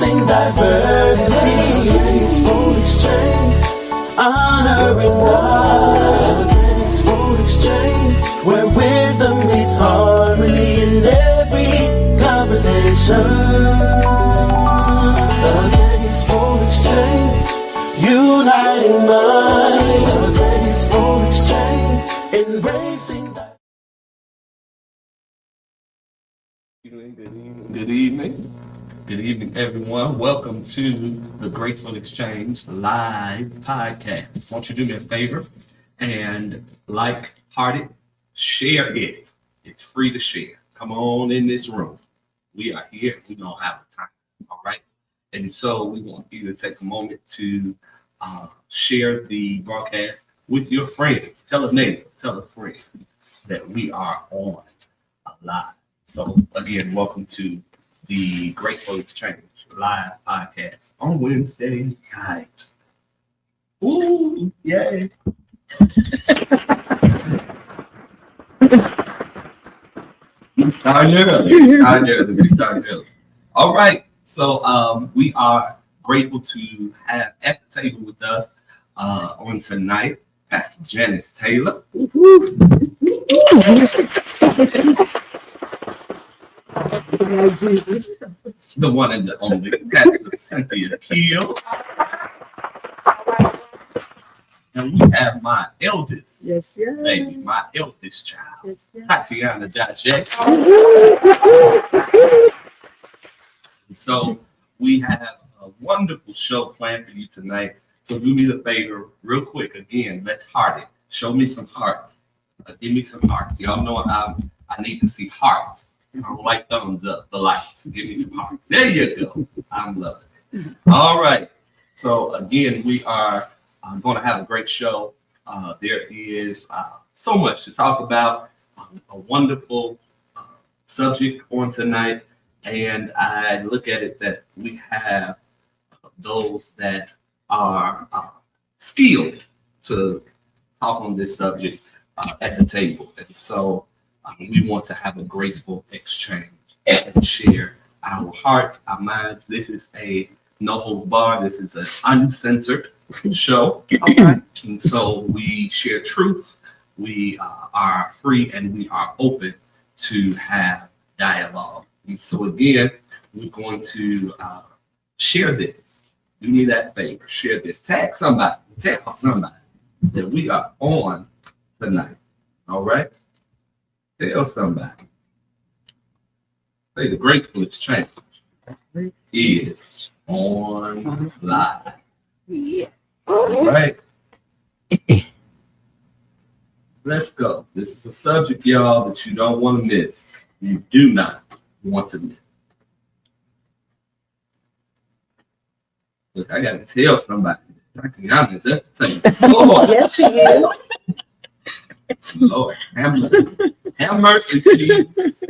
embracing diversity. Graceful exchange, honor and love. Graceful exchange, where wisdom meets harmony in every conversation. A graceful exchange, uniting minds. A graceful exchange, embracing diversity. Good evening. Good evening, everyone. Welcome to the Graceful Exchange live podcast. Won't you do me a favor and like-hearted share it. It's free to share. Come on in this room. We are here. We don't have the time. All right. And so we want you to take a moment to share the broadcast with your friends. Tell a neighbor, tell a friend that we are on live. So again, welcome to the Graceful Exchange live podcast on Wednesday night. Ooh, yay. We started early. All right. So we are grateful to have at the table with us on tonight, Pastor Janice Taylor. The one and the only Pastor Cynthia Keel. And we have my eldest baby, my eldest child, Tatiana Jack. So we have a wonderful show planned for you tonight. So do me the favor, real quick. Again, let's heart it. Show me some hearts. Give me some hearts. Y'all know I need to see hearts. I don't like thumbs up, the lights. Give me some hearts. There you go. I'm loving it. All right. So again, we are going to have a great show. There is so much to talk about. A wonderful subject on tonight. And I look at it that we have those that are skilled to talk on this subject at the table. And so we want to have a graceful exchange and share our hearts, our minds. This is a no holds bar. This is an uncensored show. Okay. And so we share truths. We are free and we are open to have dialogue. And so again, we're going to share this. Do me that favor. Share this. Tag somebody. Tell somebody that we are on tonight. All right? Tell somebody. Say the Graceful Exchange is on live. Yeah. All right. Let's go. This is a subject, y'all, that you don't want to miss. You do not want to miss. Look, I got to tell somebody. Tatiana is at the table. Lord. Yes, she is. Lord, have mercy. Have mercy, Jesus.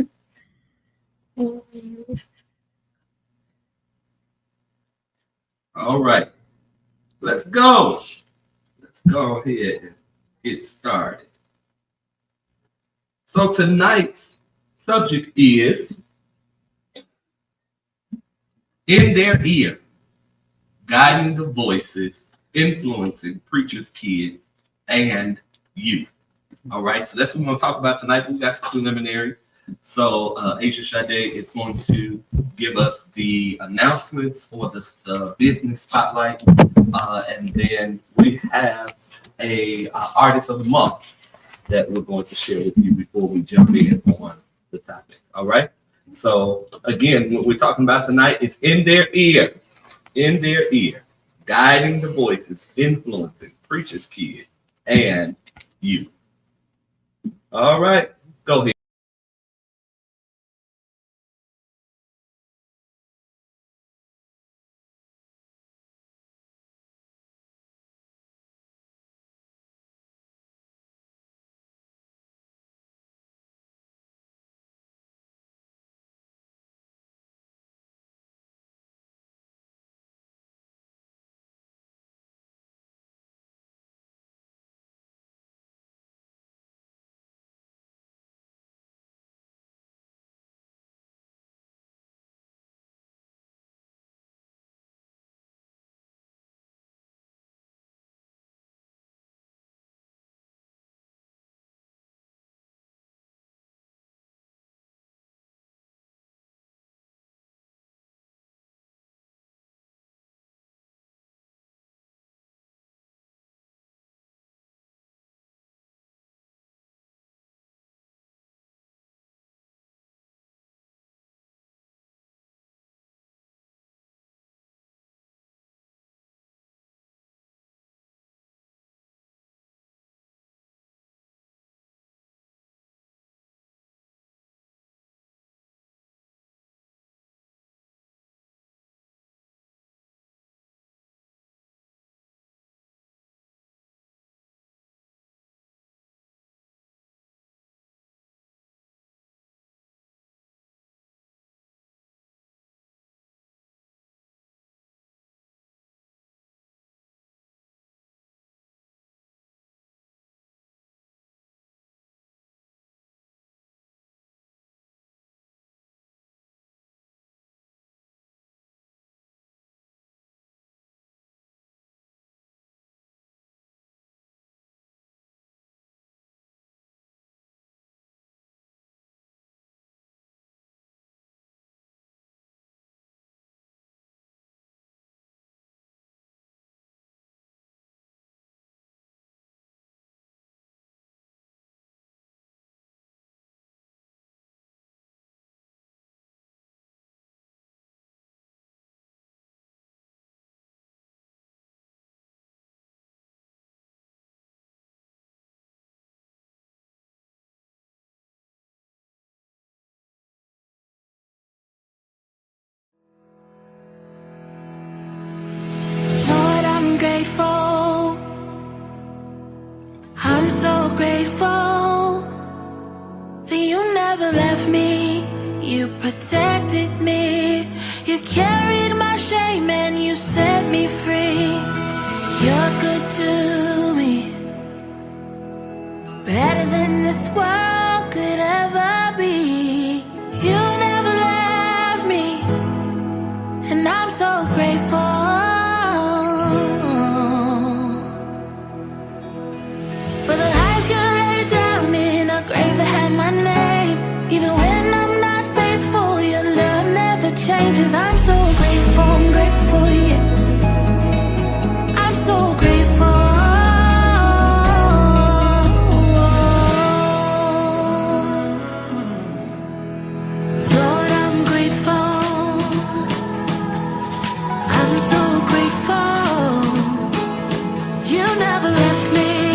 All right. Let's go. Let's go ahead and get started. So tonight's subject is In Their Ear, Guiding the Voices, Influencing Preachers' Kids, and Youth. All right, so that's what we're going to talk about tonight. We got some preliminaries. So Aisha Sade is going to give us the announcements for the business spotlight. And then we have a artist of the month that we're going to share with you before we jump in on the topic. All right. So again, what we're talking about tonight is in their ear, guiding the voices, influencing preachers' kids, and you. All right, go ahead. You carried my shame and you set me free. You're good to me, better than this world could ever be. You never left me, and I'm so grateful. For the life you laid down in a grave that had my name. Even when I'm not faithful, your love never changes. I'm so grateful, I'm grateful, yeah. I'm so grateful. Lord, I'm grateful. I'm so grateful. You never left me.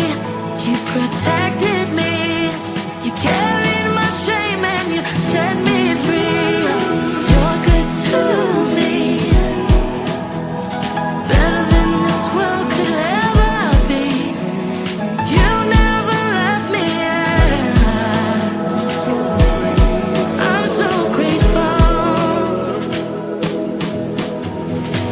You protected me. You carried my shame and you set me free. You're good to me, better than this world could ever be. You never left me. I'm so grateful.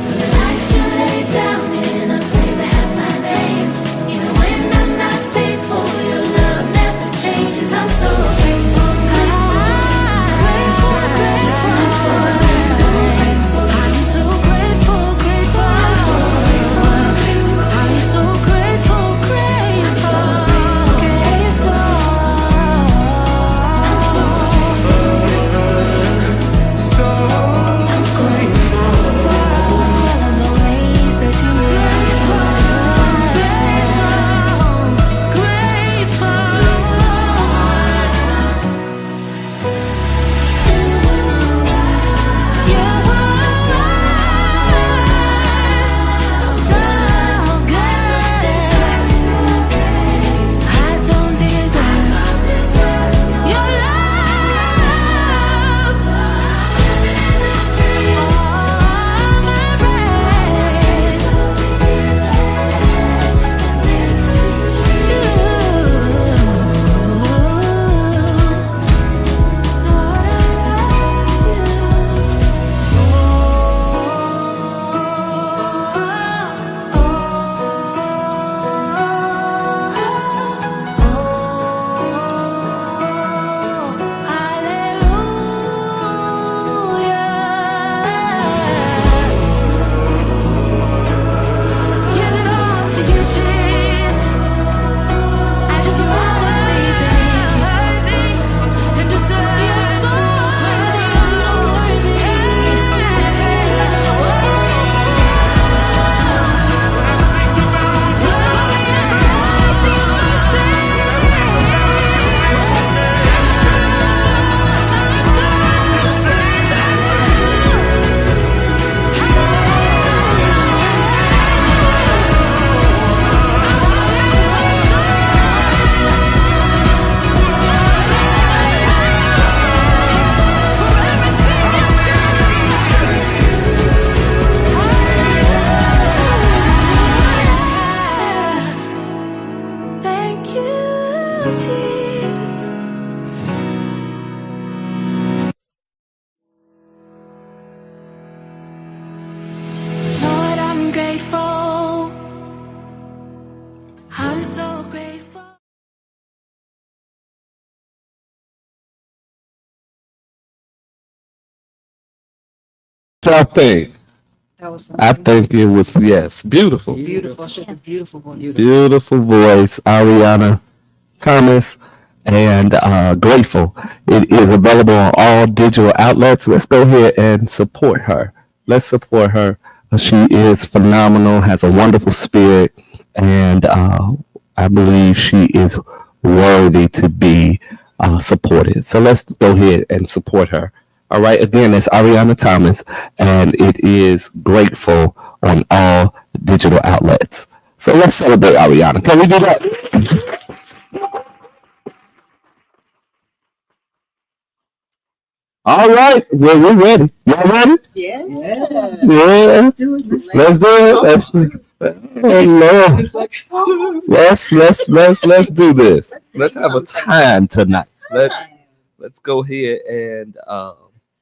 The life you laid down in a grave that had my name. Even when I'm not faithful, your love never changes. I'm so grateful. Grateful, grateful. I'm so grateful. I'm so grateful, grateful. I'm so grateful. I'm so grateful, grateful. Grateful. I'm so So I'm grateful for all of the ways that you made me grateful, give it all to you, Jesus. I just wanna say that you're worthy and deserve. You're so worthy, you're so worthy. Thank you, Jesus. Lord, I'm grateful. I'm so grateful. I think. That was I something think it was, yes, beautiful. beautiful. She had a beautiful voice. Beautiful voice, Ariana Thomas, and Grateful. It is available on all digital outlets. Let's go ahead and support her. Let's support her. She is phenomenal, has a wonderful spirit, and I believe she is worthy to be supported. So let's go ahead and support her. All right, again, it's Ariana Thomas, and it is Grateful on all digital outlets. So let's celebrate Ariana. Can we do that? All right, well, we're ready. Y'all ready? Yeah. Yeah. Let's do it. Let's do it. Oh Lord. Let's do this. Let's have a time tonight. Let's go ahead and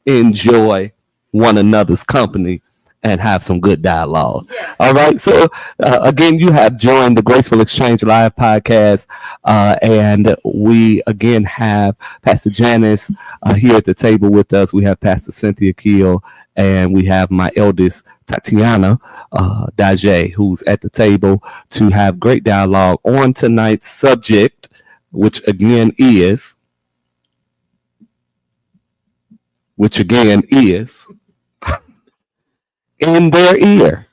enjoy one another's company and have some good dialogue. All right. So again, you have joined the Graceful Exchange Live podcast, and we again have Pastor Janice here at the table with us. We have Pastor Cynthia Keel, and we have my eldest Tatiana Daje, who's at the table to have great dialogue on tonight's subject, which again is in their ear,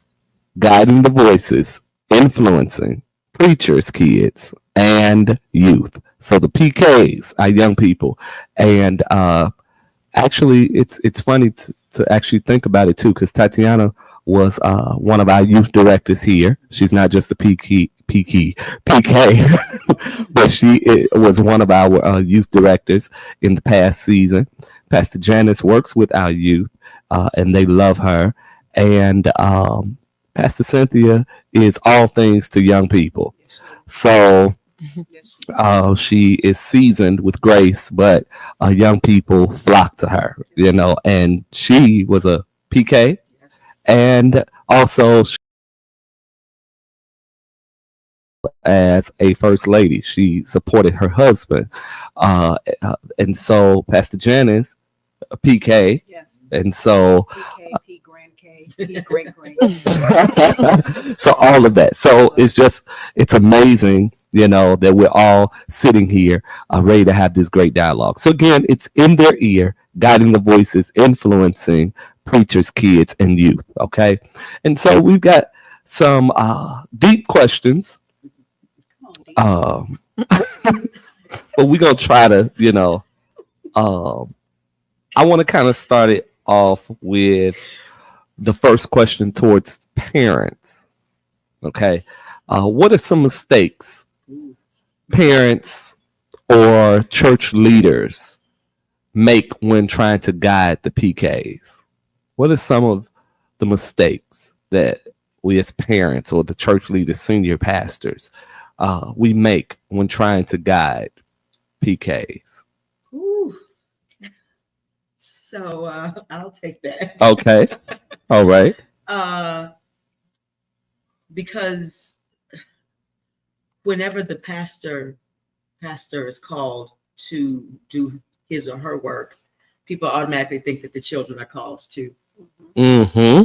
guiding the voices, influencing preachers, kids, and youth. So the PKs are young people. And actually, it's funny to actually think about it, too, because Tatiana was one of our youth directors here. She's not just a PK, but she was one of our youth directors in the past season. Pastor Janice works with our youth, and they love her. And Pastor Cynthia is all things to young people. So she is seasoned with grace, but young people flock to her, you know, and she was a PK. And also as a first lady, she supported her husband. And so Pastor Janice, a PK. Yes. And so PK, P grand K, P great great. so all of that. So it's amazing, you know, that we're all sitting here ready to have this great dialogue. So again, it's in their ear, guiding the voices, influencing preachers, kids, and youth. Okay. And so we've got some deep questions. But we're going to try to, you know, I want to kind of start it off with the first question towards parents. Okay. What are some mistakes parents or church leaders make when trying to guide the PKs? What are some of the mistakes that we as parents or the church leaders, senior pastors, we make when trying to guide PKs? Ooh. So I'll take that. Okay. All right. Because whenever the pastor is called to do his or her work, people automatically think that the children are called too. Mm-hmm.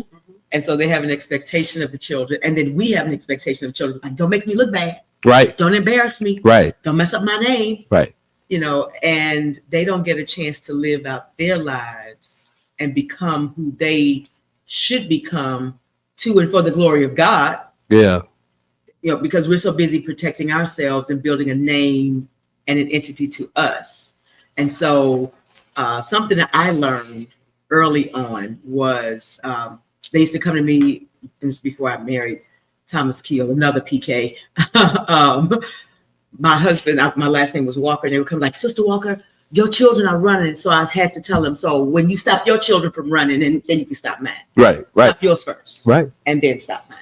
And so they have an expectation of the children. And then we have an expectation of children. Like, don't make me look bad. Right. Don't embarrass me. Right. Don't mess up my name. Right. You know, and they don't get a chance to live out their lives and become who they should become to and for the glory of God. Yeah. You know, because we're so busy protecting ourselves and building a name and an entity to us. And so something that I learned early on was they used to come to me, this is before I married Thomas Keel, another PK. My husband, my last name was Walker, and they would come like, Sister Walker, your children are running. So I had to tell them, so when you stop your children from running, then you can stop mine. Right. Right. Stop yours first. Right. And then stop mine.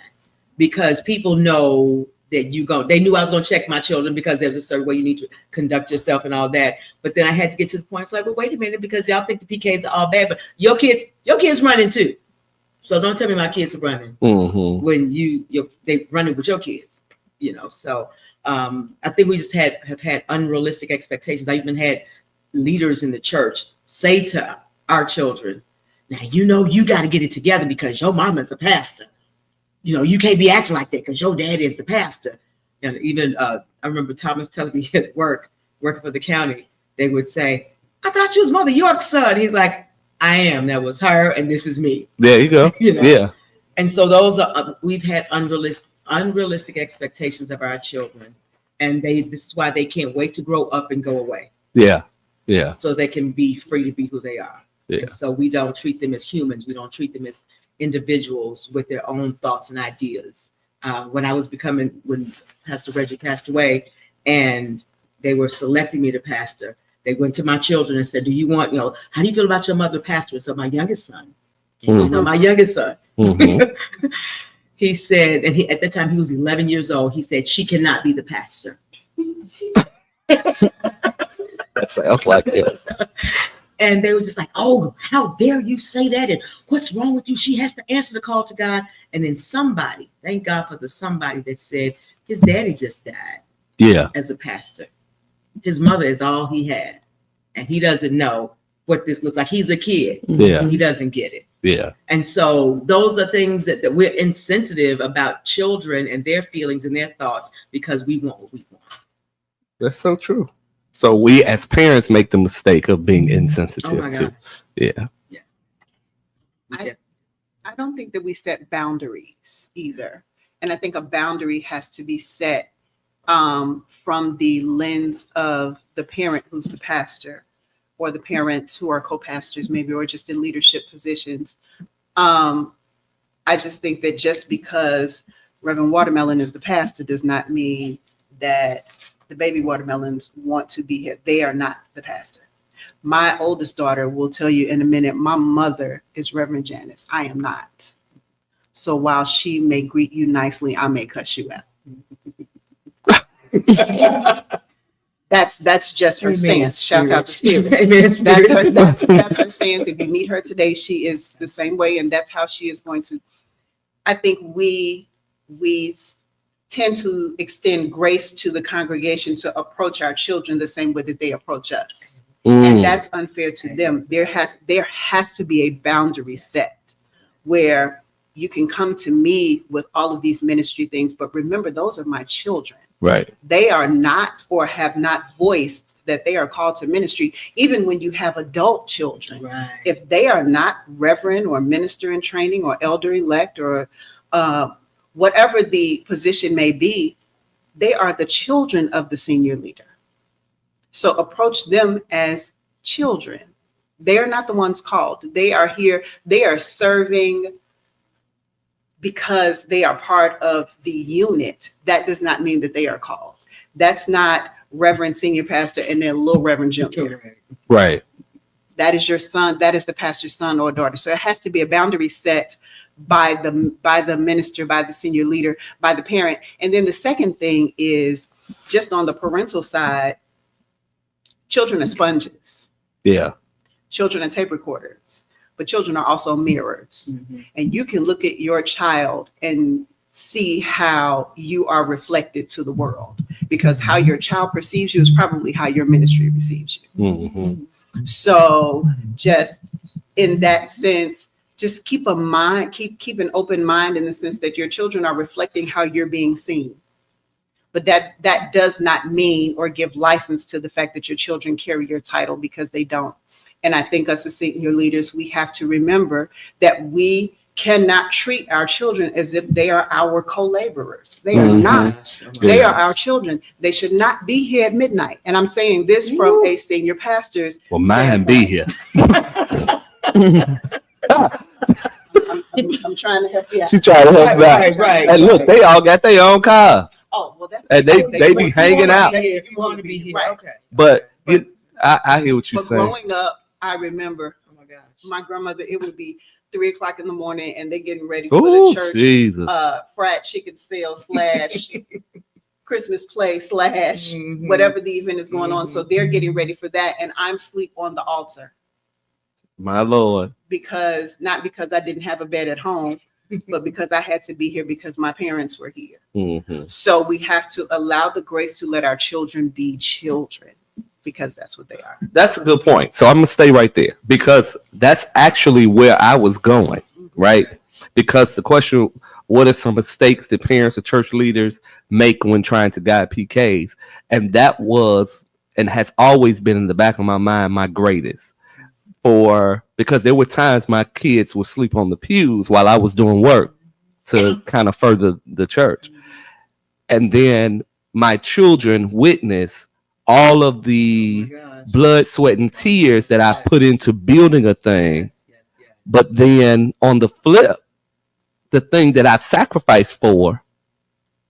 Because people know that they knew I was going to check my children because there's a certain way you need to conduct yourself and all that. But then I had to get to the point, it's like, well, wait a minute, because y'all think the PKs are all bad, but your kids running too. So don't tell me my kids are running when they running with your kids, you know. So I think we just have had unrealistic expectations. I even had leaders in the church say to our children, now, you know, you got to get it together because your mama's a pastor. You know, you can't be acting like that because your dad is the pastor. And even I remember Thomas telling me at working for the county, they would say, I thought you was Mother York's son. He's like, I am. That was her, and this is me. There you go. You know? Yeah. And so those are we've had unrealistic expectations of our children, and this is why they can't wait to grow up and go away. Yeah. Yeah. So they can be free to be who they are. Yeah. And so we don't treat them as humans. We don't treat them as individuals with their own thoughts and ideas. When Pastor Reggie passed away, and they were selecting me to pastor, they went to my children and said, do you want, how do you feel about your mother pastor? So my youngest son, he said, and at that time he was 11 years old, he said, she cannot be the pastor. That sounds like it. And they were just like, oh, how dare you say that? And what's wrong with you? She has to answer the call to God. And then somebody, thank God for the somebody that said his daddy just died Yeah. as a pastor. His mother is all he has. And he doesn't know what this looks like. He's a kid. Yeah. He doesn't get it. Yeah. And so those are things that we're insensitive about children and their feelings and their thoughts because we want what we want. That's so true. So we as parents make the mistake of being insensitive Oh my too. God. Yeah. I don't think that we set boundaries either. And I think a boundary has to be set from the lens of the parent who's the pastor, or the parents who are co-pastors maybe, or just in leadership positions. I just think that just because Reverend Watermelon is the pastor does not mean that the baby watermelons want to be here. They are not the pastor. My oldest daughter will tell you in a minute, my mother is Reverend Janice. I am not. So while she may greet you nicely, I may cuss you out. That's just her Amen, stance. Shouts out to Spirit. Amen, Spirit. That's her stance. If you meet her today, she is the same way, and that's how she is going to. I think we tend to extend grace to the congregation to approach our children the same way that they approach us, and Mm. that's unfair to them. There has to be a boundary set where you can come to me with all of these ministry things, but remember, those are my children. Right. They are not or have not voiced that they are called to ministry. Even when you have adult children, Right. if they are not reverend or minister in training or elder elect or whatever the position may be, they are the children of the senior leader. So approach them as children. They are not the ones called. They are here. They are serving because they are part of the unit. That does not mean that they are called. That's not Reverend Senior Pastor and then Little Reverend Junior. Right. That is your son. That is the pastor's son or daughter. So it has to be a boundary set by the minister, by the senior leader, by the parent. And then the second thing is just on the parental side, children are sponges. Yeah. Children are tape recorders, but children are also mirrors. Mhm. And you can look at your child and see how you are reflected to the world, because how your child perceives you is probably how your ministry receives you. Mhm. So just in that sense, just keep an open mind in the sense that your children are reflecting how you're being seen. But that does not mean or give license to the fact that your children carry your title, because they don't. And I think us as senior leaders, we have to remember that we cannot treat our children as if they are our co-laborers. They are Mhm. not. Oh They Yeah. are our children. They should not be here at midnight. And I'm saying this from a senior pastor's. Well, mine be here. I'm trying to help you out. She tried to help me out. Right, right. And look, they all got their own cars. Oh, well, that's. And they be if you hanging wanna out. be Yeah, here, if you want to be here, Right. okay. But I hear what you're But saying. growing up, I remember Oh my gosh. my grandmother, it would be 3:00 in the morning and they getting ready for Oh, the church Jesus. fried chicken sale / Christmas play / Mhm. whatever the event is going on. So they're getting ready for that. And I'm asleep on the altar My Lord. not because I didn't have a bed at home, but because I had to be here because my parents were here. Mhm. So we have to allow the grace to let our children be children, because that's what they are. That's a good point. So I'm gonna stay right there because that's actually where I was going, right? Because the question, what are some mistakes that parents or church leaders make when trying to guide PKs? And that was and has always been in the back of my mind my greatest. Because there were times my kids would sleep on the pews while I was doing work to kind of further the church. And then my children witness all of the Oh my gosh. blood, sweat, and tears that I put into building a thing. Yes, yes. But then on the flip, the thing that I've sacrificed for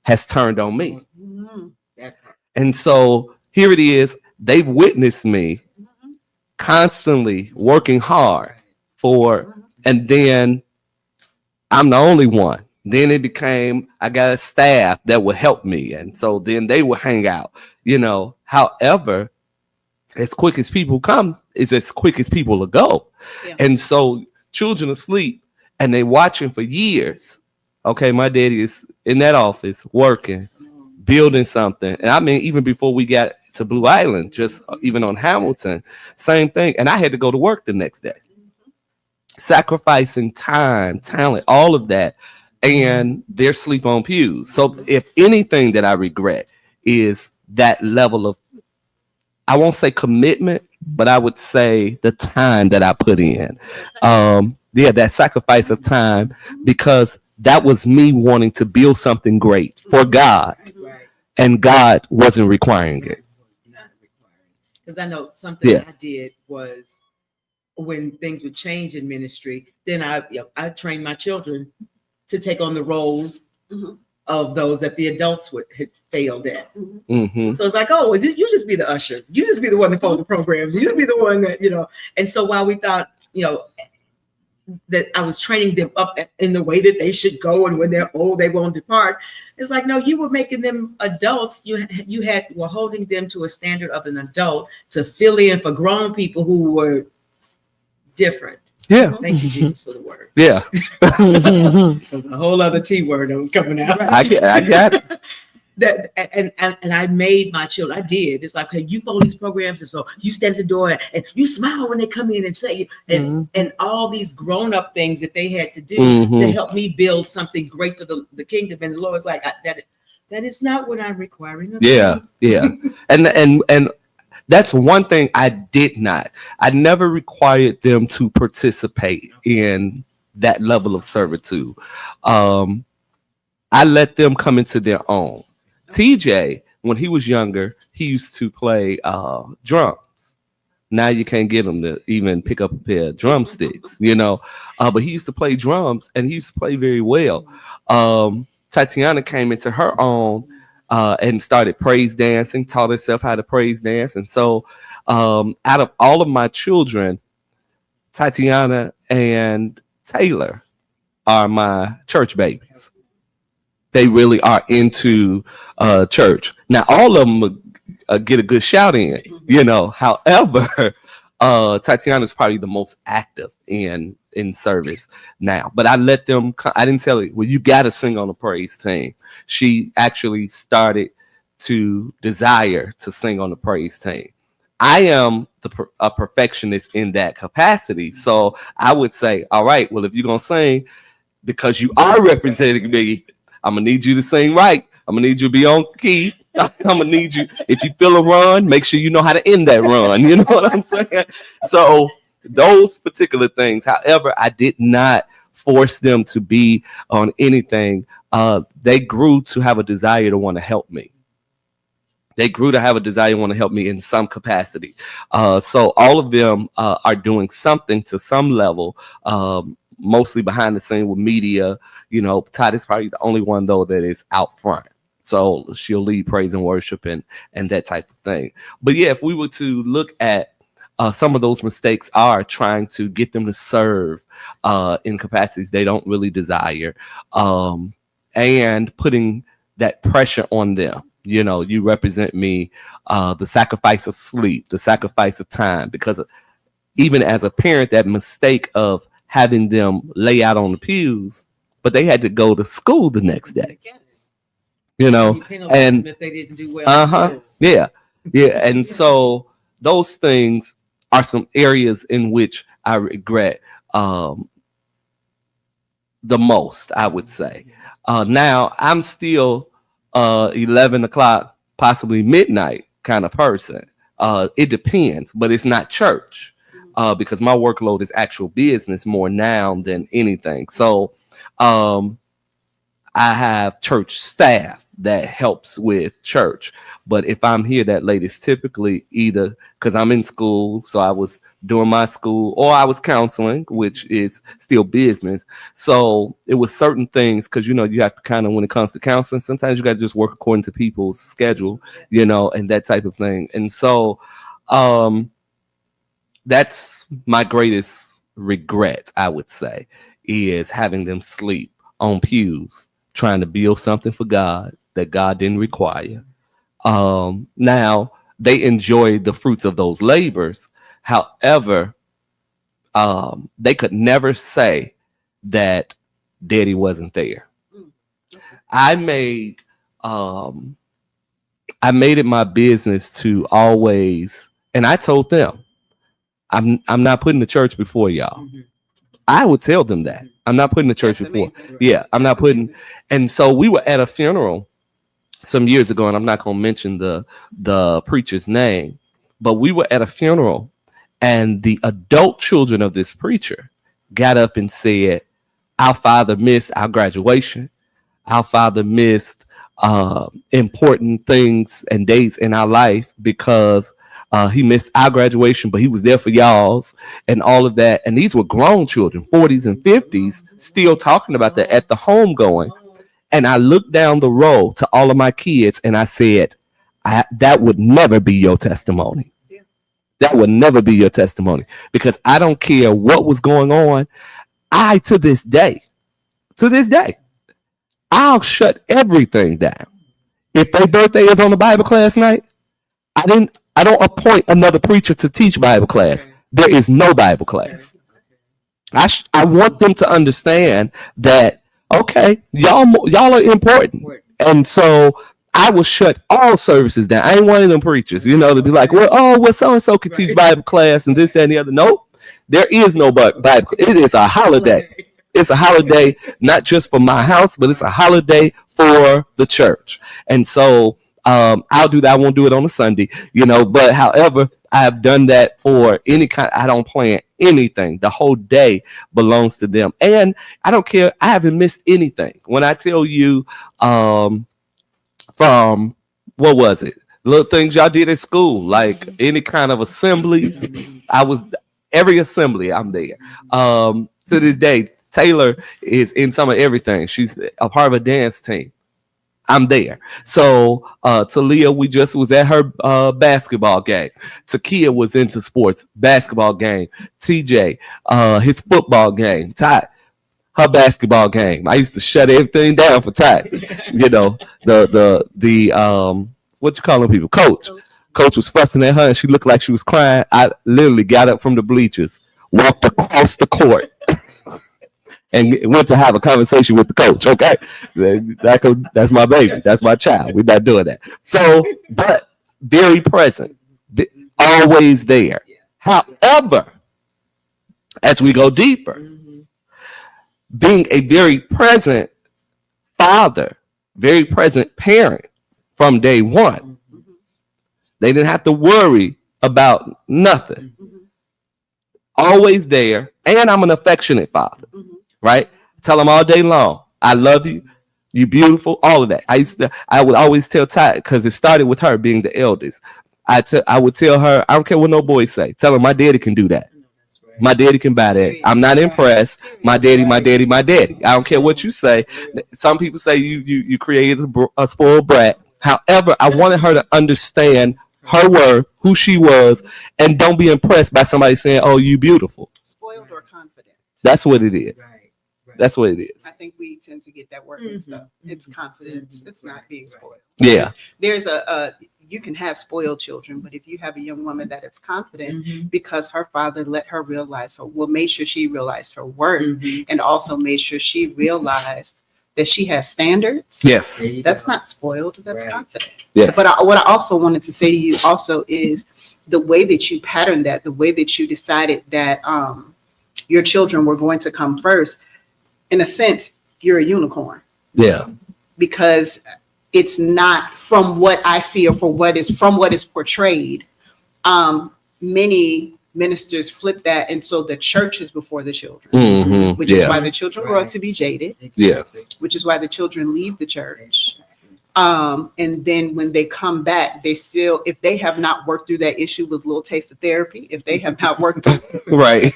has turned on me. Mhm. That part. And so here it is. They've witnessed me constantly working hard and then I'm the only one. Then it became, I got a staff that would help me. And so then they would hang out, However, as quick as people come is as quick as people will go. Yeah. And so children asleep and they watching for years. Okay, my daddy is in that office working, building something. And I mean, even before we got to Blue Island, just even on Hamilton, same thing. And I had to go to work the next day. Sacrificing time, talent, all of that. And they're sleep on pews. So if anything that I regret is that level of, I won't say commitment, but I would say the time that I put in. That sacrifice of time, because that was me wanting to build something great for God, Right. and God wasn't requiring it. Because I know something Yeah. I did was when things would change in ministry, then I trained my children to take on the roles Mhm. of those that the adults had failed at. Hmm. So it's like, oh, well, you just be the usher. You just be the one that follow the programs. You be the one that, And so while we thought, that I was training them up in the way that they should go, and when they're old, they won't depart. It's like, no, you were making them adults. You were holding them to a standard of an adult to fill in for grown people who were different. Yeah, Thank you, Jesus, for the word. yeah, There's a whole other T word that was coming out. I got it. That and I made my children. I did. It's like, okay, you follow these programs, and so you stand at the door and you smile when they come in and say, and all these grown up things that they had to do to help me build something great for the kingdom. And the Lord's like, that is not what I'm requiring of you. Yeah, and that's one thing I did not. I never required them to participate in that level of servitude. I let them come into their own. TJ, when he was younger, he used to play drums. Now you can't get him to even pick up a pair of drumsticks, but he used to play drums, and he used to play very well. Tatiana came into her own and started praise dancing, taught herself how to praise dance. And so out of all of my children, Tatiana and Taylor are my church babies. They really are into church. Now, all of them get a good shout in, However, Tatiana is probably the most active in service now. But I let them, I didn't tell her, well, you got to sing on the praise team. She actually started to desire to sing on the praise team. I am a perfectionist in that capacity. So I would say, all right, well, if you're going to sing, because you are representing me, I'm going to need you to sing right. I'm going to need you to be on key. I'm going to need you. If you feel a run, make sure you know how to end that run. You know what I'm saying? So those particular things, however, I did not force them to be on anything. They grew to have a desire to want to help me. They grew to have a desire to want to help me in some capacity. So all of them are doing something to some level, mostly behind the scene with media. Todd is probably the only one, though, that is out front. So she'll lead praise and worship and that type of thing. But yeah, if we were to look at some of those mistakes are trying to get them to serve in capacities they don't really desire, and putting that pressure on them. You represent me, the sacrifice of sleep, the sacrifice of time, because even as a parent, that mistake of having them lay out on the pews, but they had to go to school the next day, You penalize and them if they didn't do well. yeah. And so those things are some areas in which I regret the most, I would say. Now I'm still 11 o'clock, possibly midnight kind of person. It depends, but it's not church. Because my workload is actual business more now than anything. So I have church staff that helps with church. But if I'm here that late, it's typically either because I'm in school, so I was doing my school, or I was counseling, which is still business. So it was certain things, because, you have to kind of, when it comes to counseling, sometimes you got to just work according to people's schedule, and that type of thing. And so that's my greatest regret, I would say, is having them sleep on pews, trying to build something for God that God didn't require. Now, they enjoy the fruits of those labors. However, they could never say that daddy wasn't there. I made it my business to always, and I told them, I'm not putting the church before y'all. I would tell them that I'm not putting the church That's before. amazing. Yeah, I'm not That's putting. amazing. And so we were at a funeral some years ago, and I'm not going to mention the preacher's name, but we were at a funeral, and the adult children of this preacher got up and said, "Our father missed our graduation. Our father missed important things and dates in our life because he missed our graduation, but he was there for y'all's and all of that." And these were grown children, 40s and 50s, still talking about that at the home going. And I looked down the row to all of my kids and I said, that would never be your testimony. That would never be your testimony, because I don't care what was going on. To this day, I'll shut everything down. If their birthday is on the Bible class night, I don't appoint another preacher to teach Bible class. There is no Bible class. I want them to understand that, okay, y'all are important. And so I will shut all services down. I ain't one of them preachers, to be like, well, so-and-so can teach Bible class and this, that, and the other. Nope. There is no Bible. It is a holiday. It's a holiday, not just for my house, but it's a holiday for the church. And so I'll do that. I won't do it on a Sunday, but however, I have done that for any kind. I don't plan anything. The whole day belongs to them. And I don't care. I haven't missed anything. When I tell you from, what was it? Little things y'all did at school, like any kind of assemblies. Every assembly, I'm there. To this day, Taylor is in some of everything. She's a part of a dance team. I'm there. So Talia, we just was at her basketball game. Takia was into sports, basketball game. TJ, his football game. Ty, her basketball game. I used to shut everything down for Ty. The what you calling people? Coach was fussing at her and she looked like she was crying. I literally got up from the bleachers, walked across the court, and went to have a conversation with the coach. Okay, that's my baby. That's my child. We're not doing that. So, but very present, always there. However, as we go deeper, being a very present father, very present parent from day one, they didn't have to worry about nothing. Always there, and I'm an affectionate father. Right? Tell them all day long, I love you, you beautiful, all of that. I would always tell Ty, because it started with her being the eldest. I would tell her, I don't care what no boys say. Tell them my daddy can do that. My daddy can buy that. I'm not impressed. My daddy. I don't care what you say. Some people say you created a spoiled brat. However, I wanted her to understand her worth, who she was, and don't be impressed by somebody saying, oh, you beautiful. Spoiled or confident? That's what it is. That's what it is. I think we tend to get that word mixed up. It's confidence. It's not being spoiled. Yeah. There's you can have spoiled children, but if you have a young woman that is confident because her father let her made sure she realized her worth, and also made sure she realized that she has standards. Yes. That's not spoiled. That's confident. Yes. But what I also wanted to say to you also is the way that you patterned that, the way that you decided that your children were going to come first. In a sense, you're a unicorn. Yeah. Because it's not from what I see or from what is portrayed. Many ministers flip that, and so the church is before the children, which is why the children grow up to be jaded. Yeah. Which is why the children leave the church. And then when they come back, they still, if they have not worked through that issue with a little taste of therapy, if they have not worked right.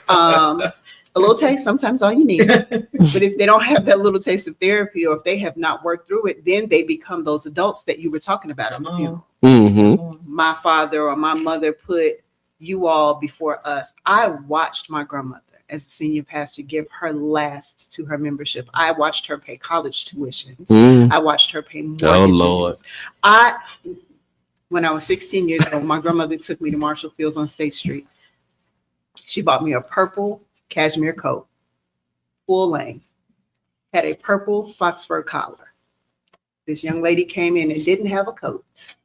A little taste, sometimes all you need. But if they don't have that little taste of therapy, or if they have not worked through it, then they become those adults that you were talking about on the funeral. My father or my mother put you all before us. I watched my grandmother as a senior pastor give her last to her membership. I watched her pay college tuitions. I watched her pay mortgages. Oh, Lord. When I was 16 years old, my grandmother took me to Marshall Fields on State Street. She bought me a purple cashmere coat, full length, had a purple fox fur collar. This young lady came in and didn't have a coat.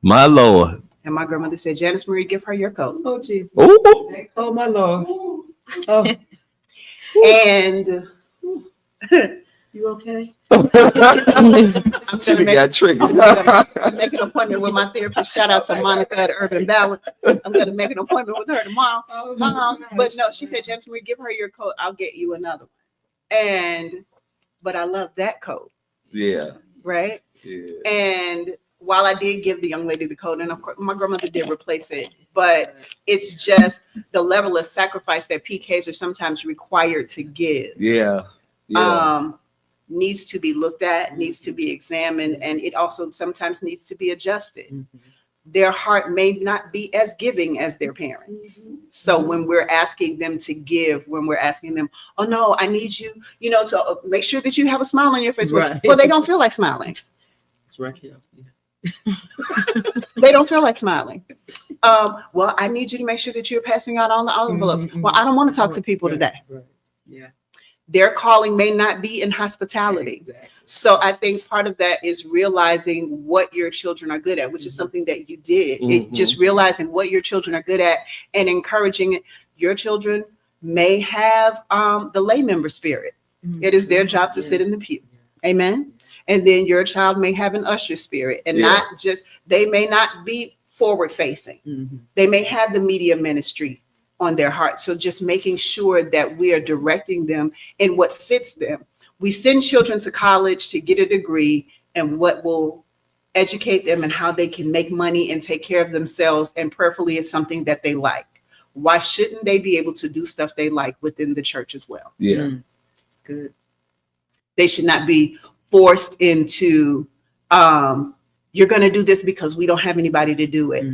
My Lord. And my grandmother said, Janice Marie, give her your coat. Oh, Jesus. Ooh. Oh, my Lord. Oh, And you okay? I'm gonna She make, got triggered. I'm gonna make an appointment with my therapist. Shout out to Monica at Urban Balance. I'm gonna make an appointment with her tomorrow. But no, she said, Janice Marie, give her your coat. I'll get you another one. But I love that coat, Yeah. right? Yeah. And while I did give the young lady the coat, and of course my grandmother did replace it, but it's just the level of sacrifice that PKs are sometimes required to give. Yeah. Yeah. Needs to be looked at, needs to be examined, and it also sometimes needs to be adjusted. Their heart may not be as giving as their parents. So when we're asking them to give, when we're asking them, oh no, I need you, to make sure that you have a smile on your face. Right. Well, they don't feel like smiling. It's right here. Yeah. They don't feel like smiling. Well, I need you to make sure that you're passing out all the envelopes. Well, I don't want to talk to people today. Right. Yeah. Their calling may not be in hospitality. Exactly. So I think part of that is realizing what your children are good at, which is something that you did. It just realizing what your children are good at and encouraging it. Your children may have the lay member spirit. It is their job to sit in the pew. Amen. And then your child may have an usher spirit and not just, they may not be forward facing. They may have the media ministry on their heart. So just making sure that we are directing them in what fits them. We send children to college to get a degree and what will educate them and how they can make money and take care of themselves. And prayerfully, it's something that they like. Why shouldn't they be able to do stuff they like within the church as well? Yeah. It's good. They should not be forced into, you're going to do this because we don't have anybody to do it.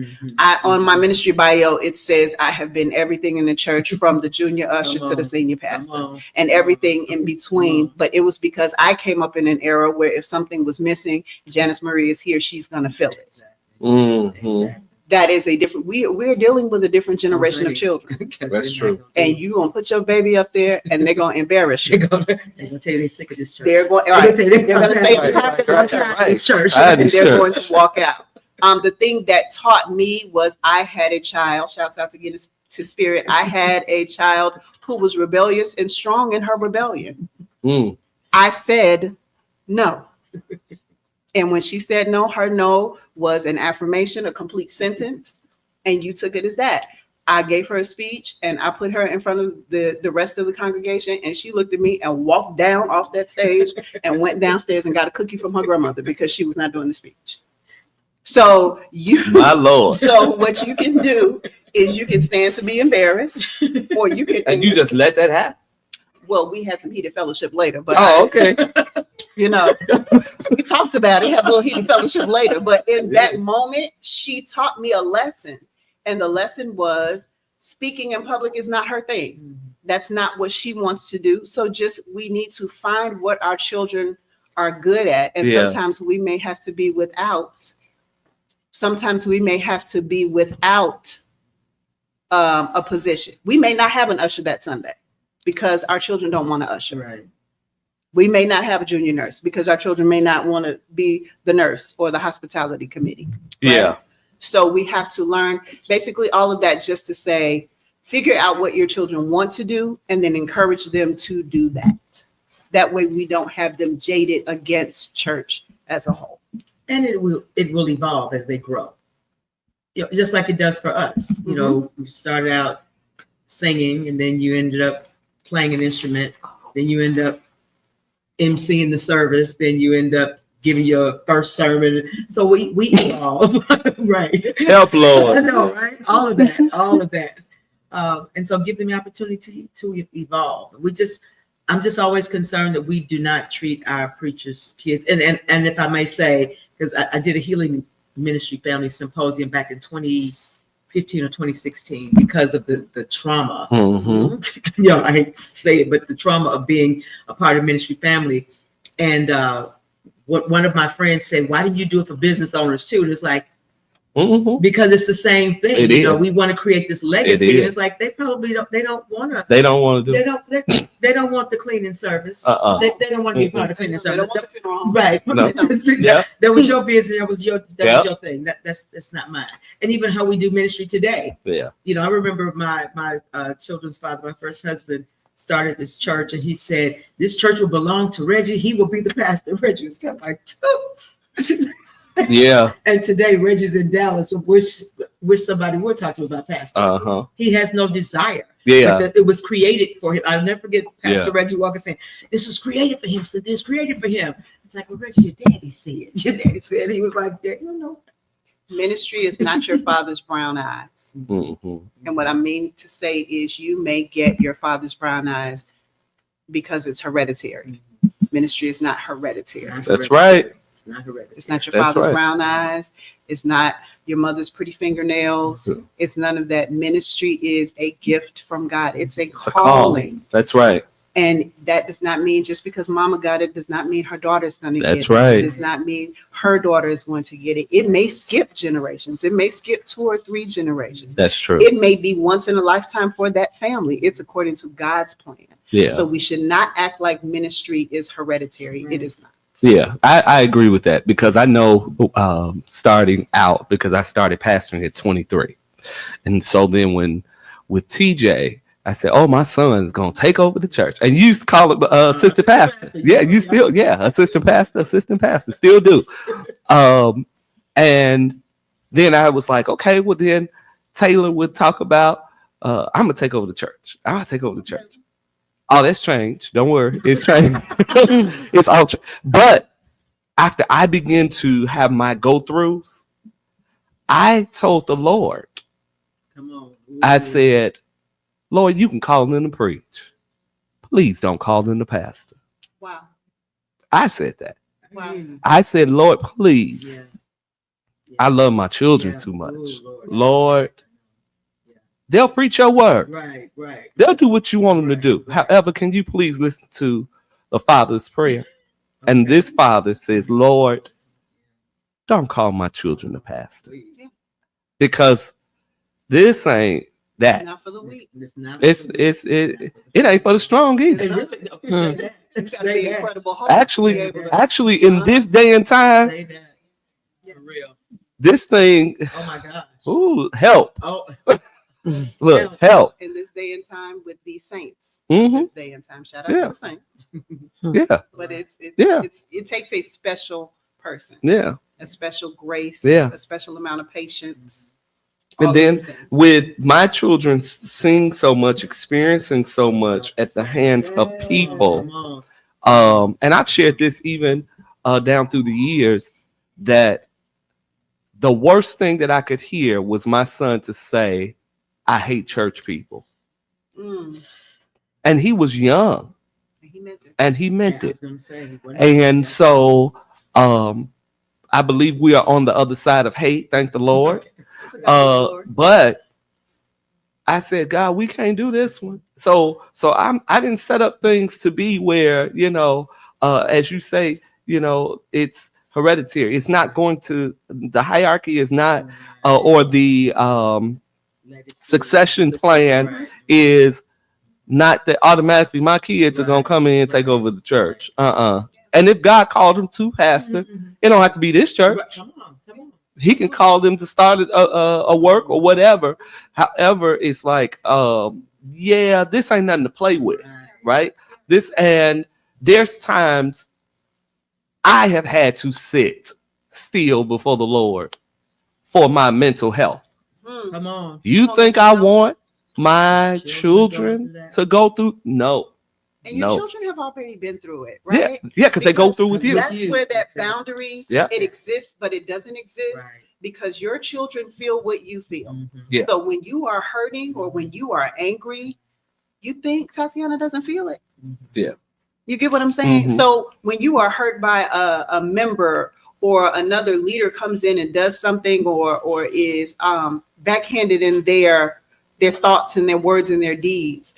On my ministry bio, it says I have been everything in the church from the junior usher to the senior pastor and everything in between. But it was because I came up in an era where if something was missing, Janice Marie is here, she's going to fill it. Mm-hmm. That is a different, we're dealing with a different generation of children. That's true. And you going to put your baby up there and they're going to embarrass you. They're gonna tell you they're sick of this church. They're going, They're gonna tell you they're going to take the time to This church. and they're going to walk out. The thing that taught me was I had a child, shouts out to Get Us to Spirit. I had a child who was rebellious and strong in her rebellion. I said no. And when she said no, her no was an affirmation, a complete sentence. And you took it as that. I gave her a speech and I put her in front of the rest of the congregation. And she looked at me and walked down off that stage and went downstairs and got a cookie from her grandmother because she was not doing the speech. So My Lord. so what you can do is you can stand to be embarrassed, or you can. And you just let that happen? Well, we had some heated fellowship later, but Oh, okay. we talked about it, had a little heated fellowship later. But in that moment, she taught me a lesson. And the lesson was speaking in public is not her thing. That's not what she wants to do. So we need to find what our children are good at. And sometimes we may have to be without. Sometimes we may have to be without a position. We may not have an usher that Sunday because our children don't want to usher. Right. We may not have a junior nurse because our children may not want to be the nurse or the hospitality committee. Yeah. So we have to learn basically all of that just to say, figure out what your children want to do and then encourage them to do that. That way we don't have them jaded against church as a whole. And it will evolve as they grow. Just like it does for us. You know, you started out singing and then you ended up playing an instrument, then you end up emceeing the service, then you end up giving your first sermon. So we evolve, right? Help, Lord. I know, right? All of that. And so give them the opportunity to evolve. I'm just always concerned that we do not treat our preachers' kids. And if I may say, because I did a healing ministry family symposium back in 2015 or 2016 because of the trauma. I hate to say it, but the trauma of being a part of ministry family. And what one of my friends said, why didn't you do it for business owners too? And it's like, Mhm. because it's the same thing. It you know, is. we want to create this It legacy. And is. it's like they probably don't. They don't want to. They don't want to do. They don't want the cleaning service. Uh-uh. They don't want to be Mm-mm. part of the cleaning They don't service. want the funeral home. Right. No. See, Yeah. that was your business. That was your Yeah. your thing. That's not mine. And even how we do ministry today. Yeah. You know, I remember my children's father, my first husband, started this church, and he said, "This church will belong to Reggie. He will be the pastor." Reggie was kind of like, Yeah. and today Reggie's in Dallas. Wish somebody would talk to him about pastor. Uh-huh. He has no desire. Yeah. But it was created for him. I'll never forget Pastor Yeah. Reggie Walker saying, "This was created for him." So this created for him. It's like, well, Reggie, your daddy said. Your daddy said. He was like, "Yeah, you know." Ministry is not your father's brown eyes. Mhm. And what I mean to say is you may get your father's brown eyes because it's hereditary. Ministry is not hereditary. That's right. It's not hereditary. It's not your That's father's right. brown eyes. It's not your mother's pretty fingernails. Mhm. It's none of that. Ministry is a gift from God. It's a a calling. calling. That's right. And that does not mean just because mama got it does not mean her daughter is going to get it. That's right. It does not mean her daughter is going to get it. It may skip generations. It may skip 2 or 3 generations. That's true. It may be once in a lifetime for that family. It's according to God's plan. Yeah. So we should not act like ministry is hereditary. It is not. Yeah, I agree with that because I know starting out, because I started pastoring at 23. And so then when with TJ, I said, oh, my son is going to take over the church. And you used to call it assistant pastor. Yeah, you still, assistant pastor, still do. And then I was like, okay, well then Taylor would talk about, I'm going to take over the church. I'm going to take over the church. Oh, that's changed. Don't worry. It's changed. It's all changed. But after I began to have my go-throughs, I told the Lord, Come on. I said, Lord, you can call in to preach. Please don't call in the pastor. Wow. I said that. Wow. I said, Lord, please. Yeah. I love my children Yeah. too much. Ooh, Lord, Yeah. they'll preach your word. Right. They'll do what you want them to do. Right. However, can you please listen to the Father's prayer? And Okay. this father says, Lord, don't call my children the pastor. Please. Because this ain't that. Not for the weak. It's not. It ain't for the strong They either. really don't say that. You got to Say be that. incredible. Hope to be Actually, able to- actually, in this day and time, Say that. For real. this thing, Oh my gosh. ooh, help. Oh. Look, help. in this day and time with these saints. Hmm. This day and time. Shout out Yeah. to the saints. Yeah, But Yeah. it takes a special person, yeah. a special grace, Yeah. a special amount of patience. And all then of the things. with my children seeing so much, experiencing so much at the hands of Come people, on. and I've shared this even down through the years, that the worst thing that I could hear was my son to say, I hate church people. Mm, And he was young he meant it. and he meant Yeah, I it. was gonna say, what- And so I believe we are on the other side of hate, thank the Lord. To God be the glory. But I said, God, we can't do this one. So I didn't set up things to be where, as you say, it's hereditary. It's not going to, the hierarchy is not, or the Legacy. succession plan Right. is not that automatically my kids are going Right, to come in and take right, over the church. And if God called them to pastor, Mhm. it don't have to be this church. Right, Come on. He can call them to start a work or whatever. However, it's like, this ain't nothing to play with, right? And there's times I have had to sit still before the Lord for my mental health. Mm, Come on. You think I want my Children children going through that. to go through? No. and your No. children have already been through it, Yeah, right? yeah, because they go Because through with you. That's You. where that Exactly. boundary, Yeah. it exists, but it doesn't exist Right. because your children feel what you feel. Mhm. Yeah. So when you are hurting or when you are angry, you think Tatiana doesn't feel it. Yeah. You get what I'm saying? Mhm. So when you are hurt by a member or another leader comes in and does something or is backhanded in their thoughts and their words and their deeds,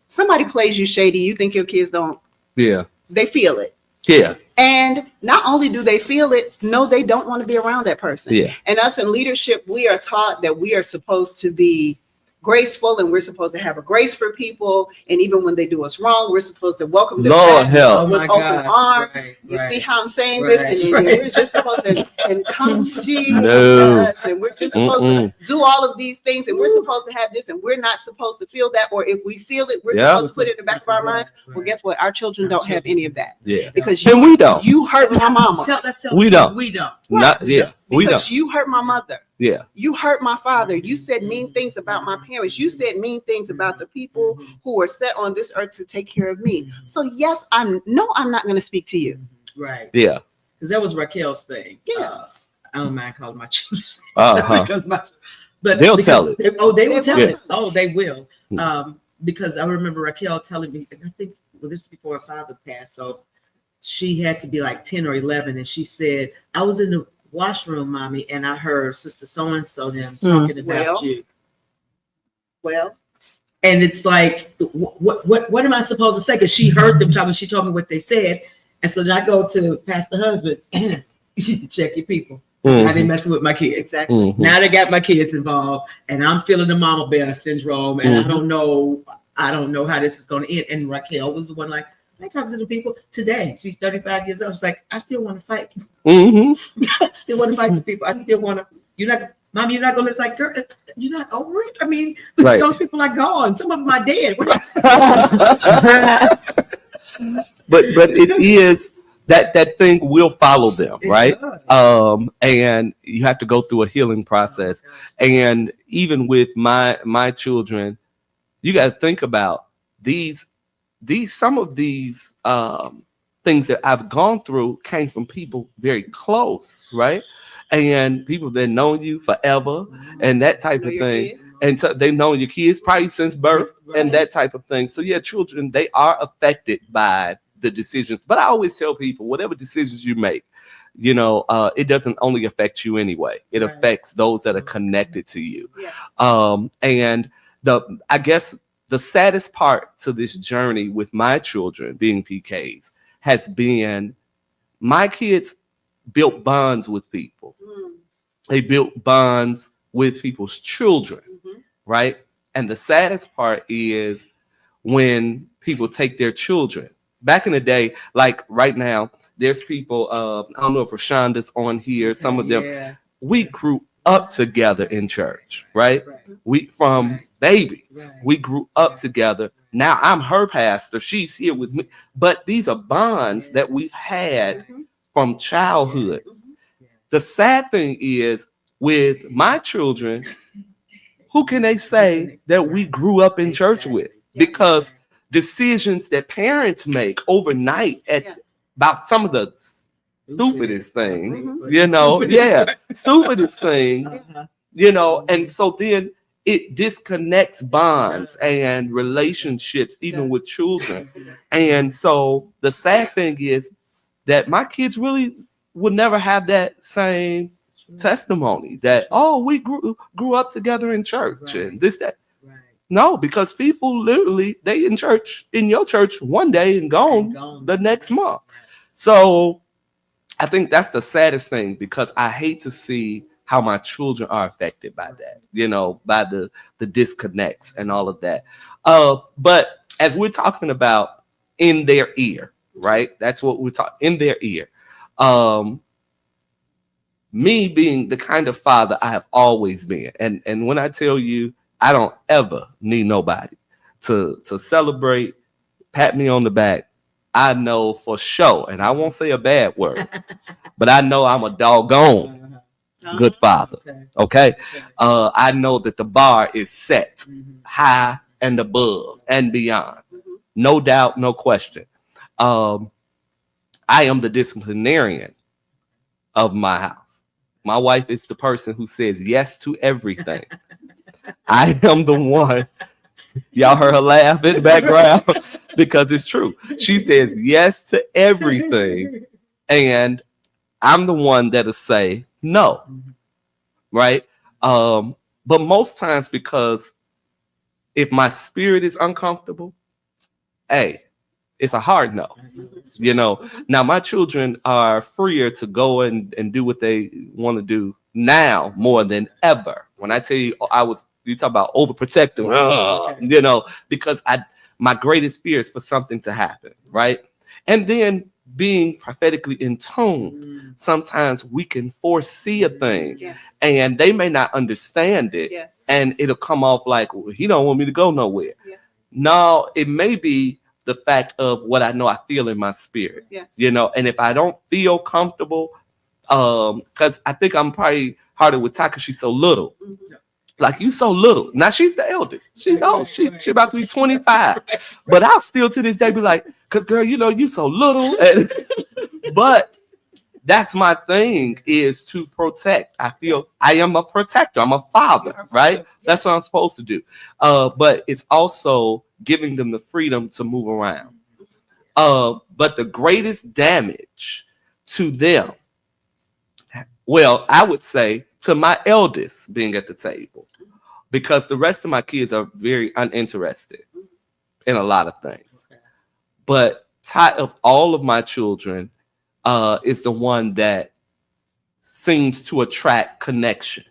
somebody plays you shady, you think your kids don't, Yeah. they feel it. Yeah. And not only do they feel it, no, they don't want to be around that person. Yeah. And us in leadership, we are taught that we are supposed to be graceful and we're supposed to have a grace for people. And even when they do us wrong, we're supposed to welcome them Lord back help. with Oh my open God. arms. Right, You right. see how I'm saying this? Right, And right. we're just supposed to and come to Jesus. No. And we're just supposed to do all of these things. And we're supposed to have this. And we're not supposed to feel that. Or if we feel it, we're Yeah. supposed to put it in the back of our minds. Well, guess what? Our children don't have any of that. Yeah. Because And we don't. you hurt my mama. Let's tell We the truth. don't. We don't. Not yeah. We Because don't. you hurt my mother. Yeah. You hurt my father. You said mean things about my parents. You said mean things about the people who are set on this earth to take care of me. So yes, I'm not going to speak to you. Right. Yeah. Because that was Raquel's thing. Yeah. I don't mind calling my children. Uh-huh. But They'll tell it. Oh, they will tell Yeah. it. Oh, they will. Hmm. Because I remember Raquel telling me, and I think this is before her father passed, so she had to be like 10 or 11, and she said, "I was in the washroom, mommy, and I heard Sister so and so them talking about Well. you." Well, And it's like, what am I supposed to say? Because she heard them talking. She told me what they said, and so then I go to Pastor Husband. You need to check your people. I didn't mess with my kids. exactly. Mhm. Now they got my kids involved, and I'm feeling the mama bear syndrome, and Mhm. I don't know how this is going to end. And Raquel was the one like, I talk to the people today. She's 35 years old. She's like, I still want to fight. Mhm. I still want to fight the people. I still want to. You're not, Mommy. You're not going to live. It's like, girl, you're not over it. I mean, Right. those people are gone. Some of them are dead. but it is that thing will follow them, right? And you have to go through a healing process. And even with my children, you got to think about these some of these things that I've gone through came from people very close, right? And people that know you forever and that type Know of your thing. kid. And they've known your kids probably since birth and that type of thing. So yeah, children, they are affected by the decisions. But I always tell people, whatever decisions you make, it doesn't only affect you anyway. It Right. affects those that are connected to you. Yes. And I guess the saddest part to this journey with my children being PKs has been my kids built bonds with people. Mm, They built bonds with people's children, mhm. right? And the saddest part is when people take their children. Back in the day, like right now, there's people, I don't know if Rashonda's on here, some of them, Yeah. we grew up together in church, right? Right. We from babies, Right. we grew up together. Now I'm her pastor, she's here with me. But these are bonds that we've had Mhm. from childhood. The sad thing is with my children, who can they say that we grew up in church with? Because decisions that parents make overnight Yes. about some of the stupidest things, Mhm. stupidest things, Uh-huh. and so then it disconnects bonds and relationships, even with children. And so the sad thing is that my kids really would never have that same testimony that, oh, we grew up together in church Right. and this, that. Right. No, because people literally, they in your church one day and gone Gone. the next month. So I think that's the saddest thing, because I hate to see how my children are affected by that, by the disconnects and all of that. But as we're talking about in their ear, right? That's what we're talking in their ear. Me being the kind of father I have always been. And when I tell you, I don't ever need nobody to celebrate, pat me on the back. I know for sure, and I won't say a bad word, but I know I'm a doggone Uh-huh. good father. Okay. Okay. Okay. I know that the bar is set Mhm. high and above and beyond. Mhm. No doubt, no question. I am the disciplinarian of my house. My wife is the person who says yes to everything. I am the one. Y'all heard her laugh in the background because it's true. She says yes to everything, and I'm the one that'll say no, Mhm. right? But most times, because if my spirit is uncomfortable, hey, It's a hard no. You know, now my children are freer to go and do what they want to do now more than ever. When I tell you, you talk about overprotecting, you know, because my greatest fear is for something to happen, right? And then being prophetically in tune, sometimes we can foresee a thing Yes. and they may not understand it. Yes. And it'll come off like, well, he don't want me to go nowhere. Yeah. No, it may be the fact of what I know I feel in my spirit, Yes. you know, and if I don't feel comfortable, because I think I'm probably harder with Ty because she's so little. Mhm. Like, you so little. Now she's the eldest. She's old. She about to be 25. But I'll still to this day be like, because girl, you know, you so little. And, but that's my thing, is to protect. I feel I am a protector. I'm a father, right? That's what I'm supposed to do. But it's also giving them the freedom to move around. But the greatest damage to them, well, I would say to my eldest being at the table, because the rest of my kids are very uninterested in a lot of things. But Ty, of all of my children, is the one that seems to attract connection.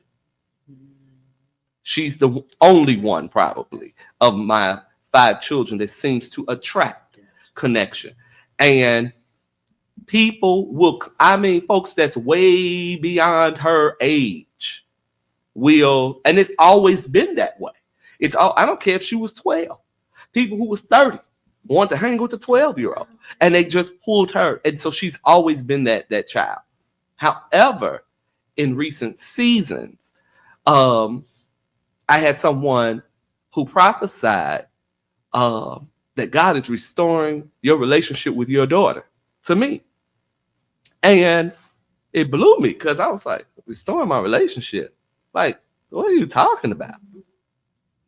She's the only one probably of my 5 children that seems to attract connection. And people will, folks that's way beyond her age will, and it's always been that way. I don't care if she was 12. People who was 30 want to hang with the 12-year-old, and they just pulled her. And so she's always been that child. However, in recent seasons, I had someone who prophesied that God is restoring your relationship with your daughter to me. And it blew me because I was like, restoring my relationship? Like, what are you talking about?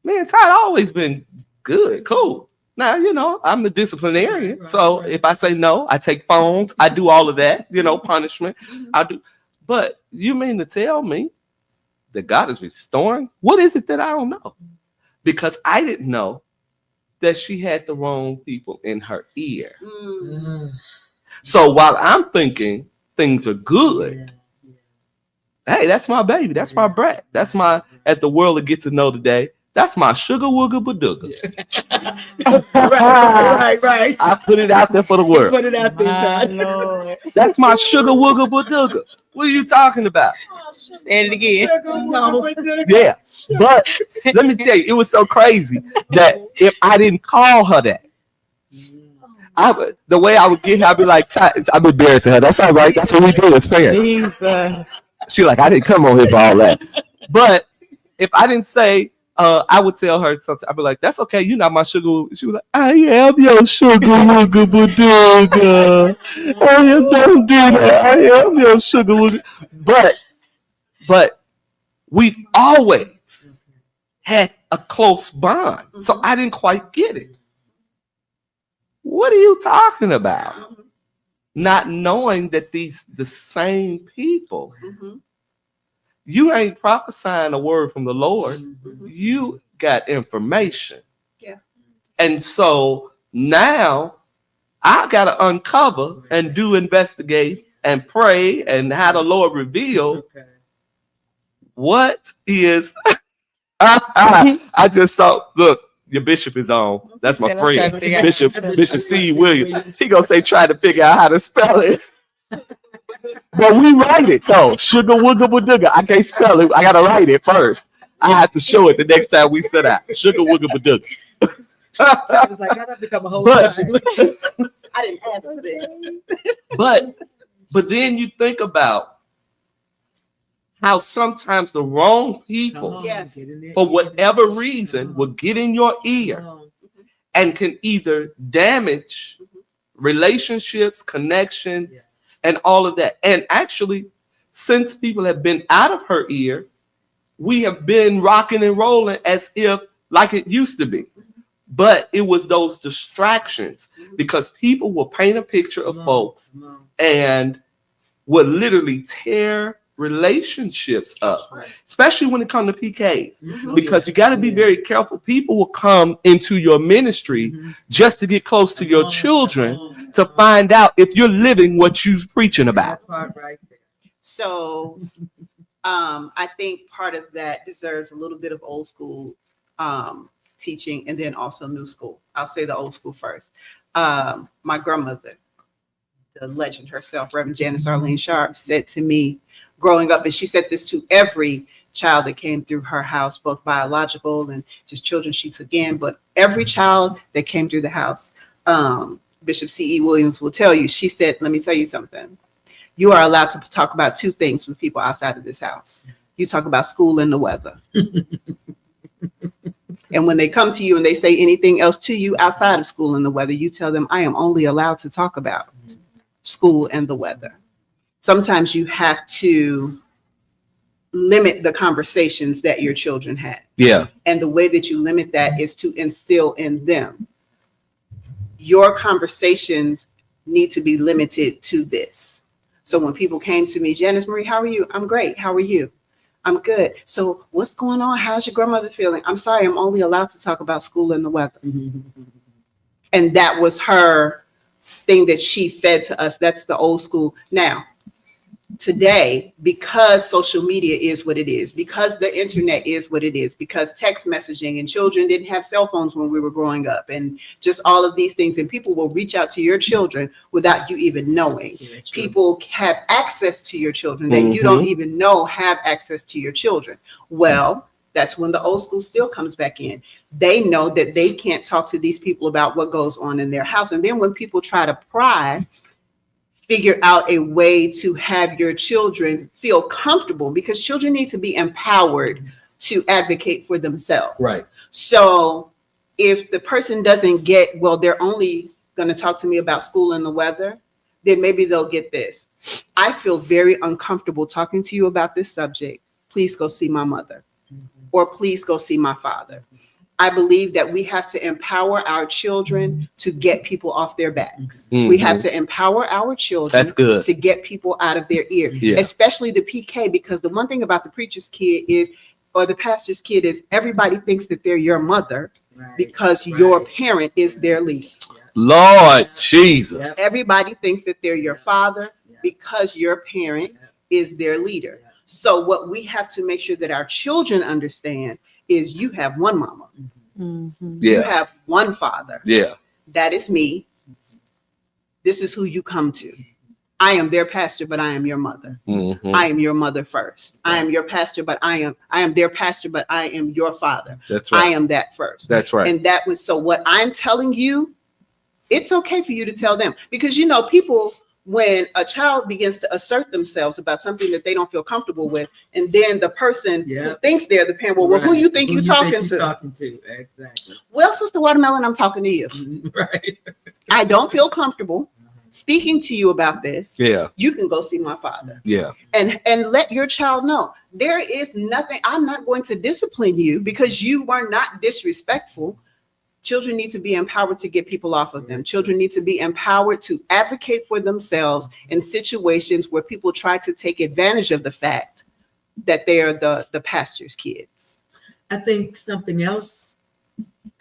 Man, Todd always been good, cool. Now, you know, I'm the disciplinarian. So if I say no, I take phones. I do all of that, you know, punishment. I do. But you mean to tell me that God is restoring? What is it that I don't know? Because I didn't know that she had the wrong people in her ear. So while I'm thinking things are good, hey, that's my baby. That's my brat. That's my, as the world will get to know today, that's my sugar wooga badooga. Right. I put it out there for the world. Put it out there, Todd. That's my sugar wooga badooga. What are you talking about? Say it again. No. Yeah. But let me tell you, it was so crazy that if I didn't call her that, the way I would get her, I'd be like, I'm embarrassing her. That's all right. That's what we do as parents. Jesus. She like, I didn't come on here for all that. But if I didn't say, I would tell her something. I'd be like, that's okay. You're not my sugar. She was like, I am your sugar wooga badooga. Don't do that. I am your sugar wooga. But we've always had a close bond. So I didn't quite get it. What are you talking about? Not knowing that the same people, you ain't prophesying a word from the Lord. You got information. Yeah. And so now I got to uncover and do investigate and pray and have the Lord reveal what is. I just saw, look, your bishop is on. That's my friend, Bishop C. Williams. He gonna say, try to figure out how to spell it. But we write it though. Sugar wooga badooga. I can't spell it. I gotta write it first. I have to show it the next time we sit out. Sugar wooga badooga. I was like, I have to become a whole But- I didn't ask for this. But then you think about how sometimes the wrong people, Yes. for whatever reason, will get in your ear and can either damage relationships, connections, and all of that. And actually, since people have been out of her ear, we have been rocking and rolling as if like it used to be. But it was those distractions because people will paint a picture of folks and would literally tear relationships up, especially when it comes to PKs. Mhm. Because you got to be very careful. People will come into your ministry just to get close to your children to find out if you're living what you're preaching about. That part right there. So I think part of that deserves a little bit of old school teaching and then also new school. I'll say the old school first. My grandmother, the legend herself, Reverend Janice Arlene Sharp, said to me growing up, and she said this to every child that came through her house, both biological and just children she took in, but every child that came through the house, Bishop C.E. Williams will tell you, she said, let me tell you something. You are allowed to talk about two things with people outside of this house. You talk about school and the weather. And when they come to you and they say anything else to you outside of school and the weather, you tell them, I am only allowed to talk about school and the weather. Sometimes you have to limit the conversations that your children have. Yeah. And the way that you limit that is to instill in them. Your conversations need to be limited to this. So when people came to me, Janice Marie, how are you? I'm great. How are you? I'm good. So what's going on? How's your grandmother feeling? I'm sorry, I'm only allowed to talk about school and the weather. And that was her thing that she fed to us. That's the old school. Now, today, because social media is what it is, because the internet is what it is, because text messaging and children didn't have cell phones when we were growing up and just all of these things, and people will reach out to your children without you even knowing. People have access to your children that you don't even know have access to your children. Well, that's when the old school still comes back in. They know that they can't talk to these people about what goes on in their house. And then when people try to pry, figure out a way to have your children feel comfortable, because children need to be empowered to advocate for themselves. Right. So if the person doesn't get, well, they're only going to talk to me about school and the weather, then maybe they'll get this. I feel very uncomfortable talking to you about this subject. Please go see my mother, or please go see my father. I believe that we have to empower our children to get people off their backs. We have to empower our children That's good. to get people out of their ear, Yeah. especially the PK, because the one thing about the preacher's kid is, or the pastor's kid is, everybody thinks that they're your mother because your parent is their leader. Lord Jesus. Everybody thinks that they're your father because your parent is their leader. So what we have to make sure that our children understand is you have one mama. You Yeah. have one father. Yeah. That is me. This is who you come to. I am their pastor, but I am your mother. Mhm. I am your mother first. I am your pastor, but I am their pastor, but I am your father. That's I right. am that first. That's right. And that was, so what I'm telling you, it's okay for you to tell them, because, you know, people, when a child begins to assert themselves about something that they don't feel comfortable with, and then the person who thinks they're the parent, well, who you think you're talking to? Talking to, exactly. Well, Sister Watermelon, I'm talking to you. Right. I don't feel comfortable speaking to you about this. Yeah. You can go see my father. Yeah. And let your child know there is nothing. I'm not going to discipline you because you were not disrespectful. Children need to be empowered to get people off of them. Children need to be empowered to advocate for themselves in situations where people try to take advantage of the fact that they are the pastor's kids. I think something else,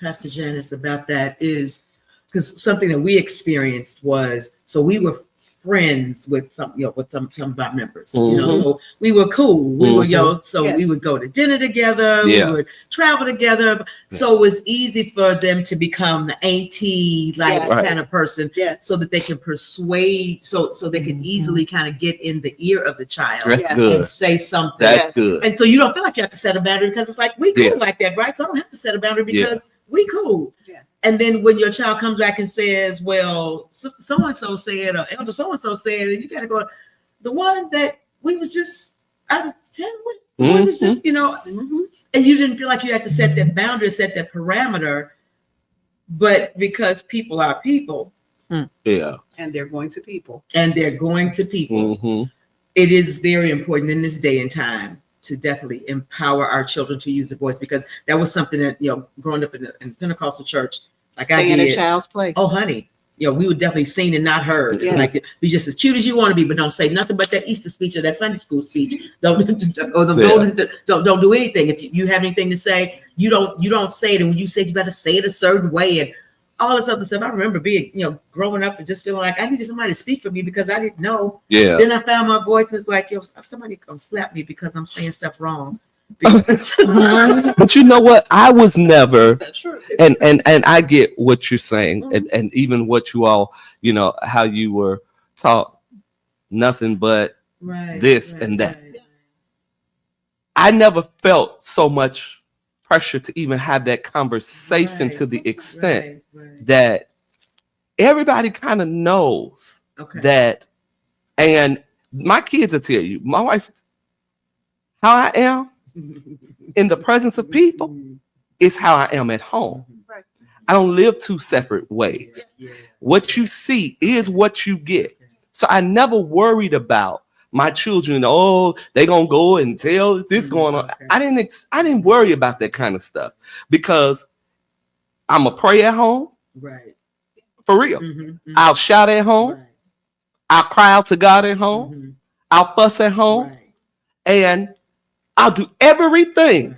Pastor Janice, about that is, because something that we experienced was, so we were friends with some, with some of our members, so we were cool. We were, so we would go to dinner together. Yeah. We would travel together. So it was easy for them to become the auntie, like Yes. kind of person, Yes. so that they can persuade, so they can easily kind of get in the ear of the child That's Yeah. good. and say something. That's Yes. good. And so you don't feel like you have to set a boundary, because it's like, we cool Yeah. like that, right? So I don't have to set a boundary Yeah. because we cool. Yeah. And then when your child comes back and says, well, Sister so-and-so said, or Elder so-and-so said, and you got to go, the one that we was just out of town with, the one that's just, and you didn't feel like you had to set that boundary, set that parameter, but because people are people, Yeah. And they're going to people. and they're going to people, Mhm. it is very important in this day and time to definitely empower our children to use the voice, because that was something that, growing up in Pentecostal church, like I Stay in a did. child's place. Oh, honey, we were definitely seen and not heard. Yes. Like, be just as cute as you want to be, but don't say nothing but that Easter speech or that Sunday school speech. Don't do anything. If you have anything to say, you don't say it. And when you say it, you better say it a certain way and all this other stuff. I remember being, growing up and just feeling like I needed somebody to speak for me because I didn't know. Yeah. Then I found my voice. It's like, somebody gonna slap me because I'm saying stuff wrong. Because- But you know what? I was never, That's true. and I get what you're saying, and even what you all, how you were taught nothing but Right, this right, and that. right. I never felt so much pressure to even have that conversation Right, to the extent right. that everybody kind of knows Okay. that, and my kids will tell you, my wife, how I am in the presence of people is how I am at home. Right. I don't live two separate ways. Yeah. What you see is what you get. So I never worried about my children. Oh, they gonna go and tell this going on. Okay. I didn't worry about that kind of stuff because I'm a pray at home Right. for real. Mhm, mhm. I'll shout at home. Right. I'll cry out to God at home. Mhm. I'll fuss at home, Right. and I'll do everything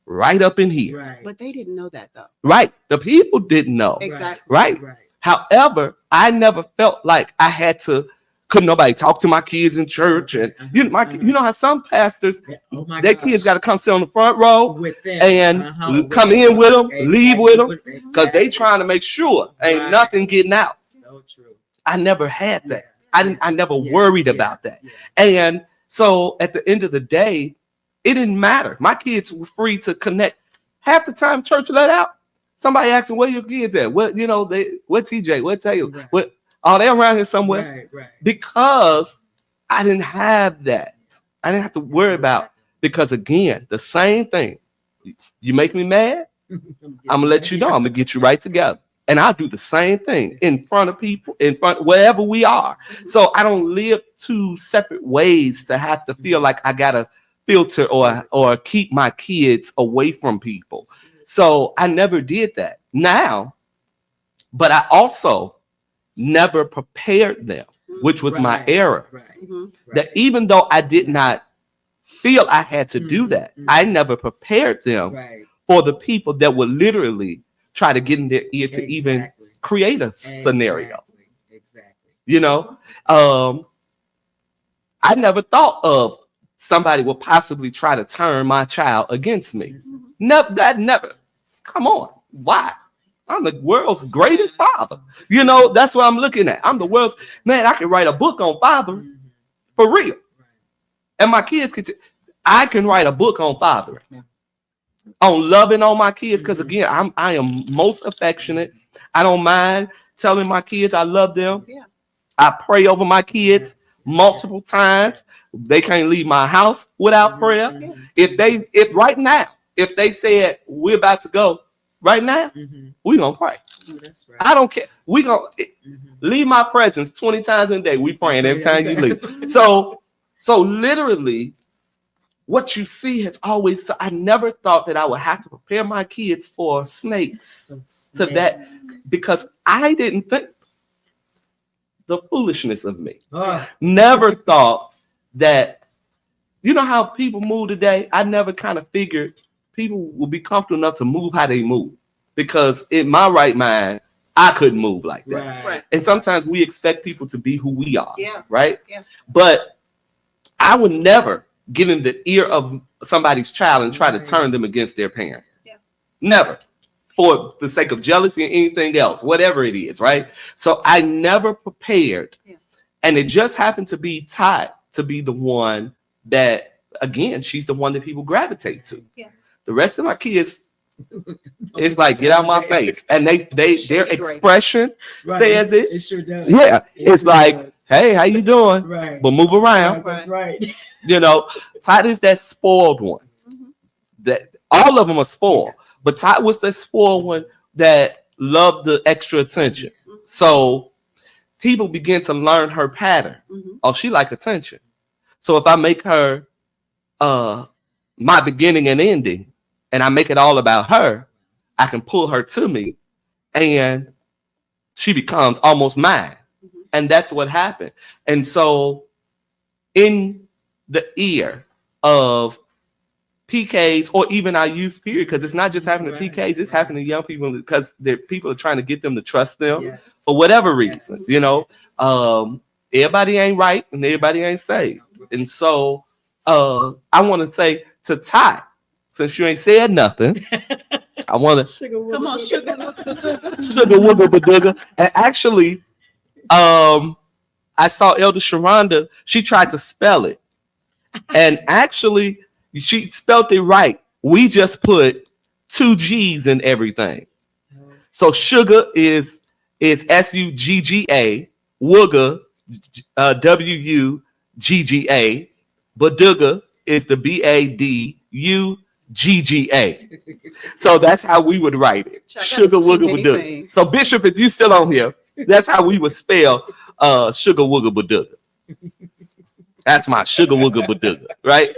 right up in here. Right. But they didn't know that though. Right? The people didn't know. Exactly. Right. Right. However, I never felt like I had to. Couldn't nobody talk to my kids in church, and you know how some pastors, Yeah. Oh my their gosh. kids got to come sit on the front row With them. and Uh-huh. come in with them, Exactly. leave with them, because Exactly. they trying to make sure ain't Right. nothing getting out. So true. I never had that. I never Yeah, worried yeah, about that. yeah. And so at the end of the day, it didn't matter. My kids were free to connect. Half the time, church let out. Somebody asking where your kids at. What what TJ? What Taylor? Right. What? Are they around here somewhere? Right. Because I didn't have that. I didn't have to worry about, because again, the same thing. You make me mad, I'm gonna let you know. I'm gonna get you right together. And I'll do the same thing in front of people, in front wherever we are. So I don't live two separate ways to have to feel like I gotta filter or keep my kids away from people. So I never did that. Now, but I also never prepared them, which was my Right. error. Right. Mhm. That even though I did not feel I had to do that, I never prepared them Right. for the people that would literally try to get in their ear to even Exactly. create a scenario. Exactly. I never thought of somebody would possibly try to turn my child against me. Never. Come on. Why? I'm the world's greatest father. That's what I'm looking at. I'm the world's man. I can write a book on fathering for real. And my kids I can write a book on fathering, on loving on my kids. Because again, I am most affectionate. I don't mind telling my kids I love them. Yeah. I pray over my kids multiple times. They can't leave my house without prayer. If right now, if they said we're about to go right now, we gonna pray. That's right. I don't care. We gonna leave my presence 20 times a day. We praying every time you leave. So literally, what you see has always. So I never thought that I would have to prepare my kids for snakes to that, because I didn't think the foolishness of me. Oh, Never thought that. You know how people move today? I never kind of figured people will be comfortable enough to move how they move, because in my right mind, I couldn't move like that. right. Right. And sometimes we expect people to be who we are. Yeah. Right. Yeah. But I would never get in the ear of somebody's child and try to Right. turn them against their parent. Yeah. Never. For the sake of jealousy and anything else, whatever it is. Right. So I never prepared. Yeah. And it just happened to be Todd to be the one that, again, she's the one that people gravitate to. Yeah. The rest of my kids, it's like, get out my face. And their Shade expression Right. says it. It sure does. Yeah. It It's sure like, does. hey, how you doing? Right. But move around. That's right. Todd is that spoiled one. Mhm. That all of them are spoiled, but Todd was the spoiled one that loved the extra attention. So people begin to learn her pattern. Mhm. Oh, she like attention. So if I make her my beginning and ending, and I make it all about her, I can pull her to me, and she becomes almost mine. And that's what happened. And so in the ear of PKs or even our youth period, because it's not just happening to PKs, it's happening to young people because people are trying to get them to trust them Yes. for whatever reasons, you know. Everybody ain't right and everybody ain't saved. And so I want to say to Ty, since you ain't said nothing, I want to Come on, sugar. sugar wooga badooga. And actually, I saw Elder Sharonda, she tried to spell it. And actually, she spelled it right. We just put 2 G's in everything. So sugar is SUGGA, wooga, WUGGA, badooga is the BADUGGA. So that's how we would write it. Check out Sugar too wooga many badooga. things. So Bishop, if you still on here, that's how we would spell sugar wooga badooga. That's my sugar wooga badooga, right?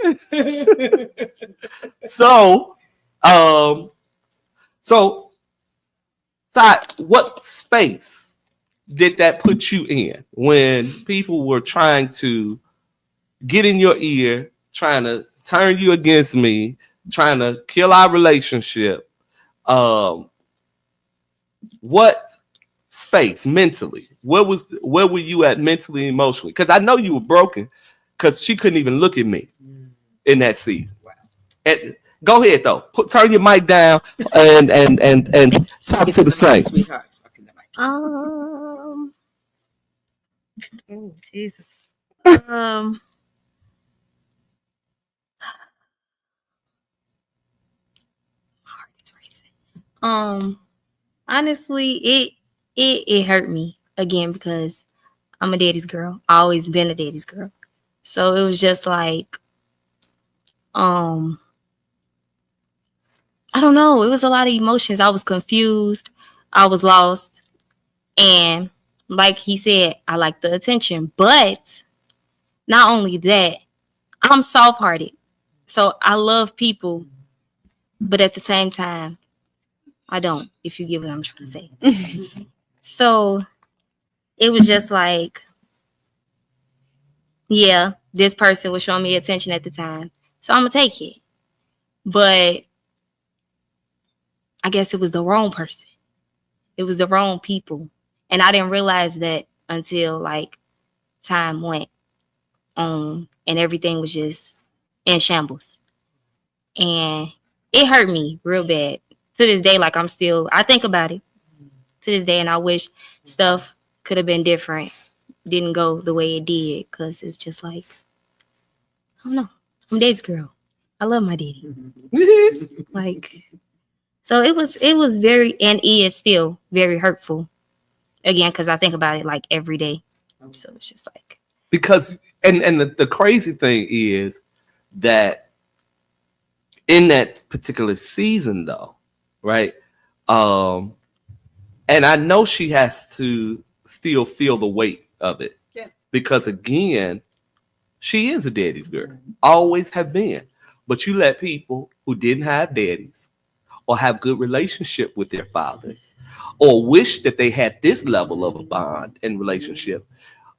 So, Todd, what space did that put you in when people were trying to get in your ear, trying to turn you against me, trying to kill our relationship? What space mentally? Where were you at mentally, emotionally? Because I know you were broken because she couldn't even look at me in that season. And go ahead though. Turn your mic down and talk to the saints. Sweetheart. Oh, Jesus. Heart is racing. Honestly, it hurt me again because I'm a daddy's girl. I always been a daddy's girl. So it was just like, I don't know. It was a lot of emotions. I was confused. I was lost. And like he said, I like the attention. But not only that, I'm soft-hearted. So I love people. But at the same time, I don't, if you get what I'm trying to say. So it was just like, yeah, this person was showing me attention at the time. So I'm going to take it. But I guess it was the wrong person. It was the wrong people. And I didn't realize that until like time went on and everything was just in shambles. And it hurt me real bad. To this day, like I think about it to this day, and I wish stuff could have been different. Didn't go the way it did, because it's just like, I don't know. I'm a daddy's girl. I love my daddy. Like, so it was very, and is still very hurtful. Again, because I think about it like every day. So it's just like, Because and the crazy thing is that in that particular season though, right? And I know she has to still feel the weight of it. Yes. Because again, she is a daddy's girl. Always have been. But you let people who didn't have daddies or have good relationship with their fathers or wish that they had this level of a bond and relationship,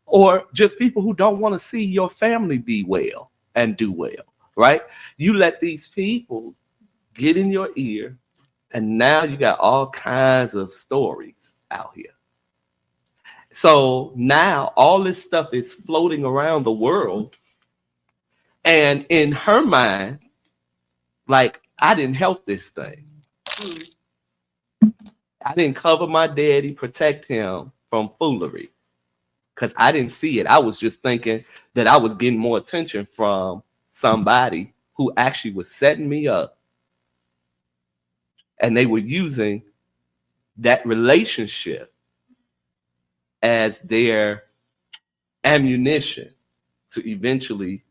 or just people who don't want to see your family be well and do well, right? You let these people get in your ear, and now you got all kinds of stories out here. So now all this stuff is floating around the world. And in her mind, like, I didn't help this thing. I didn't cover my daddy, protect him from foolery, because I didn't see it. I was just thinking that I was getting more attention from somebody who actually was setting me up. And they were using that relationship as their ammunition to eventually,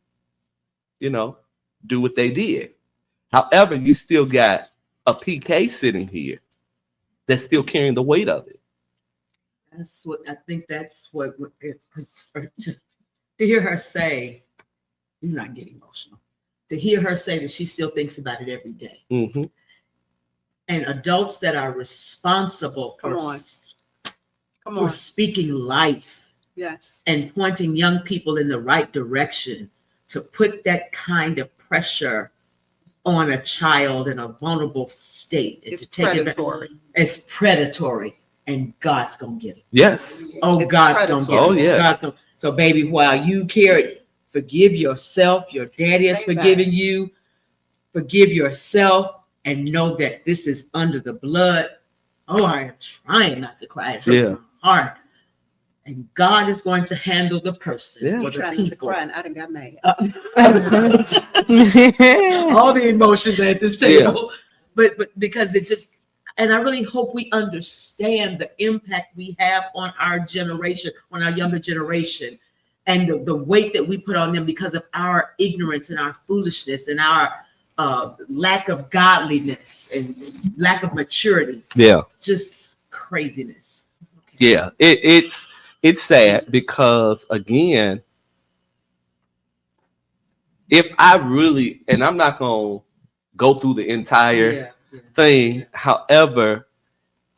do what they did. However, you still got a PK sitting here that's still carrying the weight of it. That's what I think. That's what it's to hear her say. You're not getting emotional. To hear her say that she still thinks about it every day. Mm-hmm. And adults that are responsible for Come Come for on. speaking life Yes. and pointing young people in the right direction, to put that kind of pressure on a child in a vulnerable state. and It's to take it back. predatory. It's predatory, and God's gonna get it. Yes. Oh, It's God's gonna predatory. get it. Oh, yes. God's gonna. So, baby, while you carry, forgive yourself. Your daddy has Say that. forgiven you. Forgive yourself, and know that this is under the blood. Oh, I am trying not to cry. It hurts Yeah. my heart. And God is going to handle the person. Yeah. or You the trying not to people. cry and I done got mad. All the emotions at this table, but because it just, and I really hope we understand the impact we have on our generation, on our younger generation, and the weight that we put on them because of our ignorance and our foolishness and our lack of godliness and lack of maturity, Yeah. just craziness. Yeah. It's sad because, again, if I really, and I'm not gonna go through the entire thing, however,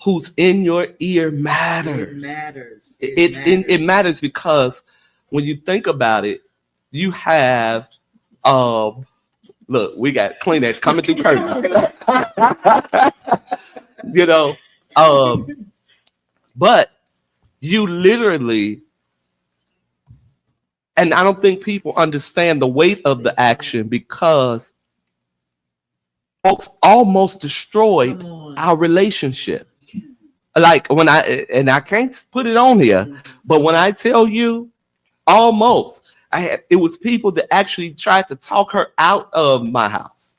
who's in your ear matters. It matters. It matters because when you think about it, you have look, we got Kleenex coming through curtain. You know, but you literally, and I don't think people understand the weight of the action, because folks almost destroyed Come on. our relationship. Like when I can't put it on here, but when I tell you almost, it was people that actually tried to talk her out of my house,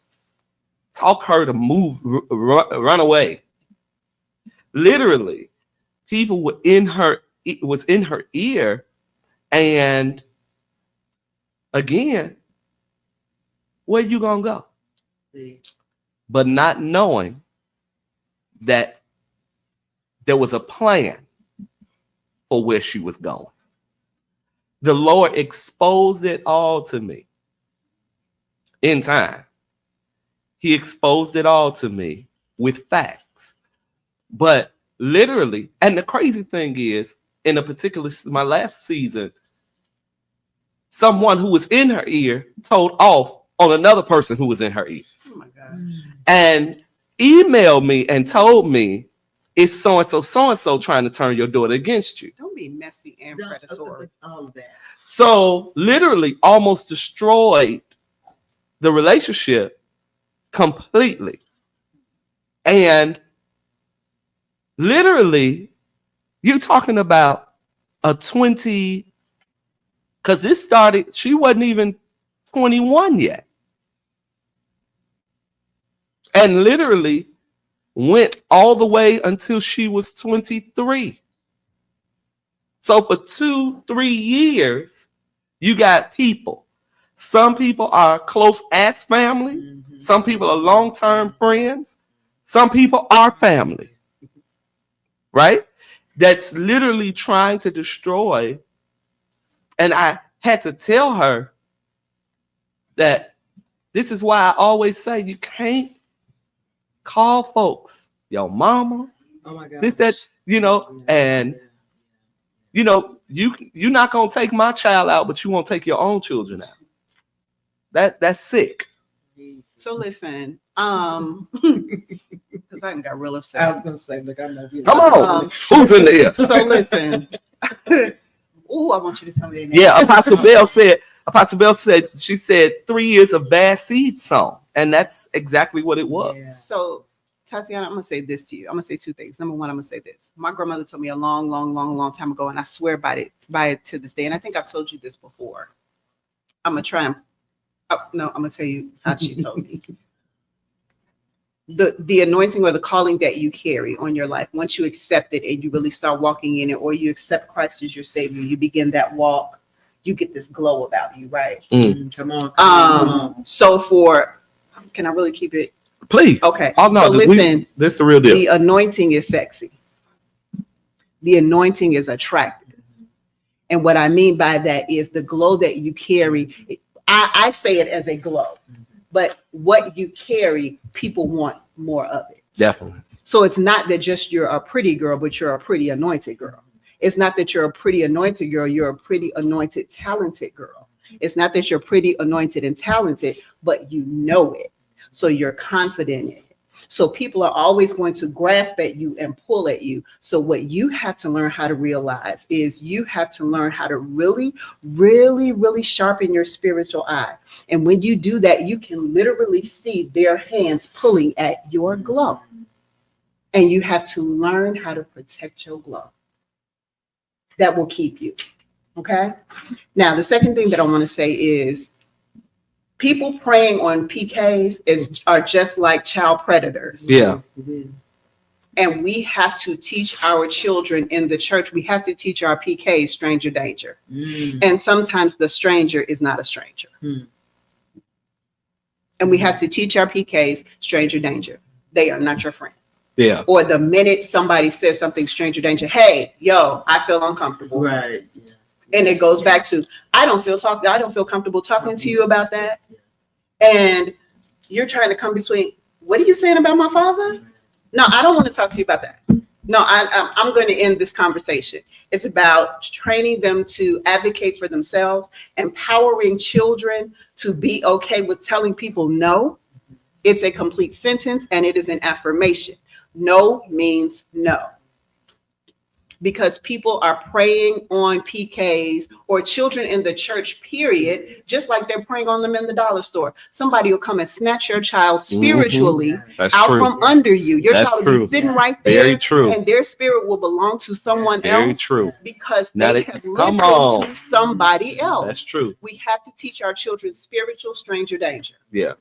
talk her to move, run away. Literally, people were in her, it was in her ear, and again, where you gonna go? See. But not knowing that there was a plan for where she was going. The Lord exposed it all to me in time. He exposed it all to me with facts. But literally, and the crazy thing is, in a particular, my last season, someone who was in her ear told off on another person who was in her ear. Oh my gosh. And emailed me and told me, it's so-and-so trying to turn your daughter against you. Don't be messy and predatory. All of that. So literally almost destroyed the relationship completely. And literally, you talking about a 20, because this started, she wasn't even 21 yet. And literally went all the way until she was 23. So for 2-3 years, you got people. Some people are close as family. Some people are long-term friends. Some people are family. Right? That's literally trying to destroy. And I had to tell her that this is why I always say you can't call folks your mama, Oh my God. this, that, you know, and you know, you're not gonna take my child out, but you won't take your own children out. That's sick. So listen, because I got real upset. I was gonna say, look, I'm not. Come on, who's in the ear? So listen. Oh, I want you to tell me their name. Yeah, Apostle Bell said, she said 3 years of bad seed sown, and that's exactly what it was. Yeah. So, Tatiana, I'm gonna say this to you. I'm gonna say two things. Number one, I'm gonna say this. My grandmother told me a long time ago, and I swear by it to this day. And I think I've told you this before. I'm gonna try and I'm gonna tell you how she told me. The anointing or the calling that you carry on your life, once you accept it and you really start walking in it, or you accept Christ as your Savior, you begin that walk, you get this glow about you, right? Come on. So can I really keep it? Please. Okay. Oh no, So listen, this is the real deal. the anointing is sexy. The anointing is attractive. And what I mean by that is the glow that you carry. I say it as a glow, but what you carry, people want more of it. Definitely. So it's not that just you're a pretty girl, but you're a pretty anointed girl. It's not that you're a pretty anointed girl, you're a pretty anointed, talented girl. It's not that you're pretty, anointed, and talented, but you know it. So you're confident in it. So people are always going to grasp at you and pull at you. So what you have to learn how to realize is you have to learn how to really, really, really sharpen your spiritual eye. And when you do that, you can literally see their hands pulling at your glove. And you have to learn how to protect your glove. That will keep you. Okay? Now, the second thing that I want to say is people preying on PKs are just like child predators. Yeah. And we have to teach our children in the church, we have to teach our PKs stranger danger. And sometimes the stranger is not a stranger. And we have to teach our PKs stranger danger. They are not your friend. Yeah. Or the minute somebody says something stranger danger, hey, yo, I feel uncomfortable. Right. Yeah. And it goes back to, I don't feel comfortable talking to you about that. And you're trying to come between, what are you saying about my father? No, I don't want to talk to you about that. No, I'm going to end this conversation. It's about training them to advocate for themselves, empowering children to be okay with telling people no. It's a complete sentence and it is an affirmation. No means no. Because people are preying on PKs or children in the church, period, just like they're preying on them in the dollar store. Somebody will come and snatch your child spiritually That's out true. from under you. Your That's child will true. be sitting right there, Very true. and their spirit will belong to someone Very else true. because Now they they- have come listened on. to somebody else. That's true. We have to teach our children spiritual stranger danger. Yeah.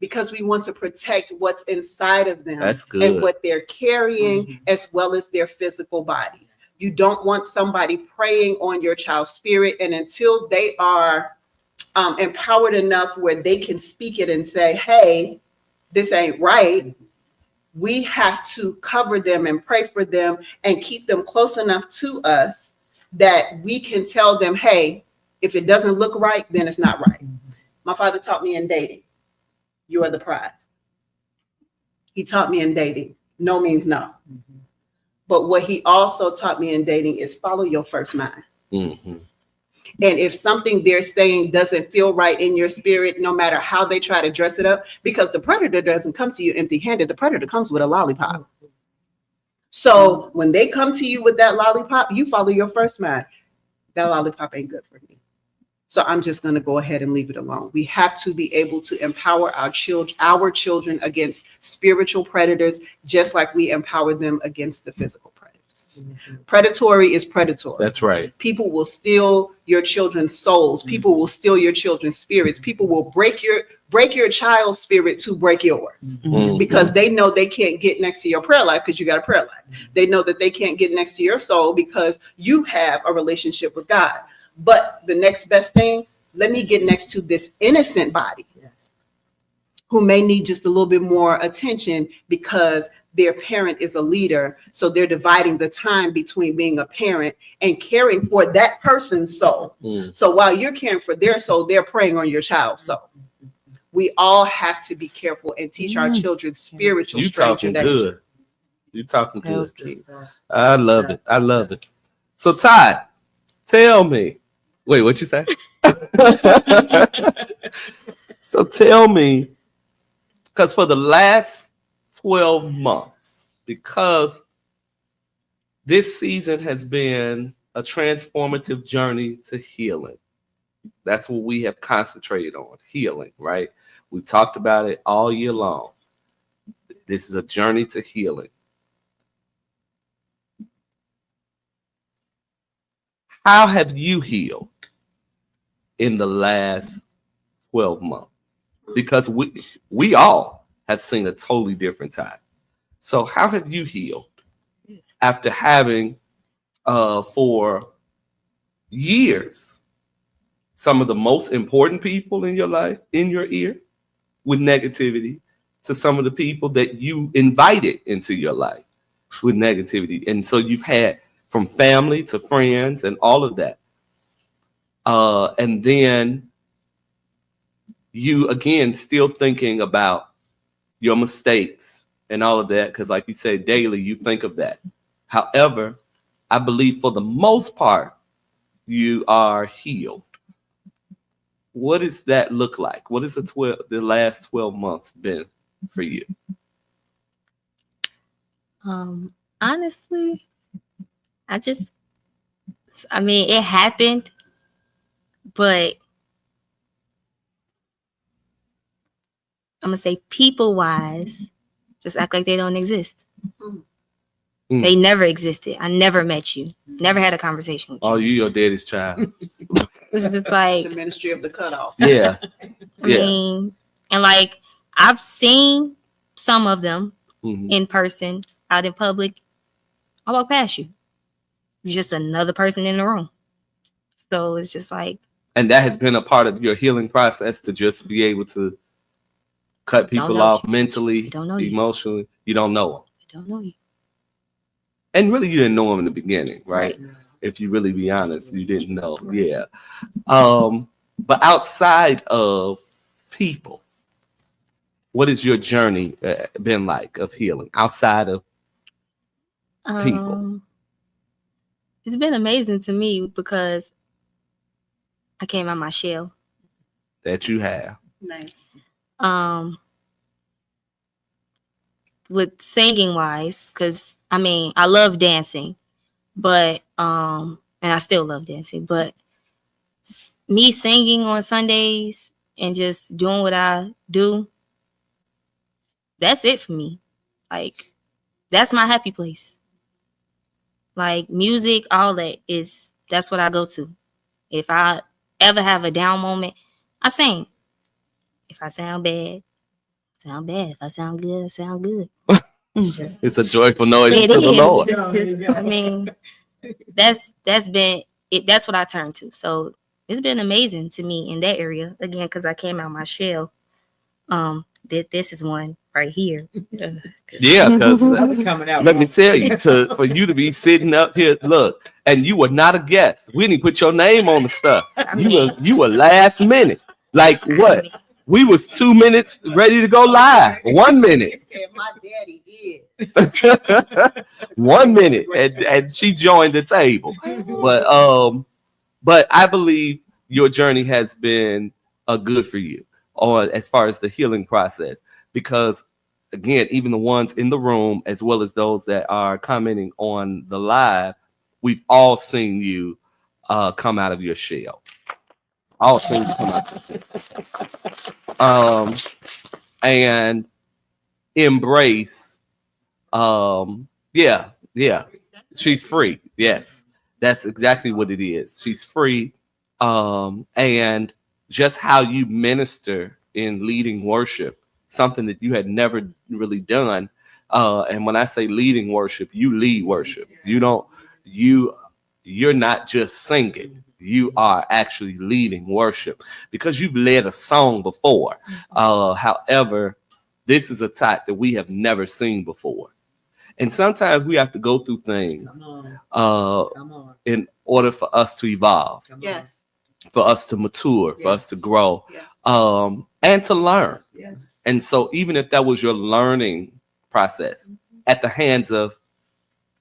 Because we want to protect what's inside of them That's good. and what they're carrying, as well as their physical bodies. You don't want somebody preying on your child's spirit, and until they are empowered enough where they can speak it and say, hey, this ain't right, we have to cover them and pray for them and keep them close enough to us that we can tell them, hey, if it doesn't look right, then it's not right. My father taught me in dating, you are the prize. He taught me in dating, no means no. But what he also taught me in dating is follow your first mind. Mm-hmm. And if something they're saying doesn't feel right in your spirit, no matter how they try to dress it up, because the predator doesn't come to you empty-handed, the predator comes with a lollipop. So when they come to you with that lollipop, you follow your first mind. That lollipop ain't good for me. So I'm just going to go ahead and leave it alone. We have to be able to empower our children against spiritual predators, just like we empower them against the physical predators. Predatory is predatory. That's right. People will steal your children's souls. People will steal your children's spirits. People will break your child's spirit to break yours. Mhm. Because they know they can't get next to your prayer life because you got a prayer life. They know that they can't get next to your soul because you have a relationship with God. But the next best thing, let me get next to this innocent body who may need just a little bit more attention because their parent is a leader. So they're dividing the time between being a parent and caring for that person's soul. Mm. So while you're caring for their soul, they're preying on your child's soul. We all have to be careful and teach our children spiritual You stranger talking danger. good. You talking good. Okay. I love it. I love it. So Todd, tell me. Wait, what you say? So tell me, because for the last 12 months, because this season has been a transformative journey to healing. That's what we have concentrated on, healing, right? We've talked about it all year long. This is a journey to healing. How have you healed in the last 12 months? Because we all have seen a totally different time. So how have you healed after having for years some of the most important people in your life in your ear with negativity, to some of the people that you invited into your life with negativity? And so you've had from family to friends and all of that. And then you, again, still thinking about your mistakes and all of that, because like you said, daily you think of that. However, I believe for the most part, you are healed. What does that look like? What has the last 12 months been for you? Honestly, I mean, it happened, but I'm gonna say people wise, just act like they don't exist. Mm. They never existed. I never met you. Never had a conversation with you. Oh, you your daddy's child. It's just like, The ministry of the cutoff. Yeah. I Yeah. mean, and like I've seen some of them Mhm. in person out in public. I walk past you. You're just another person in the room. So it's just like, And that has been a part of your healing process to just be able to cut people know off you. mentally, I don't know you. emotionally. You don't know them. I don't know you. And really, you didn't know them in the beginning, right? If you really be honest, you didn't know. Yeah. But outside of people, what has your journey been like of healing outside of people? It's been amazing to me because I came out my shell. That you have? Nice. With singing wise, because I mean I love dancing, but and I still love dancing, but me singing on Sundays and just doing what I do, that's it for me. Like, that's my happy place. Like, music, all that's what I go to. If I ever have a down moment, I sing. If I sound bad, sound bad. If I sound good, I sound good. It's a joyful noise It to the is. Lord. I mean, that's been it. That's what I turn to. So it's been amazing to me in that area again because I came out my shell. This is one right here. Yeah, because Coming out. let me tell you, for you to be sitting up here, look, and you were not a guest. We didn't put your name on the stuff. You were last minute. Like what? We was 2 minutes ready to go live. 1 minute. Said my daddy is. 1 minute, and she joined the table. But I believe your journey has been good for you, or as far as the healing process, because again, even the ones in the room, as well as those that are commenting on the live, we've all seen you come out of your shell. All seen you come out of your shell. And embrace. Yeah. She's free. Yes, that's exactly what it is. She's free. And just how you minister in leading worship, something that you had never really done. And when I say leading worship, you lead worship. You're not just singing. You are actually leading worship because you've led a song before. However, this is a type that we have never seen before. And sometimes we have to go through things Come on. in order for us to evolve, Yes. for us to mature, for us to Yes. grow, Yes. and to learn. Yes. And so even if that was your learning process at the hands of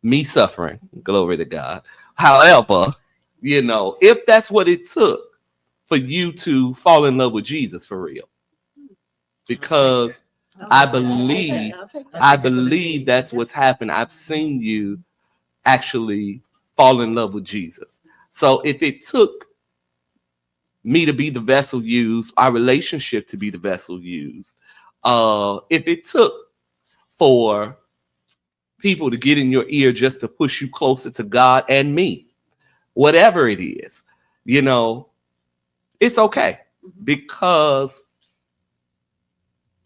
me suffering, glory to God. However, if that's what it took for you to fall in love with Jesus for real, because I believe that's what's happened. I've seen you actually fall in love with Jesus. So if it took me to be the vessel used, our relationship to be the vessel used, if it took for people to get in your ear just to push you closer to God and me, whatever it is, it's okay, because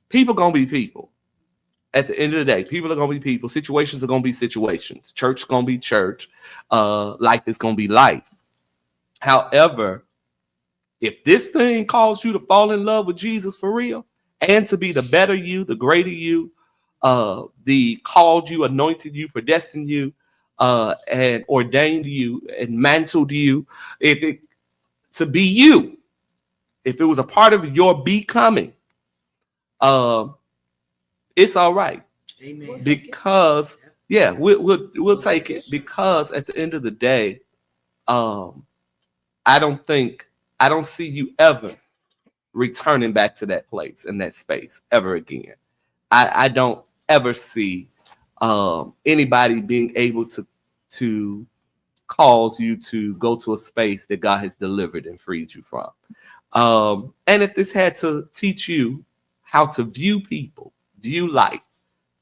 people gonna be people. At the end of the day, people are gonna be people. Situations are gonna be situations. Church is gonna be church. Life is gonna be life. However, if this thing calls you to fall in love with Jesus for real, and to be the better you, the greater you, the called you, anointed you, predestined you, and ordained you, and mantled you, to be you, if it was a part of your becoming, it's all right. Amen. Because Yeah, we'll take it, because at the end of the day, I don't see you ever returning back to that place and that space ever again. I don't ever see anybody being able to cause you to go to a space that God has delivered and freed you from. And if this had to teach you how to view people, view life,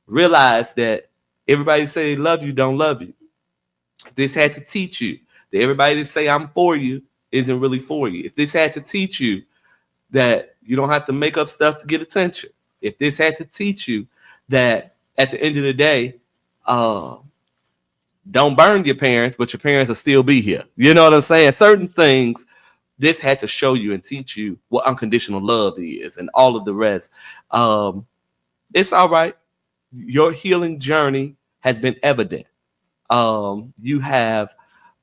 realize that everybody say they love you don't love you. If this had to teach you that everybody that say I'm for you isn't really for you. If this had to teach you that you don't have to make up stuff to get attention. If this had to teach you that at the end of the day, don't burn your parents, but your parents will still be here. You know what I'm saying? Certain things, this had to show you and teach you what unconditional love is and all of the rest. It's all right. Your healing journey has been evident. You have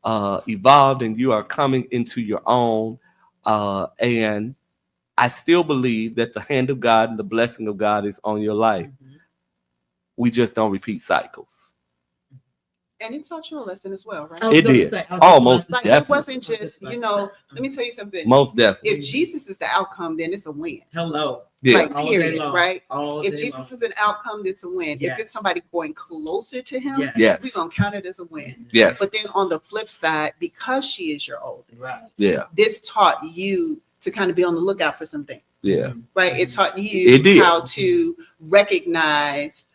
evolved and you are coming into your own. And I still believe that the hand of God and the blessing of God is on your life. We just don't repeat cycles. And it taught you a lesson as well, right? It did. Almost Like definitely. it wasn't just, let me tell you something. Most definitely. If Jesus is the outcome, then it's a win. Hello. Yeah. Like, All day period, long. right? All If day Jesus long. is an outcome, it's a win. If Yes. it's somebody going closer to him, Yes. Yes. we're gonna count it as a win. Yes. But then on the flip side, because she is your oldest, Right. Yeah. this taught you to kind of be on the lookout for something, Yeah. right? It taught It you did. how to recognize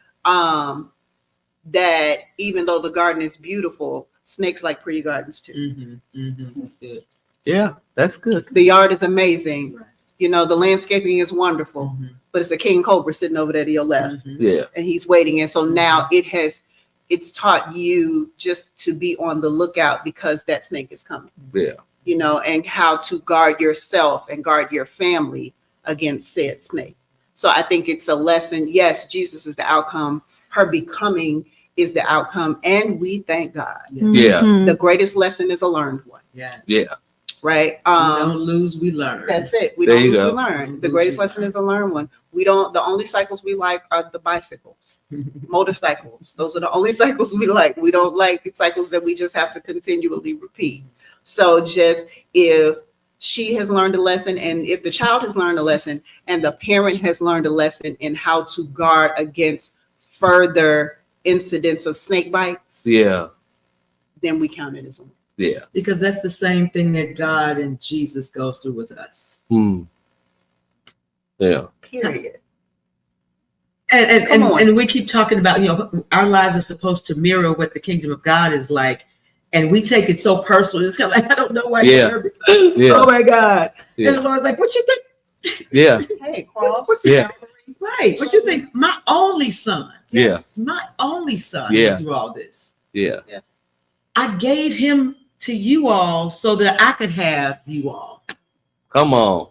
that even though the garden is beautiful, snakes like pretty gardens too. That's good. Yeah. That's good. The yard is amazing. Right. The landscaping is wonderful, but it's a king cobra sitting over there to your left, Yeah. and he's waiting. And so now it's taught you just to be on the lookout because that snake is coming, Yeah. and how to guard yourself and guard your family against said snake. So I think it's a lesson. Yes, Jesus is the outcome. Her becoming is the outcome. And we thank God. Yes. Yeah. The greatest lesson is a learned one, Yes. Yeah. right? We don't lose, we learn. That's it. We There don't you lose, go. we learn. The greatest lesson is a learned one. The only cycles we like are the bicycles, motorcycles. Those are the only cycles we like. We don't like the cycles that we just have to continually repeat. So just if she has learned a lesson, and if the child has learned a lesson, and the parent has learned a lesson in how to guard against further incidents of snake bites, Yeah. then we count it as a win. Yeah. Because that's the same thing that God and Jesus goes through with us. Yeah. Period. And Come on. and we keep talking about, our lives are supposed to mirror what the kingdom of God is like. And we take it so personal. It's kind of like, I don't know why Yeah. you heard me. Yeah. Oh my God. Yeah. And the Lord's like, what you think? Yeah. Hey, cross. Yeah. Right. What you think? My only son. Yeah. My only son Yeah. went through all this. Yeah. Yes. I gave him to you all so that I could have you all. Come on.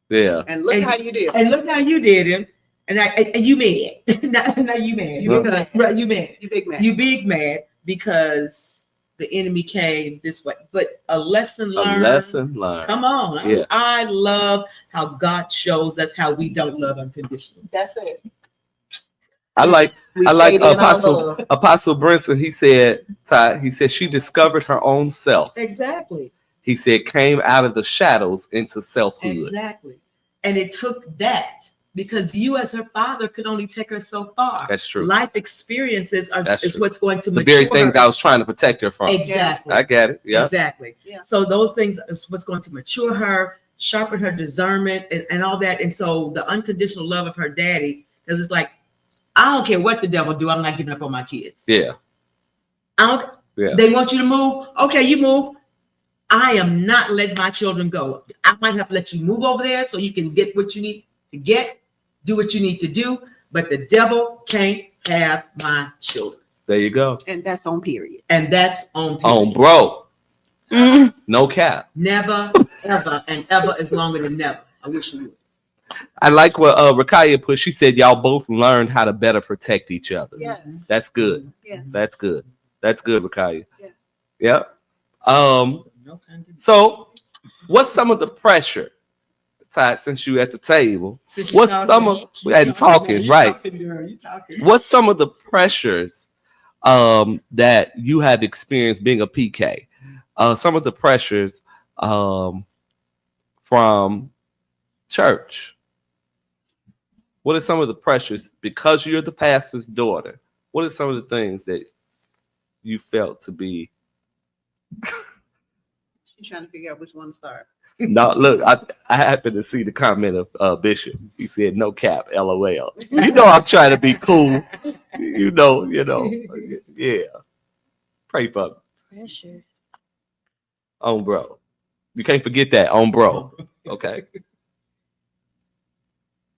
Yeah. And look And- how you did. And look how you did him. And you mad. now you mad. You big Huh? man. Right, you mad. You big man. You big mad because the enemy came this way. But a lesson A learned. lesson learned. Come on. Yeah. I love how God shows us how we don't love unconditionally. That's it. I like We I like stayed in our Apostle love. Apostle Brinson. He said, Ty, he said she discovered her own self. Exactly. He said came out of the shadows into selfhood. Exactly. And it took that because you as her father could only take her so far. That's true. Life experiences That's is true. what's going to The mature very things her. I was trying to protect her from. Exactly. I get it. Yeah. Exactly. Yeah. So those things is what's going to mature her, sharpen her discernment and all that. And so the unconditional love of her daddy, because it's like, I don't care what the devil do, I'm not giving up on my kids. Yeah. Yeah. They want you to move. Okay, you move. I am not letting my children go. I might have to let you move over there so you can get what you need to get, do what you need to do, but the devil can't have my children. There you go. And that's on period. And that's on On period. bro. No cap. Never, ever, and ever is longer than never. I wish you would. I like what Rakaya put. She said y'all both learned how to better protect each other. Yes. That's good. Yes. That's good. That's good, Rakaya. Yes. Yep. No kind of- So what's some of the pressure, Ty, since you at the table? Since you What's talking, some of we hadn't talking, you right? talking, girl, you talking. What's some of the pressures that you have experienced being a PK. Some of the pressures from church. What are some of the pressures because you're the pastor's daughter? What are some of the things that you felt to be? She's trying to figure out which one to start. No, look, I happened to see the comment of Bishop. He said, "No cap, LOL." You know, I'm trying to be cool. You know, yeah. Pray for me. Pressure. On bro. You can't forget that on bro. Okay.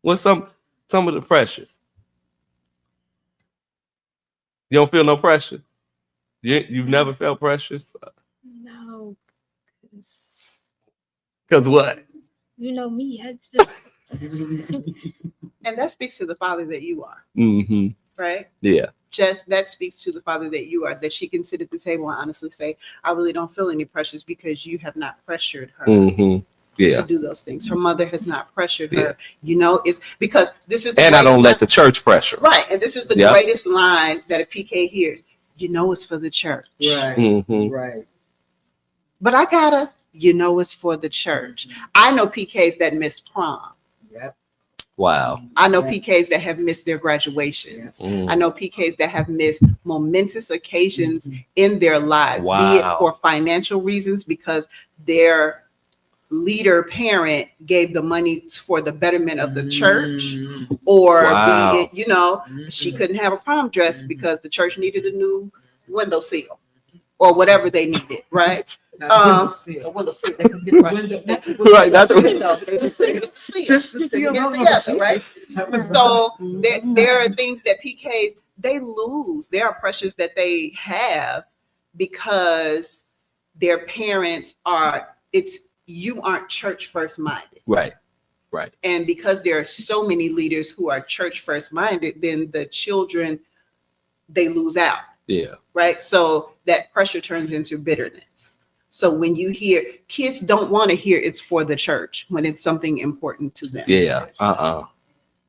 What's some of the pressures? You don't feel no pressure? You've never felt pressures? No. Because what? You know me. I just, And that speaks to the father that you are, Mm-hmm. right? Yeah. Just that speaks to the father that you are, that she can sit at the table and honestly say, I really don't feel any pressures because you have not pressured her Mm-hmm. Yeah. to do those things. Her mother has not pressured her. You know, it's because this is the And I don't let great- the church pressure. right. And this is the Yeah. greatest line that a PK hears. You know, it's for the church. Right. Mm-hmm. Right. But I gotta, you know, it's for the church. I know PKs that missed prom. Yep. Wow. I know PKs that have missed their graduations. Mm. I know PKs that have missed momentous occasions in their lives, be it Wow. for financial reasons because their leader parent gave the money for the betterment of the church, or Wow. be it, you know, she couldn't have a prom dress because the church needed a new window seal or whatever they needed, right? A window seal. They could get it right. Right, that's what- Just to get it together, right? So there are things that PKs they lose. There are pressures that they have because their parents are. You aren't church first minded, Right. and because there are so many leaders who are church first minded, then the children they lose out, Yeah. right? So that pressure turns into bitterness. So when you hear kids don't want to hear it's for the church when it's something important to them. Yeah.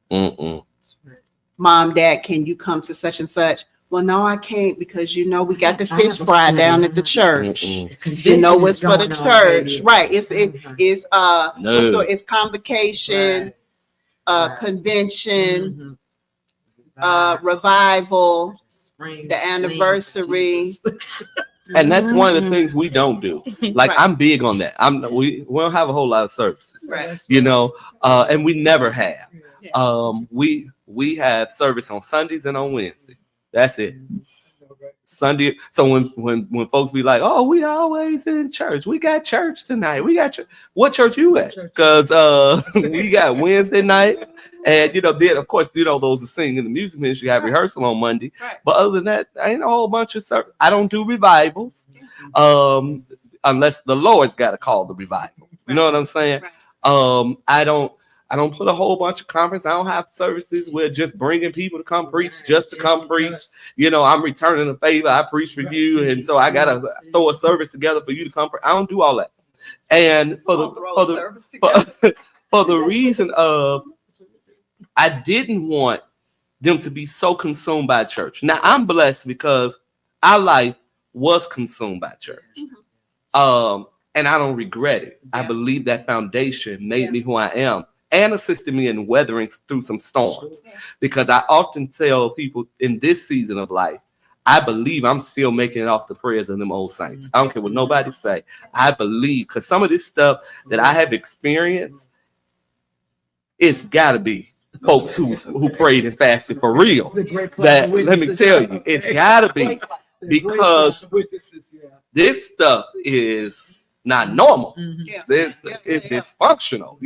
Mm-mm. Mom, Dad, can you come to such and such? Well, no, I can't because you know we got the fish fry down at the church. Mm-mm. You know it's for the church, right? It's No. it's convocation, convention, revival, the anniversary. And that's one of the things we don't do. Like Right. I'm big on that. We don't have a whole lot of services, Right. you know, and we never have. We have service on Sundays and on Wednesday. That's it. Sunday. So when folks be like, "Oh, we always in church. We got church tonight. We got church." What church you at? Because we got Wednesday night, and then of course those that sing in the music ministry have rehearsal on Monday. Right. But other than that, ain't a whole bunch of service. I don't do revivals, unless the Lord's got to call the revival. You know what I'm saying? Right. I don't put a whole bunch of conference. I don't have services where just bringing people to come preach just to come preach. I'm returning a favor. I preach for you, and so I gotta throw a service together for you to come. I don't do all that. And for the reason of, I didn't want them to be so consumed by church. Now I'm blessed because our life was consumed by church. And I don't regret it. I believe that foundation made me who I am and assisted me in weathering through some storms. Because I often tell people in this season of life, I believe I'm still making it off the prayers of them old saints. I don't care what nobody say. I believe, because some of this stuff that I have experienced, it's got to be folks who prayed and fasted for real. That, let me tell you, it's got to be, because this stuff is not normal. Yeah. This is dysfunctional,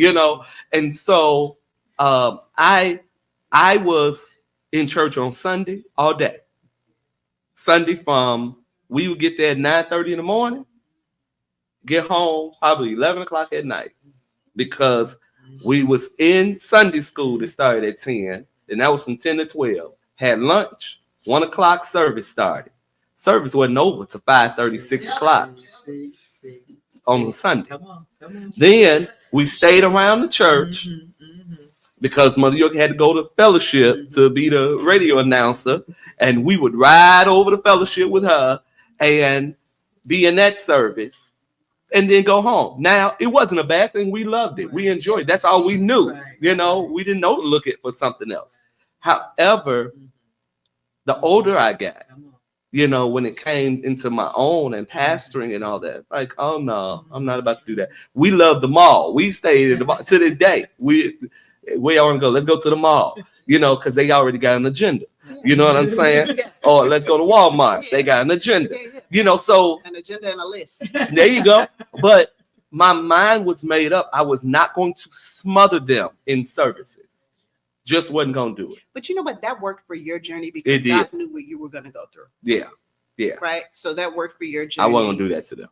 and so I was in church on Sunday all day. Sunday we would get there at 9:30 in the morning, get home probably 11 o'clock at night, because we was in Sunday school that started at 10, and that was from 10 to 12. Had lunch, 1 o'clock service started. Service wasn't over till 5:30, 6 o'clock on Sunday. Come on. Then we stayed around the church. because Mother York had to go to fellowship to be the radio announcer, and we would ride over the fellowship with her and be in that service and then go home. Now, it wasn't a bad thing. We loved it. We enjoyed it. That's all we knew. Right. You know, we didn't know to look at for something else. However, the older I got, you know, when it came into my own and pastoring and all that, like, oh no, I'm not about to do that. We love the mall. We stayed at the mall to this day. We want to go. Let's go to the mall, you know, because they already got an agenda. You know what I'm saying? Or let's go to Walmart. They got an agenda. You know, so An agenda and a list. there you go. But my mind was made up. I was not going to smother them in services. Just wasn't going to do it. But you know what? That worked for your journey because It did. God knew what you were going to go through. Yeah. Yeah. Right. So that worked for your journey. I wasn't going to do that to them.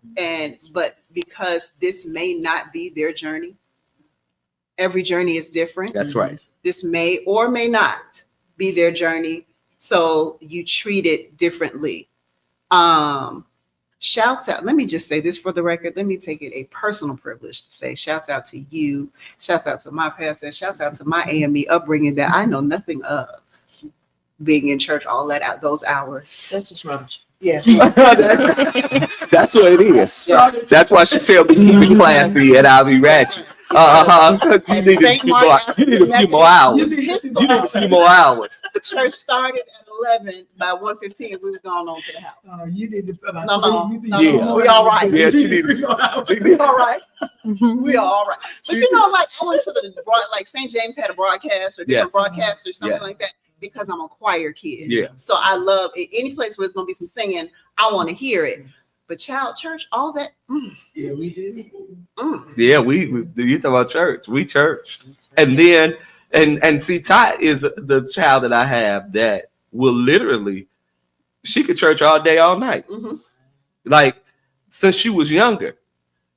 But because this may not be their journey, every journey is different. That's right. This may or may not be their journey. So you treat it differently. Shouts out. Let me just say this for the record. Let me take it a personal privilege to say shouts out to you. Shouts out to my pastor. Shouts out to my AME upbringing that I know nothing of, being in church all that out those hours. That's just rubbish. Yeah. That's what it is. That's why she tell me keep it classy and I'll be ratchet. You need a few more hours. You need a few more hours. The church started at 11. By 1:15, we was going on to the house. Oh, you need to. No, Yeah. we all right. Yeah, she need We all right. We are all right. But you know, like I went to the like St. James had a broadcast or different Yes. broadcasts or something Yes. like that because I'm a choir kid. Yeah. So I love it. Any place where there's gonna be some singing, I want to hear it. But child church, all that. Yeah, we did. Yeah, we you talk about church. We church. And then and see, Ty is the child that I have that will literally, she could church all day, all night. Mhm. Like since she was younger,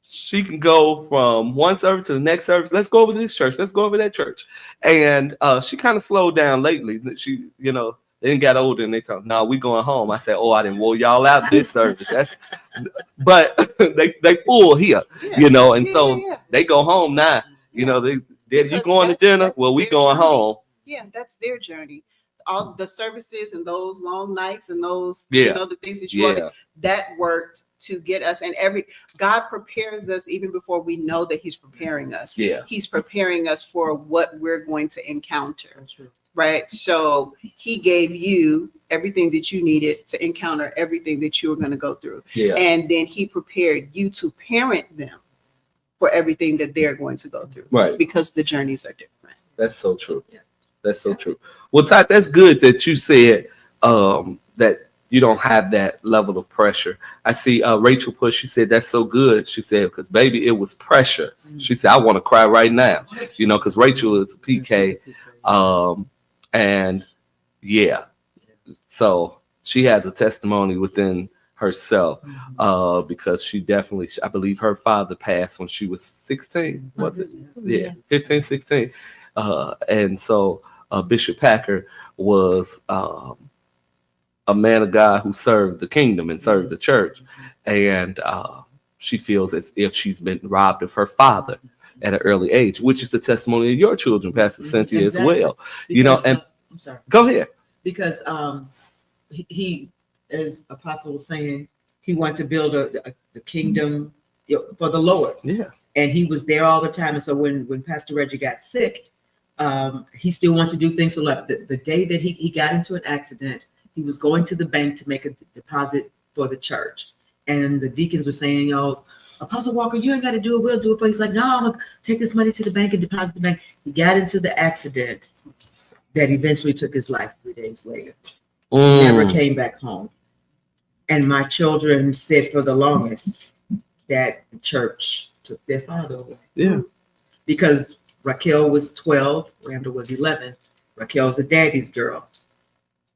she can go from one service to the next service. Let's go over to this church. Let's go over that church. And she kind of slowed down lately. She, you know, they didn't get older and they told, no, we going home. I said, oh, I didn't wore y'all out this service. That's, but they full here, Yeah. you know, and so Yeah. they go home now. You know, they you Because going to dinner? that's Well, we their going journey. home. Yeah, that's their journey. All the services and those long nights and those, Yeah. you know, the things that you Yeah, that worked to get us. And God prepares us even before we know that He's preparing us. yeah, He's preparing us for what we're going to encounter, right? So He gave you everything that you needed to encounter everything that you were going to go through. yeah. And then He prepared you to parent them for everything that they're going to go through Right. because the journeys are different. That's so true. That's so true. Well, Todd, that's good that you said that you don't have that level of pressure. I see Rachel Push. She said that's so good. She said because baby, it was pressure. She said I want to cry right now. You know, because Rachel is a PK, and yeah, so she has a testimony within herself because she definitely, I believe her father passed when she was 16. Was it? Yeah, 15, 16. And so Bishop Packer was a man of God who served the kingdom and served the church. And she feels as if she's been robbed of her father at an early age, which is the testimony of your children, Pastor Cynthia, Exactly. as well. You know, and I'm sorry. go ahead. Because he, as Apostle was saying, he wanted to build the kingdom for the Lord. Yeah. And he was there all the time. And so when Pastor Reggie got sick, he still wanted to do things for love. The day that he got into an accident, he was going to the bank to make a deposit for the church. And the deacons were saying, Apostle Walker, you ain't got to do it. We'll do it for you. He's like, no, I'm going to take this money to the bank and deposit the bank. He got into the accident that eventually took his life 3 days later. Never came back home. And my children said for the longest that the church took their father away. Yeah. Because Raquel was 12, Randall was 11. Raquel was a daddy's girl.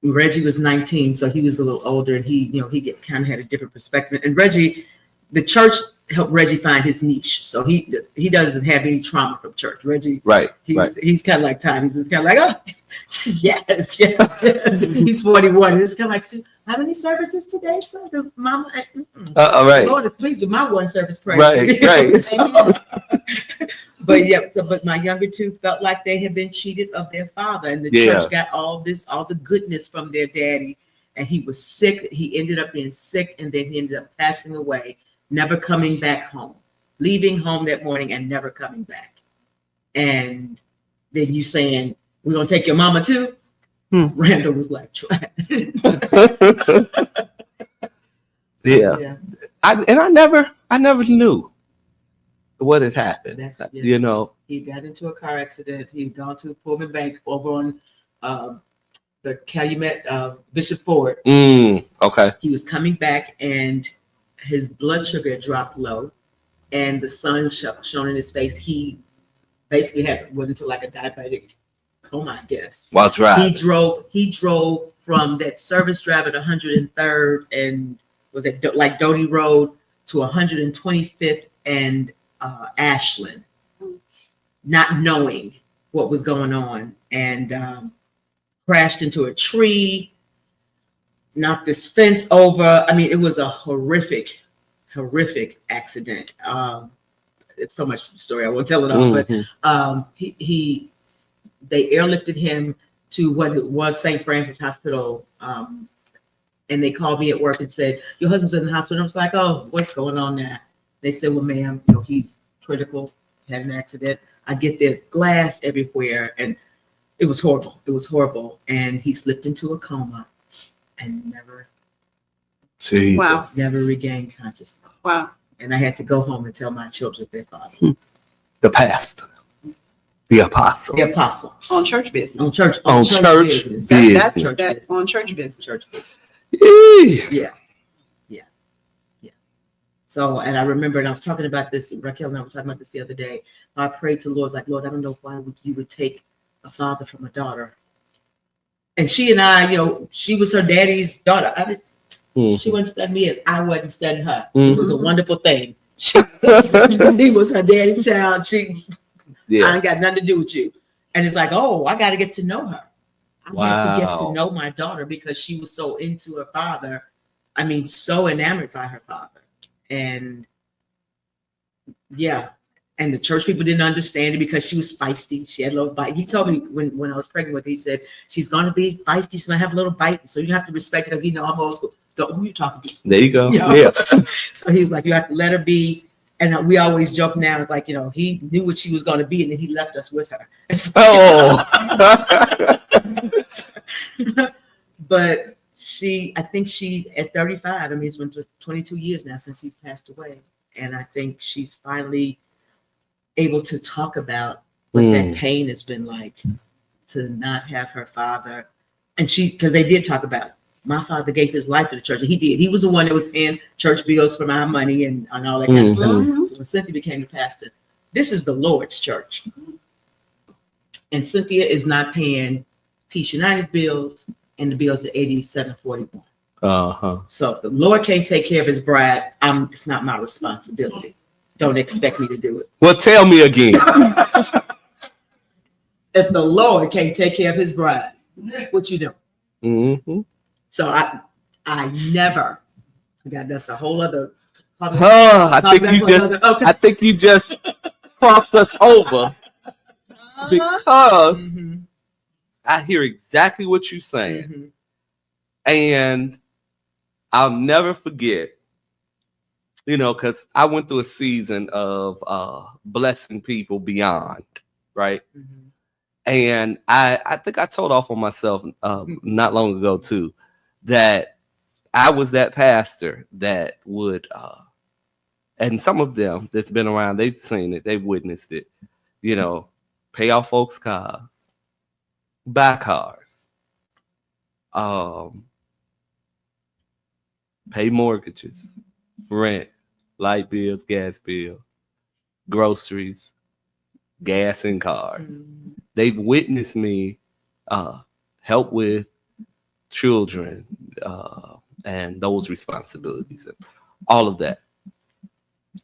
Reggie was 19, so he was a little older, and he kind of had a different perspective. And Reggie, the church helped Reggie find his niche, so he doesn't have any trauma from church. Reggie, Right. he's kind of like Todd. He's just kind of like, Yes, yes. He's 41. It's kind of like, "See, how many services today, son? Because Mama, All right. Lord is pleased with my one service prayer." Right. But yeah, but my younger two felt like they had been cheated of their father, and the Yeah. church got all the goodness from their daddy, and he was sick. He ended up being sick, and then he ended up passing away, never coming back home, leaving home that morning and never coming back. And then you saying, "We're gonna take your mama too?" Randall was like, "Try." Yeah. I never knew what had happened. That's it, yeah. You know. He got into a car accident. He'd gone to the Pullman Bank over on the Calumet Bishop Ford. Okay. He was coming back, and his blood sugar had dropped low, and the sun shone in his face. He basically went into like a diabetic coma, I guess. While driving. He drove from that service drive at 103rd and was it like Doty Road to 125th and Ashland, not knowing what was going on, and crashed into a tree, knocked this fence over. I mean, it was a horrific accident. It's so much story. I won't tell it all, but they airlifted him to what was St. Francis Hospital. And they called me at work and said, "Your husband's in the hospital." I was like, "Oh, what's going on now?" They said, "Well, ma'am, he's critical, had an accident." I get there, glass everywhere, and it was horrible. It was horrible. And he slipped into a coma and never regained consciousness. Wow. And I had to go home and tell my children their father. The pastor. The apostle. The apostle. On church business. On church business. That's on church business. Church business. Yeah. Yeah. So, and I remember, and I was talking about this, Raquel and I were talking about this the other day. I prayed to the Lord, I was like, "Lord, I don't know why you would take a father from a daughter." And she and I, she was her daddy's daughter. She wasn't studying me, and I wasn't studying her. It was a wonderful thing. He was her daddy's child. I ain't got nothing to do with you. And it's like, oh, I got to get to know her. I had to get to know my daughter because she was so into her father. I mean, so enamored by her father. And yeah. And the church people didn't understand it because she was feisty. She had a little bite. He told me when I was pregnant with her, he said, "She's going to be feisty. She's going to have a little bite. So you have to respect it because, I'm old school." Who you talking to? There you go. Yeah. So he was like, "You have to let her be." And we always joke now, like, he knew what she was going to be, and then he left us with her. But I think at 35, I mean, it's been 22 years now since he passed away. And I think she's finally able to talk about what that pain has been like to not have her father. And because they did talk about, my father gave his life to the church, and he did. He was the one that was paying church bills for my money and all that kind of stuff. So when Cynthia became the pastor, this is the Lord's church. And Cynthia is not paying Peace United's bills and the bills of 8741. So if the Lord can't take care of his bride, it's not my responsibility. Don't expect me to do it. Well, tell me again. If the Lord can't take care of his bride, what you do? So I never. That's a whole other. I think you just crossed us over because I hear exactly what you're saying, and I'll never forget. Because I went through a season of blessing people beyond, right? And I think I told off on myself not long ago too, that I was that pastor that would, and some of them that's been around, they've seen it, they've witnessed it, pay off folks' cars, buy cars, pay mortgages, rent, light bills, gas bill, groceries, gas and cars. They've witnessed me help with children and those responsibilities and all of that.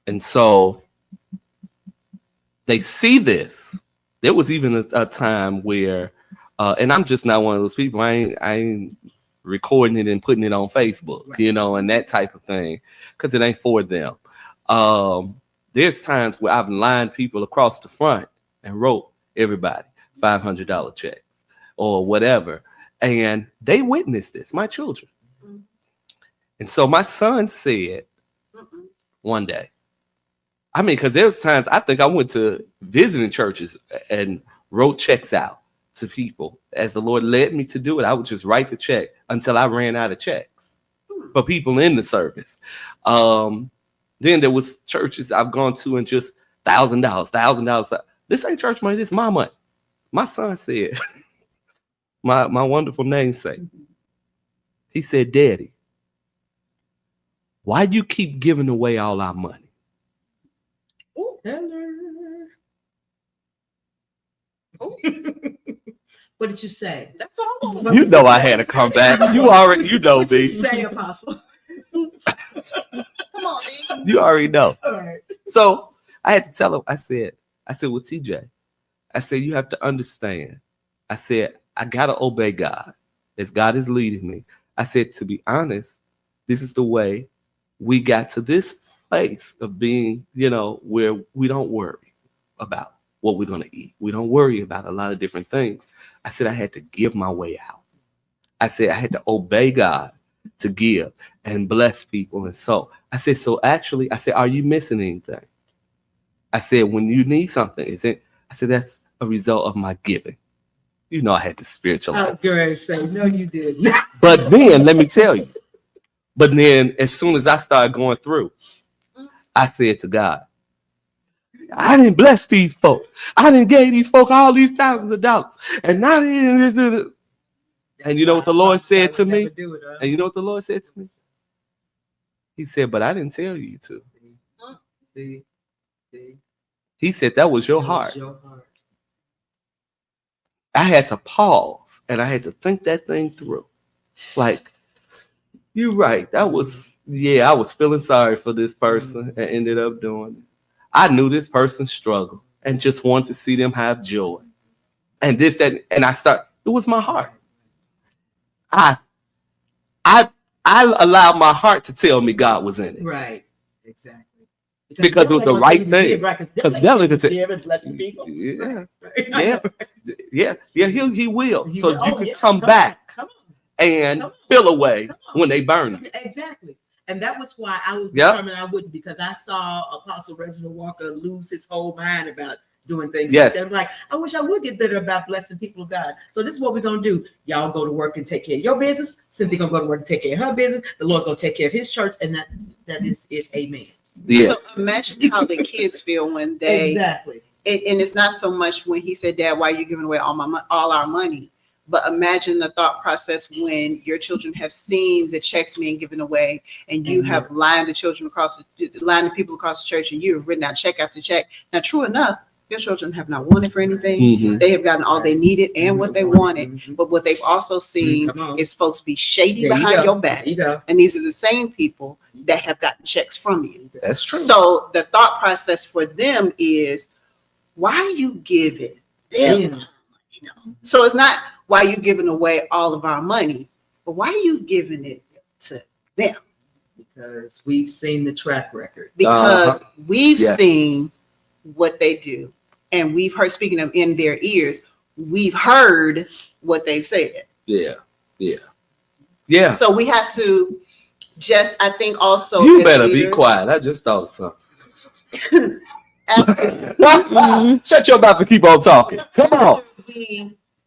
And so they see this. There was even a time where And I'm just not one of those people. I ain't recording it and putting it on Facebook, Right. you know, and that type of thing, because it ain't for them. There's times where I've lined people across the front and wrote everybody $500 checks or whatever, and they witnessed this, my children. And so my son said one day, I mean, because there was times I think I went to visiting churches and wrote checks out to people as the Lord led me to do it. I would just write the check until I ran out of checks for people in the service. Then there was churches I've gone to and just $1,000. This ain't church money. This is my money. My son said, my wonderful namesake, he said, Daddy, why do you keep giving away all our money? Oh, hello. What did you say? That's all I want. You know I had to come back. You already, you know What you me. say, Apostle? Come on, man. You already know. All right. So I had to tell him, I said, well, TJ, I said, you have to understand. I said, I got to obey God as God is leading me. I said, to be honest, this is the way we got to this place of being, you know, where we don't worry about what we're going to eat. We don't worry about a lot of different things. I said, I had to give my way out. I said, I had to obey God to give and bless people. And so I said, so actually, I said, are you missing anything? I said, when you need something, is it? I said, that's a result of my giving. You know, I had to I spiritualize. was going to say, no, you didn't. But then, let me tell you, but then as soon as I started going through, I said to God, I didn't bless these folk. I didn't give these folk all these thousands of dollars. And now they didn't this. And you know what the Lord said to me? And you know what the Lord said to me? He said, but I didn't tell you to. See? He said, that was your That was heart. your heart. I had to pause and I had to think that thing through. Like, you're right. That was, I was feeling sorry for this person and ended up doing it. I knew this person struggled and just wanted to see them have joy. And this, that, and it was my heart. I allowed my heart to tell me God was in it. Right. Exactly. Because it was the right thing. Because devil could give and bless the people. Yeah, Right. yeah, he will. He So will. you Oh, can yeah. come Come back on. and Come on. feel away Come on. when they burn you. Exactly. And that was why I was Yep. determined I wouldn't, because I saw Apostle Reginald Walker lose his whole mind about doing things. Yes. I was like, I wish I would get better about blessing people of God. So this is what we're going to do. Y'all go to work and take care of your business. Cynthia going to go to work and take care of her business. The Lord's going to take care of his church. And that is it. Amen. Yeah. So imagine how the kids feel when they, Exactly. and it's not so much when he said, Dad, why are you giving away all our money? But imagine the thought process when your children have seen the checks being given away, and you Mhm. have lined the people across the church, and you have written out check after check. Now, true enough, your children have not wanted for anything. Mhm. They have gotten all they needed and what they wanted. Mhm. But what they've also seen Come on. is folks be shady There you behind go. your back. There you go. And these are the same people that have gotten checks from you. That's true. So the thought process for them is, why are you giving them? Yeah. You know? So it's not why are you giving away all of our money, but why are you giving it to them? Because we've seen the track record. Because we've Yes. seen what they do, and we've heard, speaking of in their ears, we've heard what they've said. Yeah. So we have to just, I think also, You as better be leaders, quiet. I just thought of something. after- Shut your mouth and keep on talking. Come on.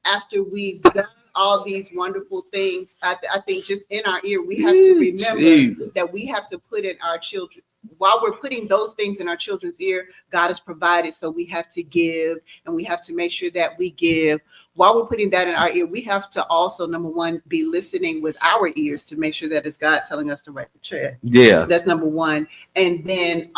after we've done all these wonderful things, I think just in our ear, we have to remember Jesus. that we have to put in our children, while we're putting those things in our children's ear, God has provided. So we have to give, and we have to make sure that we give. While we're putting that in our ear, we have to also, number one, be listening with our ears to make sure that it's God telling us to write the check. Yeah. That's number one. And then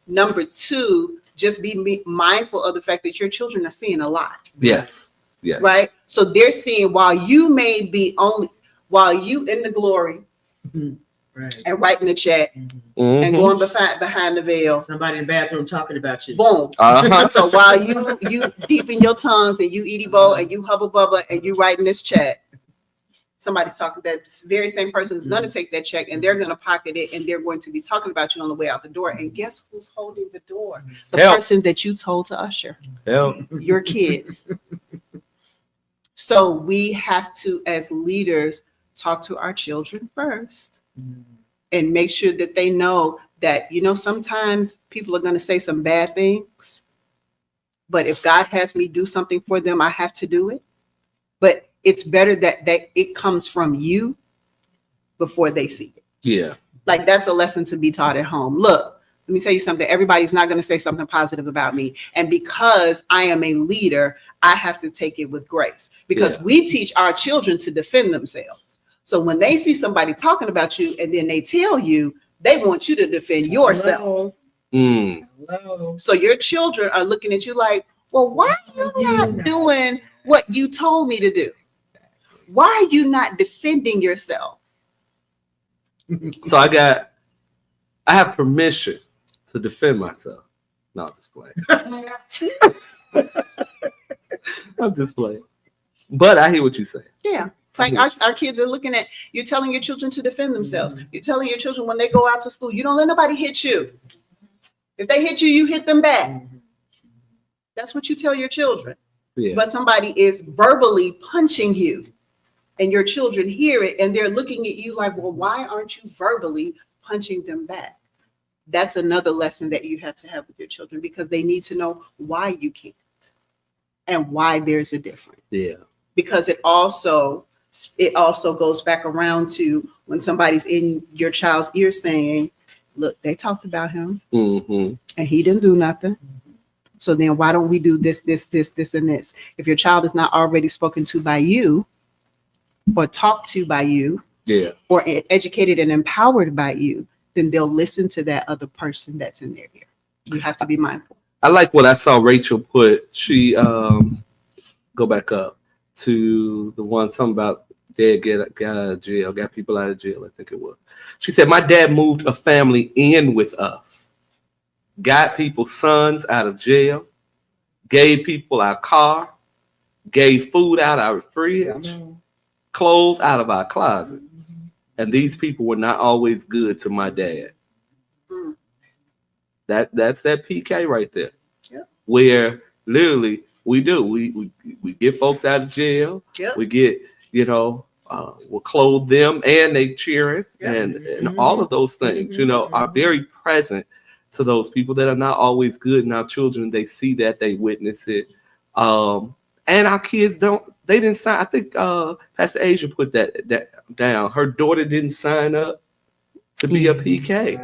number two, just be mindful of the fact that your children are seeing a lot. Yes. Yes. Right? So they're seeing, while you in the glory, Mhm. Right. and writing the check and Mhm. going behind the veil. Somebody in the bathroom talking about you. Boom. Uh-huh. So while you peeping your tongues and you eaty bo and you hubba bubba and you writing this check, somebody's talking. That very same person is going to take that check and they're going to pocket it and they're going to be talking about you on the way out the door. And guess who's holding the door? The Help. person that you told to usher, Help. your kid. So we have to, as leaders, talk to our children first and make sure that they know that, sometimes people are going to say some bad things, but if God has me do something for them, I have to do it. But it's better that it comes from you before they see it. Yeah. Like that's a lesson to be taught at home. Look, let me tell you something. Everybody's not going to say something positive about me. And because I am a leader, I have to take it with grace because we teach our children to defend themselves. So when they see somebody talking about you and then they tell you, they want you to defend yourself. Mm. Hello. So your children are looking at you like, well, why are you not doing what you told me to do? Why are you not defending yourself? So I have permission to defend myself. No, I'm just playing. I'm just playing. But I hear what you say. Yeah. It's like our kids are looking at, you're telling your children to defend themselves. You're telling your children when they go out to school, you don't let nobody hit you. If they hit you, you hit them back. That's what you tell your children. Yeah. But somebody is verbally punching you and your children hear it and they're looking at you like, well, why aren't you verbally punching them back? That's another lesson that you have to have with your children because they need to know why you can't and why there's a difference. Yeah. Because it also goes back around to when somebody's in your child's ear saying, look, they talked about him Mm-hmm. and he didn't do nothing. So then why don't we do this, and this? If your child is not already spoken to by you or talked to by you Yeah. or educated and empowered by you, then they'll listen to that other person that's in their ear. You have to be mindful. I like what I saw Rachel put. She go back up to the one talking about dad got out of jail, got people out of jail, I think it was. She said, my dad moved a family in with us, got people's sons out of jail, gave people our car, gave food out of our fridge, clothes out of our closets. And these people were not always good to my dad. Mm. That's that PK right there. Yeah. Where literally we do. We get folks out of jail. Yep. We get, we'll clothe them and they cheering Yeah. and all of those things, are very present to those people that are not always good. And our children, they see that, they witness it. And our kids they didn't sign. I think Pastor Asia put that down. Her daughter didn't sign up to be a PK,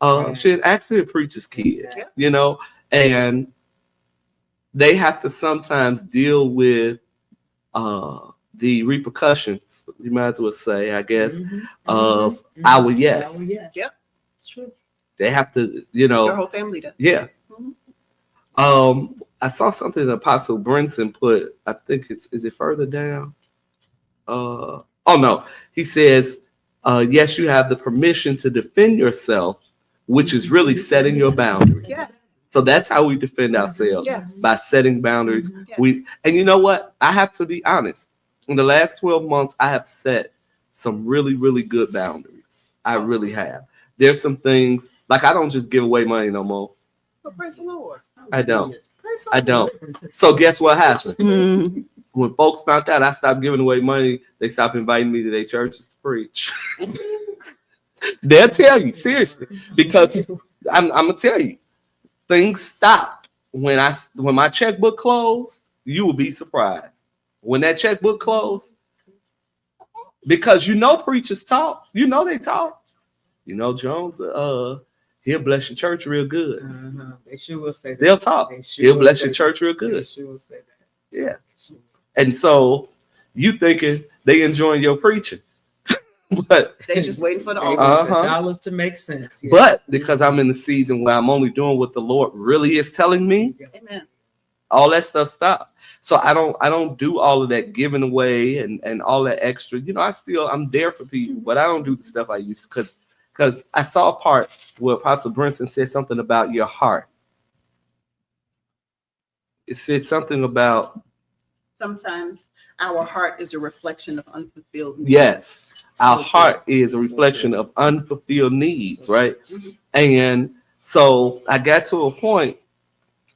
Right. she had actually a preacher's kid, Exactly. and they have to sometimes deal with the repercussions, you might as well say, I guess, of our yes. Our yes. Yep. It's true. They have to, Your whole family does. yeah. Mhm. I saw something that Apostle Brinson put, I think is it further down? Oh no, he says, yes, you have the permission to defend yourself, which is really setting your boundaries. Yes. So that's how we defend ourselves, Yes. by setting boundaries. Yes. And you know what? I have to be honest. In the last 12 months, I have set some really, really good boundaries. I really have. There's some things, like I don't just give away money no more. Well, praise the Lord. I don't. Praise the I Lord. don't. So guess what happened? Mhm. When folks found out I stopped giving away money, they stopped inviting me to their churches to preach. They'll tell you, seriously, because I'm gonna tell you, things stopped when my checkbook closed. You will be surprised when that checkbook closed, because preachers talk. They talk. Jones, he'll bless your church real good. They sure will say that. They'll talk. They sure He'll will bless say your church real that. They good. sure will say that. Yeah. And so you thinking they enjoying your preaching, but They just waiting for the They altar. want the Uh-huh. dollars to make sense. Yeah. but because I'm in the season where I'm only doing what the Lord really is telling me, Amen. all that stuff stopped. So I don't do all of that giving away and all that extra. You know, I'm there for people, but I don't do the stuff I used to because I saw a part where Apostle Brinson said something about your heart. It said something about Sometimes our heart is a reflection of unfulfilled needs. yes, our So heart is a reflection of unfulfilled needs, right? Mhm. And so I got to a point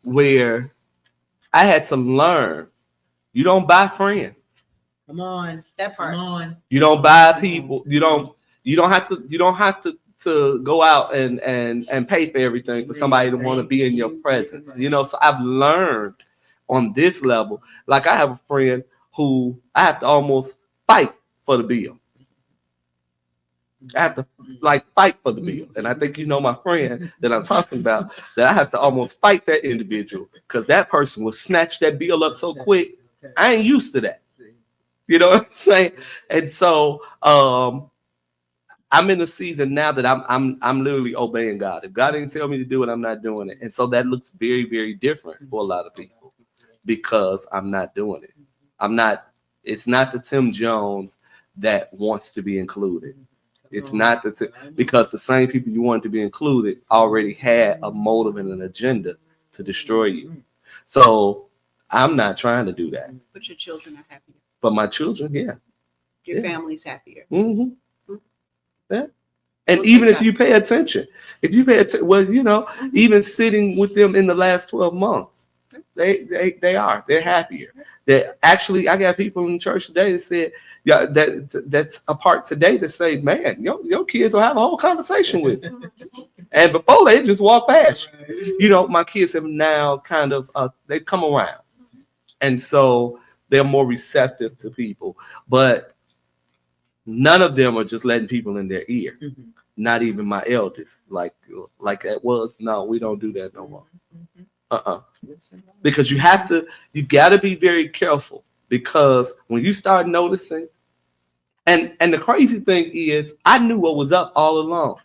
where I had to learn you don't buy friends. Come on. That Come part. on. You don't buy people. You don't have to go out and pay for everything for somebody to want to be in your presence. You know, so I've learned on this level. Like I have a friend who I have to almost fight for the bill. I have to like fight for the bill. And I think you know my friend that I'm talking about, that I have to almost fight that individual because that person will snatch that bill up so quick. I ain't used to that. You know what I'm saying? And so I'm in a season now that I'm literally obeying God. If God didn't tell me to do it, I'm not doing it. And so that looks very, very different for a lot of people because I'm not doing it. It's not the Tim Jones that wants to be included. It's not because the same people you want to be included already had a motive and an agenda to destroy you. So I'm not trying to do that. But your children are happier. But my children, yeah. Your Yeah. family's happier. Mm-hmm. Yeah. And Well, even thank if you pay attention, well, you know, even sitting with them in the last 12 months, they're happier. That actually, I got people in the church today that said, yeah, that's a part today to say, man, your kids will have a whole conversation with you. And before they just walk past you. You know, my kids have now kind of they come around, and so they're more receptive to people. But none of them are just letting people in their ear. Mhm. Not even my eldest, like that was. No, we don't do that no more. Because you got to be very careful because when you start noticing, and the crazy thing is, I knew what was up all along,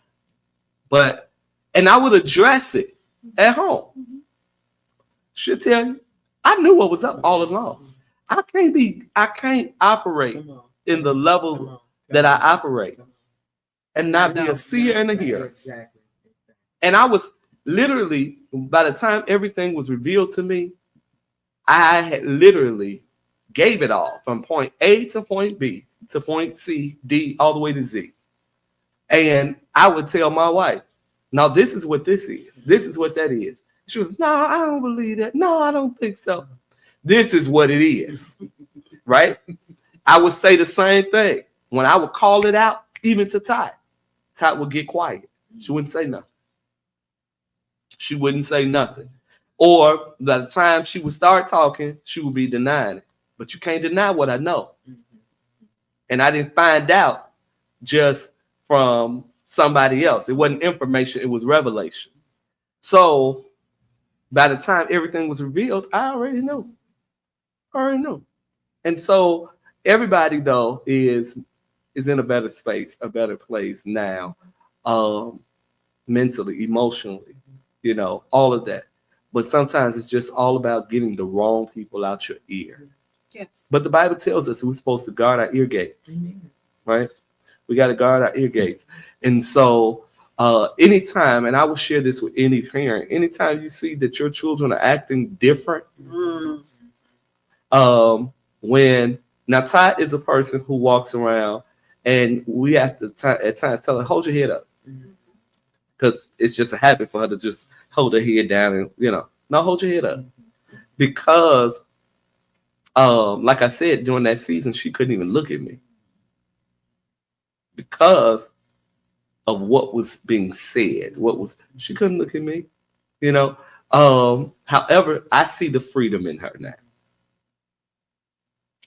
and I would address it at home. Should tell you, I knew what was up all along. I can't operate Come on. in the Come level on. that I operate and not be No. a seer and a hearer. Exactly. And I was literally, by the time everything was revealed to me, I had literally gave it all from point A to point B to point C, D, all the way to Z. And I would tell my wife, now this is what this is. This is what that is. She was, no, I don't believe that. No, I don't think so. This is what it is, right? I would say the same thing. When I would call it out, even to Ty would get quiet. She wouldn't say nothing. She wouldn't say nothing. Or by the time she would start talking, she would be denying it. But you can't deny what I know. And I didn't find out just from somebody else. It wasn't information, it was revelation. So by the time everything was revealed, I already knew. And so everybody, though, is in a better space, a better place now, mentally, emotionally, you know, all of that. But sometimes it's just all about getting the wrong people out your ear. Yes. But the Bible tells us we're supposed to guard our ear gates, right? We got to guard our ear gates. And so anytime, and I will share this with any parent, anytime you see that your children are acting different, when now Ty is a person who walks around and we have to at times tell her, hold your head up. Because it's just a habit for her to just hold her head down and, you know, no, hold your head up. Because, like I said, during that season, she couldn't even look at me. Because of what was being said. She couldn't look at me, you know. However, I see the freedom in her now.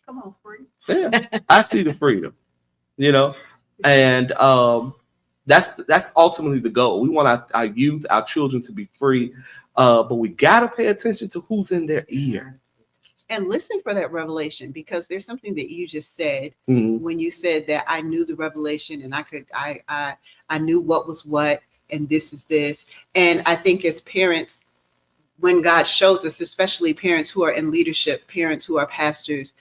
Come on, free. Yeah, I see the freedom, you know, and that's ultimately the goal. We want our youth, our children to be free, but we gotta pay attention to who's in their ear And listen for that revelation, because there's something that you just said Mhm. when you said that I knew the revelation and I knew what was what and this is this. And I think as parents, when God shows us, especially parents who are in leadership, parents who are pastors,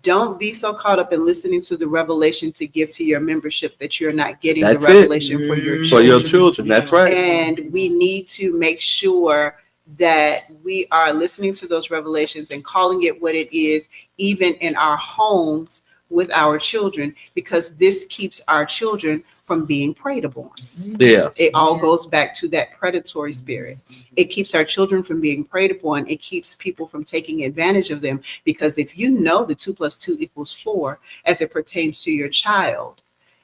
don't be so caught up in listening to the revelation to give to your membership that you're not getting That's the it. revelation for your For children. your children. That's right. And we need to make sure that we are listening to those revelations and calling it what it is, even in our homes with our children, because this keeps our children from being preyed upon. Yeah. It all goes back to that predatory spirit. It keeps our children from being preyed upon. It keeps people from taking advantage of them, because if you know the 2 + 2 = 4 as it pertains to your child,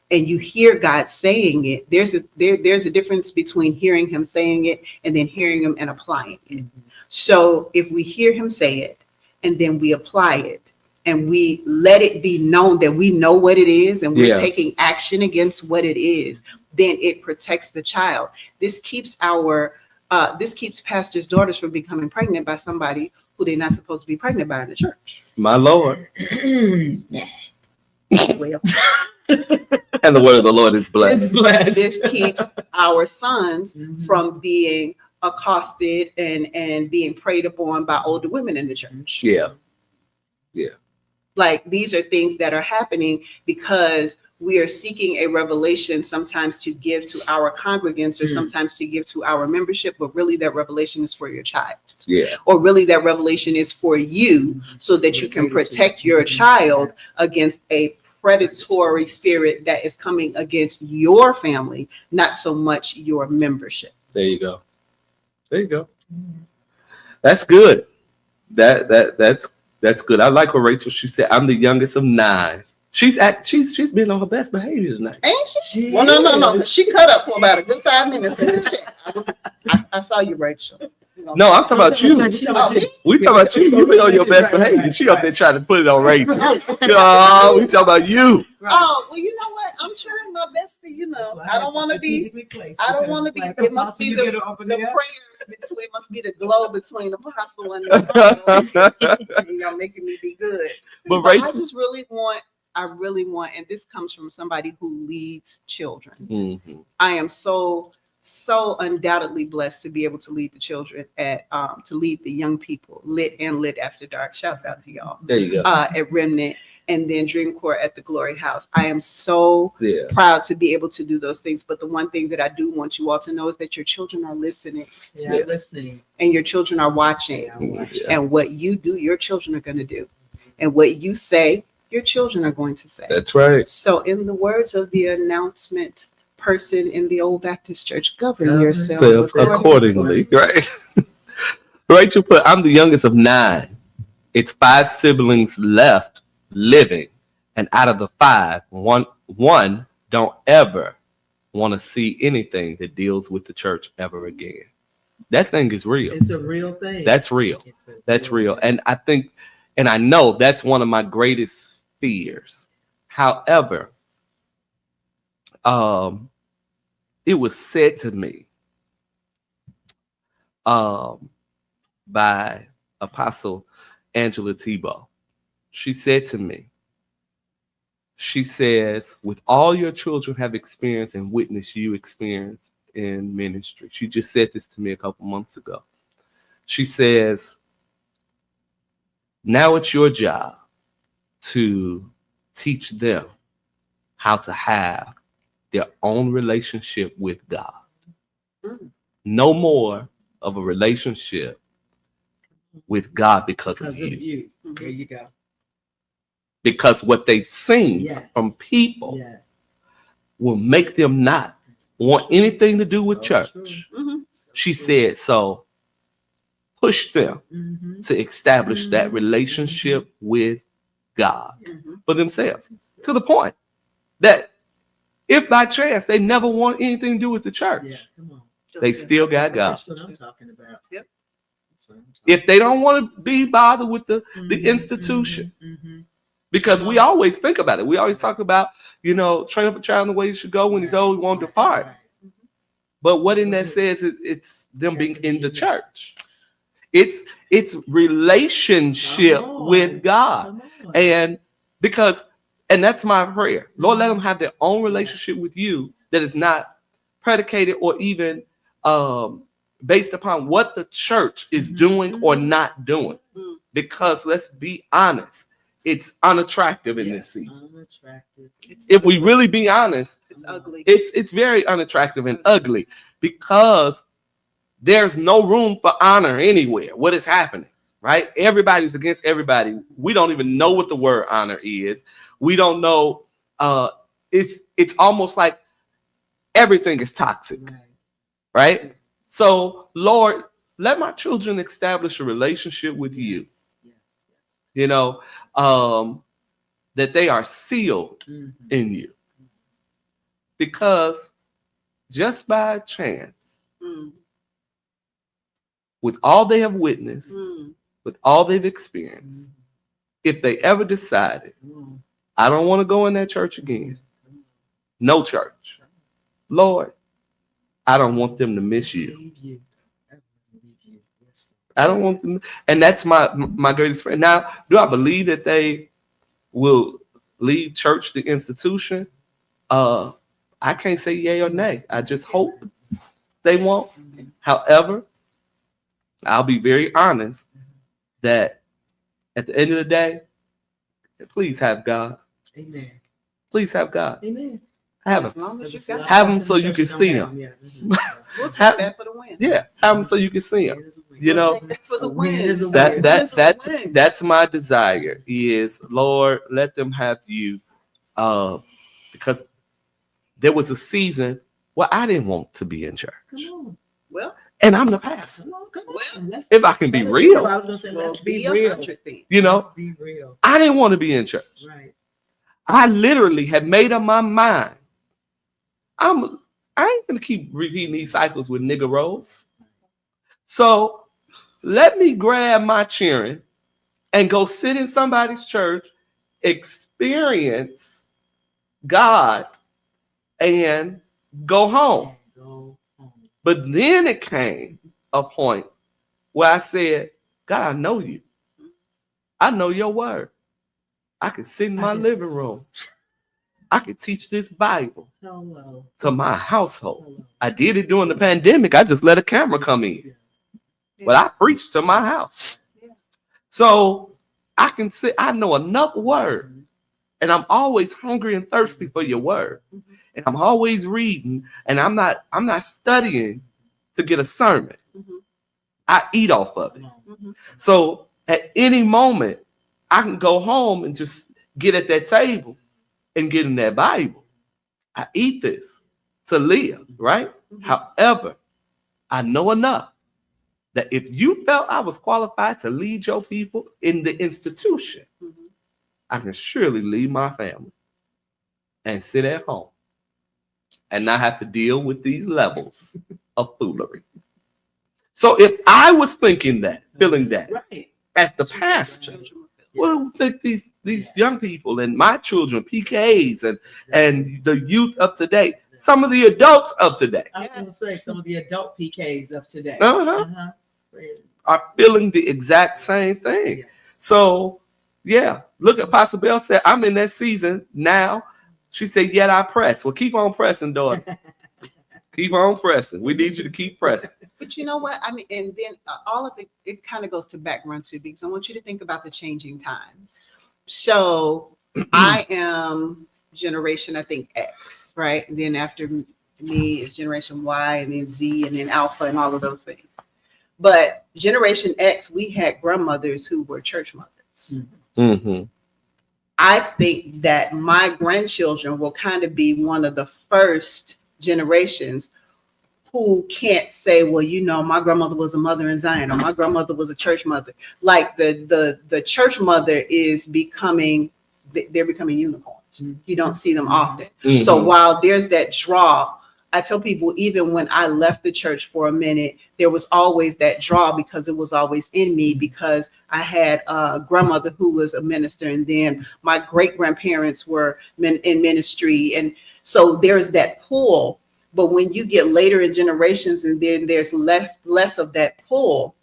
and you hear God saying it, there's a difference between hearing him saying it and then hearing him and applying it. So if we hear him say it and then we apply it, and we let it be known that we know what it is and we're Yeah. taking action against what it is, then it protects the child. This keeps pastors' daughters from becoming pregnant by somebody who they're not supposed to be pregnant by in the church. My Lord. Well, And the word of the Lord is blessed. this keeps our sons from being accosted and being preyed upon by older women in the church. Yeah. Like, these are things that are happening because we are seeking a revelation sometimes to give to our congregants or sometimes to give to our membership, but really that revelation is for your child. Yeah. Or really that revelation is for you so that you can protect your child against a predatory spirit that is coming against your family, not so much your membership. There you go. There you go. That's good. That's good. I like what Rachel, she said, I'm the youngest of 9. She's been on her best behavior tonight. Ain't she? Well, no. She cut up for about a good 5 minutes in this chat. I saw you, Rachel. No, I'm talking about you. We talking about you. You been on your best behavior. She up there trying to put it on Rachel. Oh, we talking about you. Oh, well, you know what? I'm trying my best to, I don't want to be, it must be the prayers between, it must be the glow between Apostle and y'all making me be good. But But I Rachel. just really want, and this comes from somebody who leads children. Mhm. I am so undoubtedly blessed to be able to lead the children to lead the young people, Lit and Lit After Dark. Shouts out to y'all. There you go. At Remnant, and then Dream Corps at the Glory House. I am so Yeah. proud to be able to do those things. But the one thing that I do want you all to know is that your children are listening Yeah, listening. and your children are watching. Yeah. And what you do, your children are going to do. And what you say, your children are going to say. That's right. So in the words of the announcement person in the old Baptist church, govern yourselves Says accordingly. Right. Rachel put, I'm the youngest of 9. It's 5 siblings left living. And out of the 5, one don't ever want to see anything that deals with the church ever again. That thing is real. It's a real thing. That's real. That's real. And I think, and I know that's one of my greatest fears. However, it was said to me by Apostle Angela Tebow. She said to me, she says, with all your children have experienced and witnessed you experience in ministry. She just said this to me a couple months ago. She says, now it's your job to teach them how to have their own relationship with God. No more of a relationship with God because of you. There you go. Because what they've seen Yes. from people Yes. will make them not want anything to do with church. Mhm. She said, so push them Mm-hmm. to establish that relationship with God Mhm. for themselves, to the point that if by chance they never want anything to do with the church, Yeah, come on. they still got God. That's what I'm talking about. Yep. That's what I'm talking If they don't want to be bothered with the Mhm, institution, mhm. because we always think about it. We always talk about, train up a child in the way he should go. When he's old, he won't depart. Right. But what in that says it's them being in the church. It's relationship Come on. with God. Come on. And that's my prayer. Lord, let them have their own relationship with you that is not predicated or even based upon what the church is doing or not doing. Mm. Because let's be honest, it's unattractive in this season. Unattractive. If we really be honest, It's ugly. it's very unattractive and ugly because there's no room for honor anywhere. What is happening, right? Everybody's against everybody. We don't even know what the word honor is. We don't know. It's almost like everything is toxic, right? So, Lord, let my children establish a relationship with you. Yes, yes. You know, that they are sealed Mhm. in you. Because just by chance, Mm, with all they have witnessed, mm, with all they've experienced, if they ever decided, Mm. I don't want to go in that church again, no church, Lord, I don't want them to miss you. Leave you. Leave you. Yes. I don't want them, and that's my greatest friend. Now, do I believe that they will leave church, the institution? I can't say yay or nay. I just hope they won't. However, I'll be very honest that at the end of the day, please have God. Amen. Please have God. Amen. Have as him. long as you got Have 'em so you can see 'em. we'll take have- that for the win. Yeah, have him so you can see him. You know, Take that for the A win win. is a win. that's my desire is, Lord, let them have you, because there was a season where I didn't want to be in church, Come on. Well, and I'm the pastor. Come on. Come Well, on. Let's- If I can be let's real, I was gonna say, well, let's be be real. 100 then. you know, Let's be real. I didn't want to be in church. Right. I literally had made up my mind. I ain't gonna keep repeating these cycles with nigga rolls. So let me grab my cheering and go sit in somebody's church, experience God, and go home. Go home. But then it came a point where I said, God, I know you. I know your word. I can sit in my living room. I can teach this Bible Hello. to my household. Hello. I did it during the pandemic. I just let a camera come in. But I preached to my house. Yeah. So I can sit, I know enough word. And I'm always hungry and thirsty for your word. Mhm. And I'm always reading. And I'm not studying to get a sermon. Mhm. I eat off of it. Mhm. So at any moment, I can go home and just get at that table and get in that Bible. I eat this to live, right? Mhm. However, I know enough that if you felt I was qualified to lead your people in the institution, Mhm. I can surely lead my family and sit at home and not have to deal with these levels of foolery. So if I was thinking that, feeling that, Right. as the pastor, Children will feel- what do you think these young people and my children, PKs and the youth of today, some of the adults of today I was gonna say some of the adult PKs of today. uh-huh, Say- are feeling the exact same thing. Yes. So yeah, look at Pastor Bell said, I'm in that season now. She said, yet I press. Well, keep on pressing, daughter. Keep on pressing. We need you to keep pressing. But you know what? I mean, and then all of it kind of goes to background too, because I want you to think about the changing times. So I am generation, I think X, right? And then after me is generation Y, and then Z, and then Alpha, and all of those things. But generation X, we had grandmothers who were church mothers. Mm-hmm. I think that my grandchildren will kind of be one of the first generations who can't say, well, you know, my grandmother was a mother in Zion, or my grandmother was a church mother. Like the church mother is becoming, they're becoming unicorns. You don't see them often. So Mhm. while there's that draw, I tell people, even when I left the church for a minute, there was always that draw because it was always in me, because I had a grandmother who was a minister, and then my great grandparents were in ministry. And so there's that pull. But when you get later in generations and then there's less of that pull,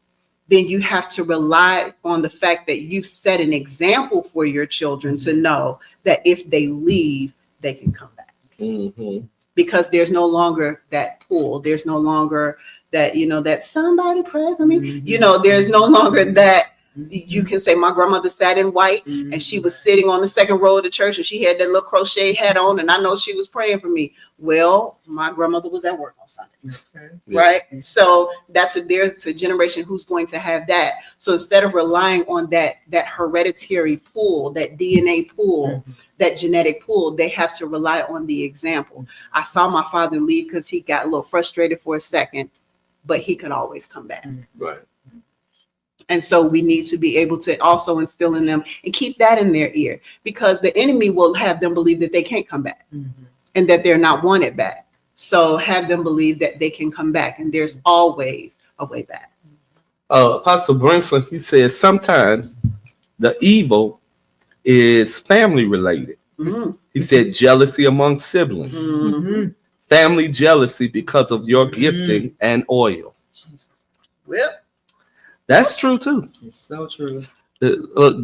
then you have to rely on the fact that you've set an example for your children to know that if they leave, they can come back. Mhm. Because there's no longer that pull. There's no longer that, that somebody pray for me. There's no longer that. You can say my grandmother sat in white and she was sitting on the second row of the church and she had that little crochet hat on and I know she was praying for me. Well, my grandmother was at work on Sundays, right? So there's a generation who's going to have that. So instead of relying on that hereditary pool, that DNA pool, that genetic pool, they have to rely on the example. I saw my father leave because he got a little frustrated for a second, but he could always come back. Right. And so we need to be able to also instill in them and keep that in their ear, because the enemy will have them believe that they can't come back and that they're not wanted back. So have them believe that they can come back, and there's always a way back. Apostle Brinson, he says sometimes the evil is family related. He said jealousy among siblings, family jealousy because of your gifting and oil. Well, that's true too. It's so true.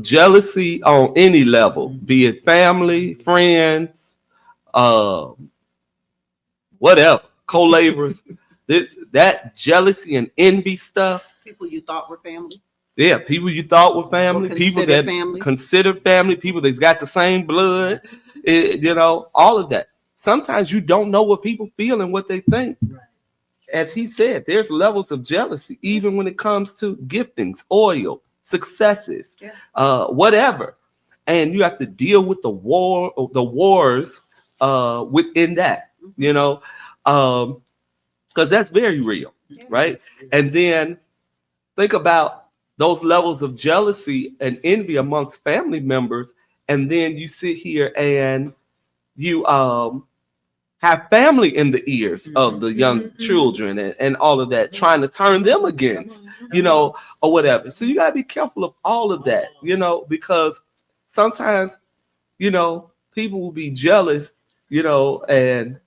Jealousy on any level, be it family, friends, whatever, co-laborers. That jealousy and envy stuff. people you thought were family. Yeah, people you thought were family, people that considered family, people that's got the same blood, all of that. Sometimes you don't know what people feel and what they think. Right. As he said, there's levels of jealousy, even when it comes to giftings, oil, successes, whatever. And you have to deal with the wars within that, because that's very real, right? And then think about those levels of jealousy and envy amongst family members, and then you sit here and you have family in the ears of the young children and all of that, trying to turn them against, or whatever. So you gotta be careful of all of that, because sometimes, people will be jealous, and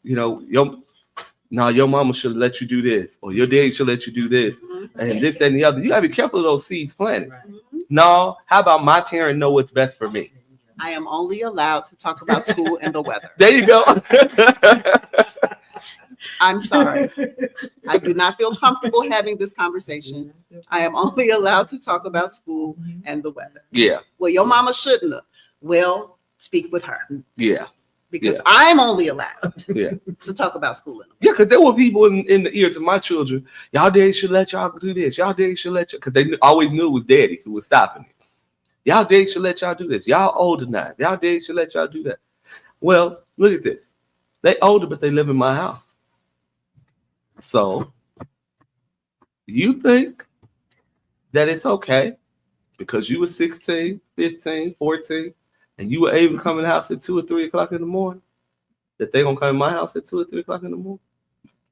your mama should let you do this, or your daddy should let you do this, and this and the other. You gotta be careful of those seeds planted. No, how about my parent know what's best for me? I am only allowed to talk about school and the weather. There you go. I'm sorry. I do not feel comfortable having this conversation. I am only allowed to talk about school and the weather. Yeah. Well, your mama shouldn't have. Well, speak with her. Yeah. Because I'm only allowed Yeah. to talk about school and the weather. Yeah, because there were people in the ears of my children. Y'all daddy should let y'all do this. Y'all daddy should let you, because they always knew it was daddy who was stopping it. Y'all daddy should let y'all do this. Y'all older now. Y'all daddy should let y'all do that. Well, look at this. They older, but they live in my house. So you think that it's okay because you were 16, 15, 14, and you were able to come in the house at 2 or 3 o'clock in the morning, that they're going to come in my house at 2 or 3 o'clock in the morning?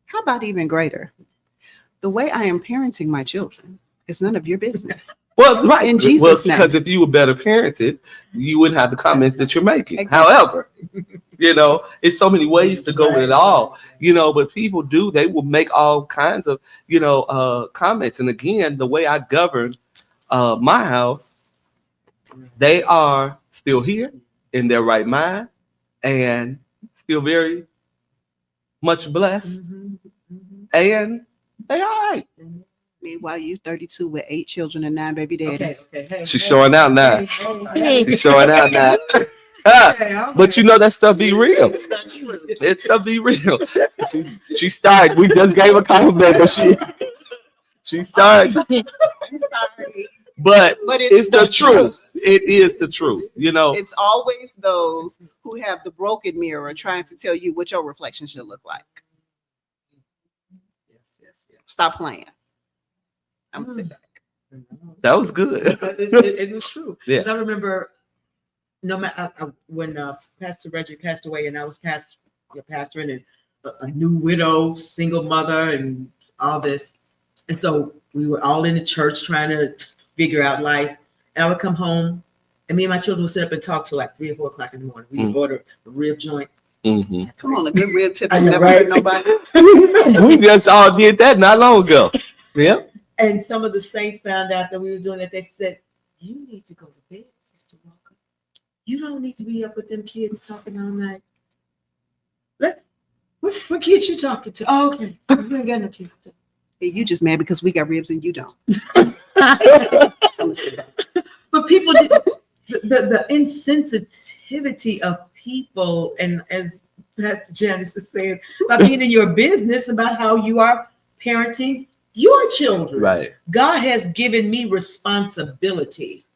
How about even greater? The way I am parenting my children is none of your business. Well, right. In Jesus' name. Because if you were better parented, you wouldn't have the comments that you're making. Exactly. However, it's so many ways to go with it all, but people they will make all kinds of, comments. And again, the way I govern my house, they are still here in their right mind and still very much blessed. And they all right. Meanwhile, you 32 with 8 children and 9 baby daddies. Okay. She's showing out now. She's showing out now. But that stuff be real. It stuff be real. She started. We just gave a compliment, but she started. I'm sorry. But it's the truth. It is the truth. It's always those who have the broken mirror trying to tell you what your reflection should look like. Yes. Stop playing. I'm gonna sit back. That was good. It was true. Yeah. Because I remember, when Pastor Reggie passed away, and I was pastoring, and a new widow, single mother, and all this, and so we were all in the church trying to figure out life. And I would come home, and me and my children would sit up and talk till like 3 or 4 o'clock in the morning. We would order a rib joint. Mm-hmm. Come on, a good rib tip. I I know, never right? heard nobody. We just all did that not long ago. Yeah. And some of the saints found out that we were doing it. They said, "You need to go to bed, Sister Walker. You don't need to be up with them kids talking all night. What kids you talking to? Oh, okay. You ain't got no kids. Hey, you just mad because we got ribs and you don't. I'm gonna sit down. But people, the insensitivity of people, and as Pastor Janice is saying, by being in your business about how you are parenting your children. Right. God has given me responsibility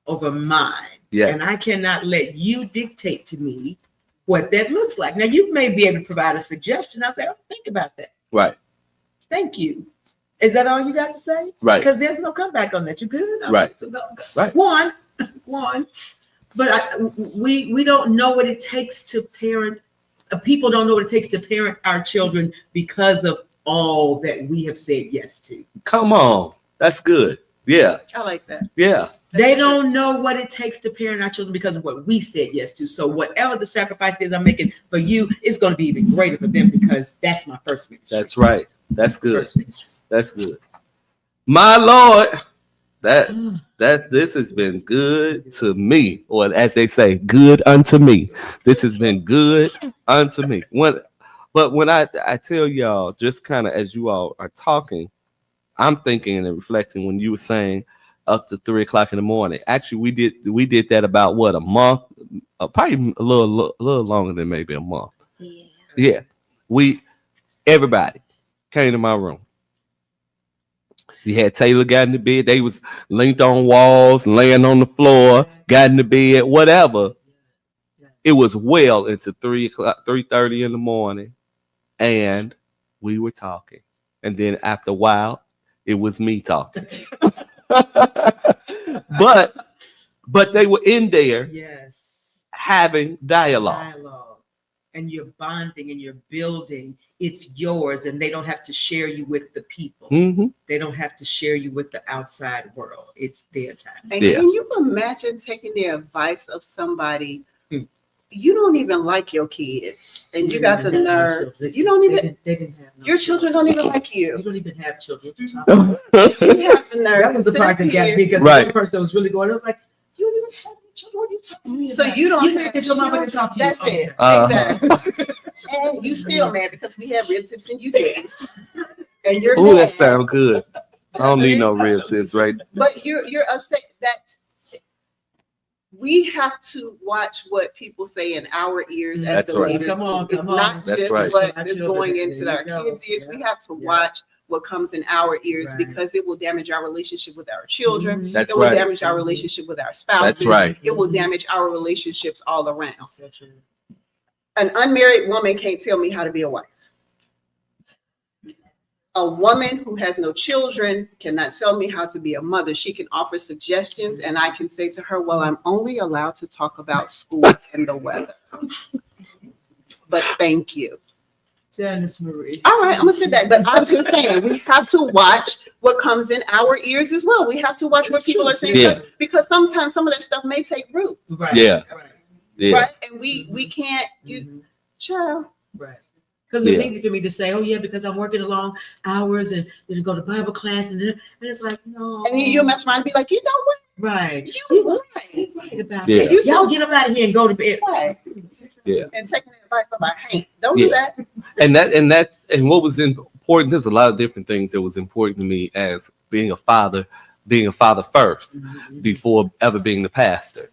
over mine. Yes. And I cannot let you dictate to me what that looks like. Now, you may be able to provide a suggestion. I'll say, oh, think about that. Right. Thank you. Is that all you got to say? Right. Because there's no comeback on that. You good? Right. So go. Right. One. But we don't know what it takes to parent. People don't know what it takes to parent our children because of all that we have said yes to. Come on. That's good. Yeah. I like that. Yeah. They don't know what it takes to parent our children because of what we said yes to. So whatever the sacrifice is I'm making for you, it's going to be even greater for them because that's my first ministry. That's right. That's good. First ministry. That's good. My Lord, that this has been good to me, or as they say, good unto me. This has been good unto me. But when I tell y'all, just kind of as you all are talking, I'm thinking and reflecting when you were saying up to 3 o'clock in the morning. Actually, we did that about what, a month, probably a little longer than maybe a month. Yeah. Yeah, everybody came to my room. You had Taylor got in the bed. They was linked on walls, laying on the floor, got in the bed, whatever. It was well into 3:30 in the morning, and we were talking. And then after a while, it was me talking. but they were in there Yes. having dialogue. And you're bonding and you're building. It's yours, and they don't have to share you with the people. Mm-hmm. They don't have to share you with the outside world. It's their time. And Yeah. can you imagine taking the advice of somebody Hmm. you don't even like your kids, and you got the nerve? You don't even. They didn't have no Your children don't even like You you. don't even have children. You have the nerve. That was the to part sit that got here. me because Right. the other person was really going. I was like, you don't even have any children. What are you talking to me So about? you don't You have have your mama can talk to you. That's Okay. it. Exactly. And you still mad because we have rib tips and you didn't. And you're Ooh, mad. that sound good. I don't need no real tips, right? But you're upset that we have to watch what people say in our ears as That's the right. leaders. Come on, It's come on. not That's just right. what My is children, going there into you our go. kids' ears. We Yeah. have to Yeah. watch what comes in our ears Right. because it will damage our relationship with our children. Mhm. That's It will right. damage our relationship with our spouses. That's right. It will damage our relationships all around. Such a- An unmarried woman can't tell me how to be a wife. A woman who has no children cannot tell me how to be a mother. She can offer suggestions, and I can say to her, well, I'm only allowed to talk about school and the weather. But thank you. Janice Marie. All right, I'm gonna sit back, but I'm just saying, we have to watch what comes in our ears as well. We have to watch what It's people true. are saying, Yeah. because sometimes some of that stuff may take root, Right. Yeah. Right. Yeah. right? And we can't, Mhm. child. Right. Because it's Yeah. easy for me to say, oh yeah, because I'm working long hours and then go to Bible class and it's like, no. And you mess around and be like, you know what? Right. You right. You're right about Yeah. that. You Y'all so get up out of here and go to bed. right. Yeah. And taking advice about Hank. Don't do Yeah. that. And what was important, there's a lot of different things that was important to me as being a father first before ever being the pastor,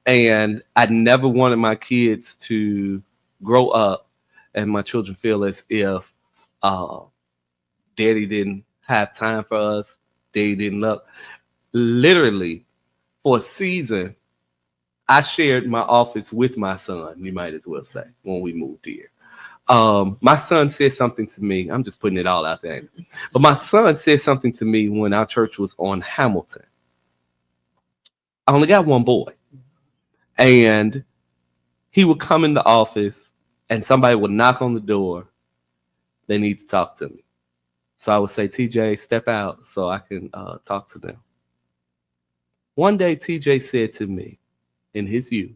and I never wanted my kids to grow up and my children feel as if daddy didn't have time for us, daddy didn't love. Literally, for a season, I shared my office with my son, you might as well say, when we moved here. My son said something to me. I'm just putting it all out there. But my son said something to me when our church was on Hamilton. I only got one boy. And he would come in the office and somebody would knock on the door. They need to talk to me. So I would say, TJ, step out so I can talk to them. One day, TJ said to me, in his youth,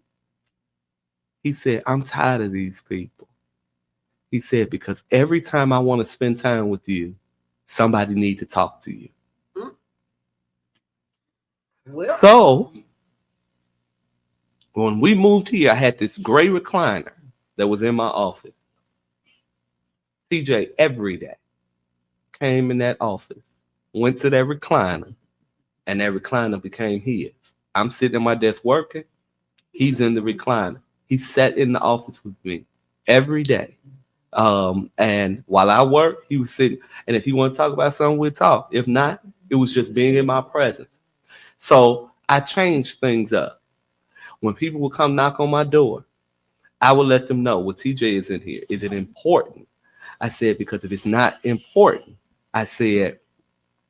he said, I'm tired of these people. He said, because every time I want to spend time with you, somebody needs to talk to you. Well, So when we moved here, I had this gray recliner that was in my office. TJ, every day, came in that office, went to that recliner, and that recliner became his. I'm sitting at my desk working. He's in the recliner. He sat in the office with me every day. And while I worked, he was sitting. And if he wanted to talk about something, we'd talk. If not, it was just being in my presence. So I changed things up. When people would come knock on my door, I would let them know, well, TJ is in here. Is it important? I said, because if it's not important, I said,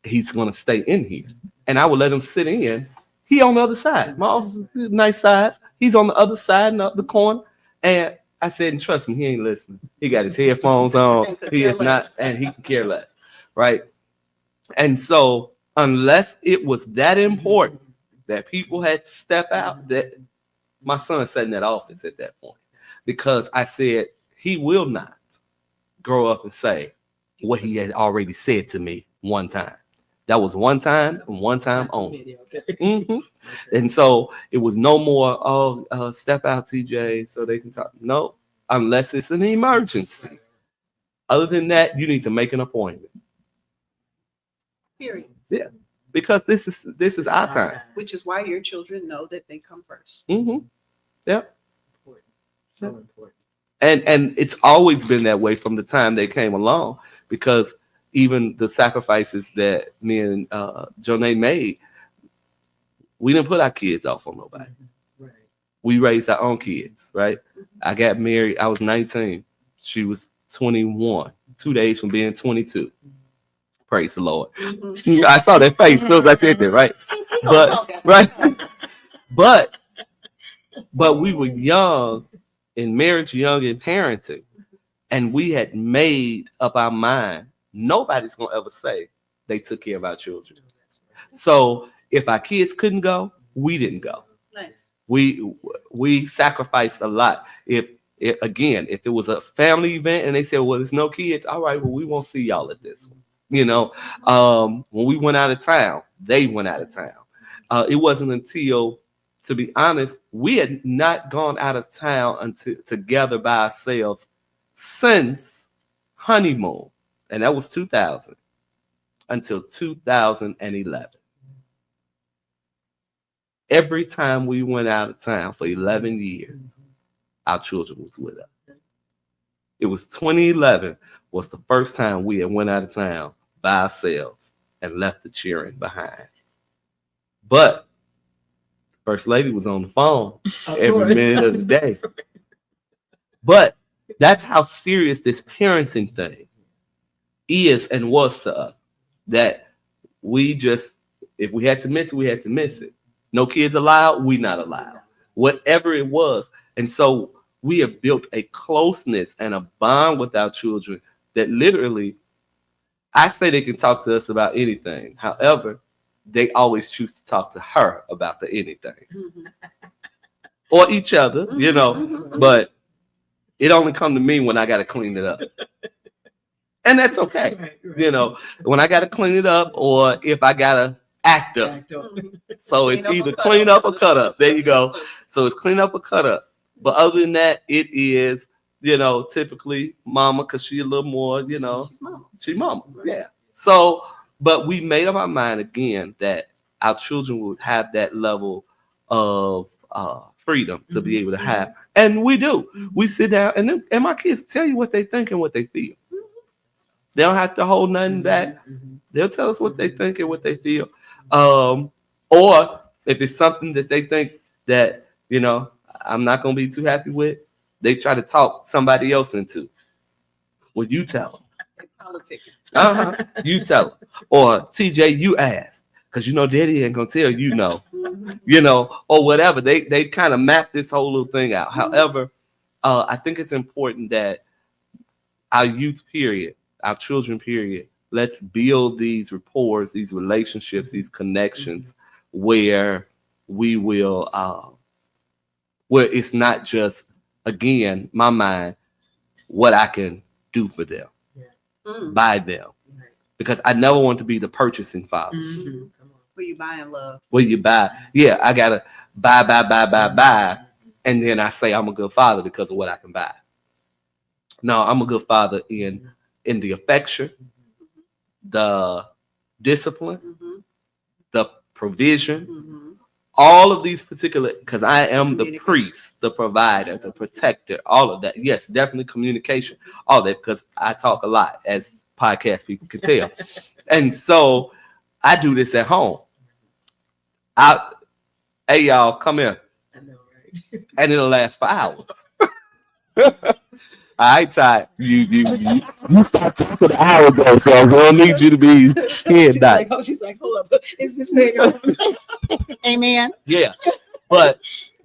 he's going to stay in here. And I would let him sit in. He on the other side. My office is nice size. He's on the other side, not the corner. And I said, and trust me, he ain't listening. He got his headphones on. He is not, and he can care less. Right? And so unless it was that important that people had to step out, that my son sat in that office at that point. Because I said, he will not grow up and say what he had already said to me one time. That was one time and one time only. Mhm. And so it was no more, step out, TJ, so they can talk. No, unless it's an emergency. Other than that, you need to make an appointment. Period. Yeah, because this is our time. Which is why your children know that they come first. Mm-hmm. Yep. So important. And it's always been that way from the time they came along, because even the sacrifices that me and Jonay made, we didn't put our kids off on nobody. Right. We raised our own kids, right? I got married, I was 19. She was 21, 2 days from being 22. Praise the Lord. I saw that face. So that's it there, right? But right. But we were young in marriage, young in parenting, and we had made up our mind. Nobody's gonna ever say they took care of our children. So if our kids couldn't go, we didn't go. Nice. We sacrificed a lot. If it was a family event and they said, well, there's no kids, all right, well, we won't see y'all at this one. You know, when we went out of town, they went out of town. It wasn't until, to be honest, we had not gone out of town until together by ourselves since honeymoon. And that was 2000 until 2011. Every time we went out of town for 11 years, our children was with us. It was 2011 was the first time we had went out of town by ourselves and left the children behind. But First Lady was on the phone every minute of the day. But that's how serious this parenting thing is and was to us. That we just, if we had to miss it, we had to miss it. No kids allowed, we not allowed. Whatever it was. And so we have built a closeness and a bond with our children that literally, I say they can talk to us about anything. However, they always choose to talk to her about the anything. Mm-hmm. Or each other, you know, but it only come to me when I got to clean it up. And that's okay. Right. You know, when I got to clean it up or if I got to act up. So it's either clean up or cut up. There you go. So it's clean up or cut up. But other than that, it is, you know, typically mama, because she a little more, you know, she's mama. Yeah. So, but we made up our mind again that our children would have that level of freedom to be able to have. And we do. We sit down and my kids tell you what they think and what they feel. They don't have to hold nothing back. They'll tell us what they think and what they feel. Or if it's something that they think that, you know, I'm not going to be too happy with, they try to talk somebody else into. Well, you tell them. Politicking. You tell them. Or TJ, you ask. Because, you know, daddy ain't going to tell you no. You know, or whatever. They kind of map this whole little thing out. However, I think it's important that our youth period, our children period, let's build these rapports, these relationships, these connections where we will, where it's not just, again, my mind, what I can do for them, by them. Because I never want to be the purchasing father. Where you buying love. Where you buy. Yeah, I got to buy. And then I say I'm a good father because of what I can buy. No, I'm a good father in the affection, the discipline, Mhm, the provision, mhm. all of these particular, because I am the Communication. priest, the provider, the protector, all of that. Yes, definitely communication, all that, because I talk a lot, as podcast people can tell. And so I do this at home. Hey, y'all, come here. I know, right? And it'll last for hours. All right, Ty. You start talking an hour ago, so I'm gonna need you to be here tonight. She's like, hold up, is this man on? Amen. Yeah, but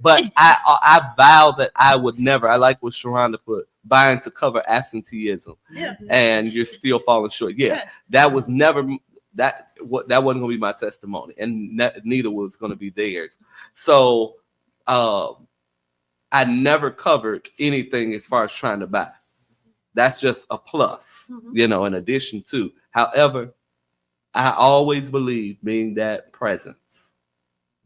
I vow that I would never. I like what Sharonda put, buying to cover absenteeism, Yeah. and you're still falling short. Yeah, Yes. that was never that wasn't gonna be my testimony, and neither was gonna be theirs. So, I never covered anything as far as trying to buy. That's just a plus, Mhm. in addition to. However, I always believe being that presence,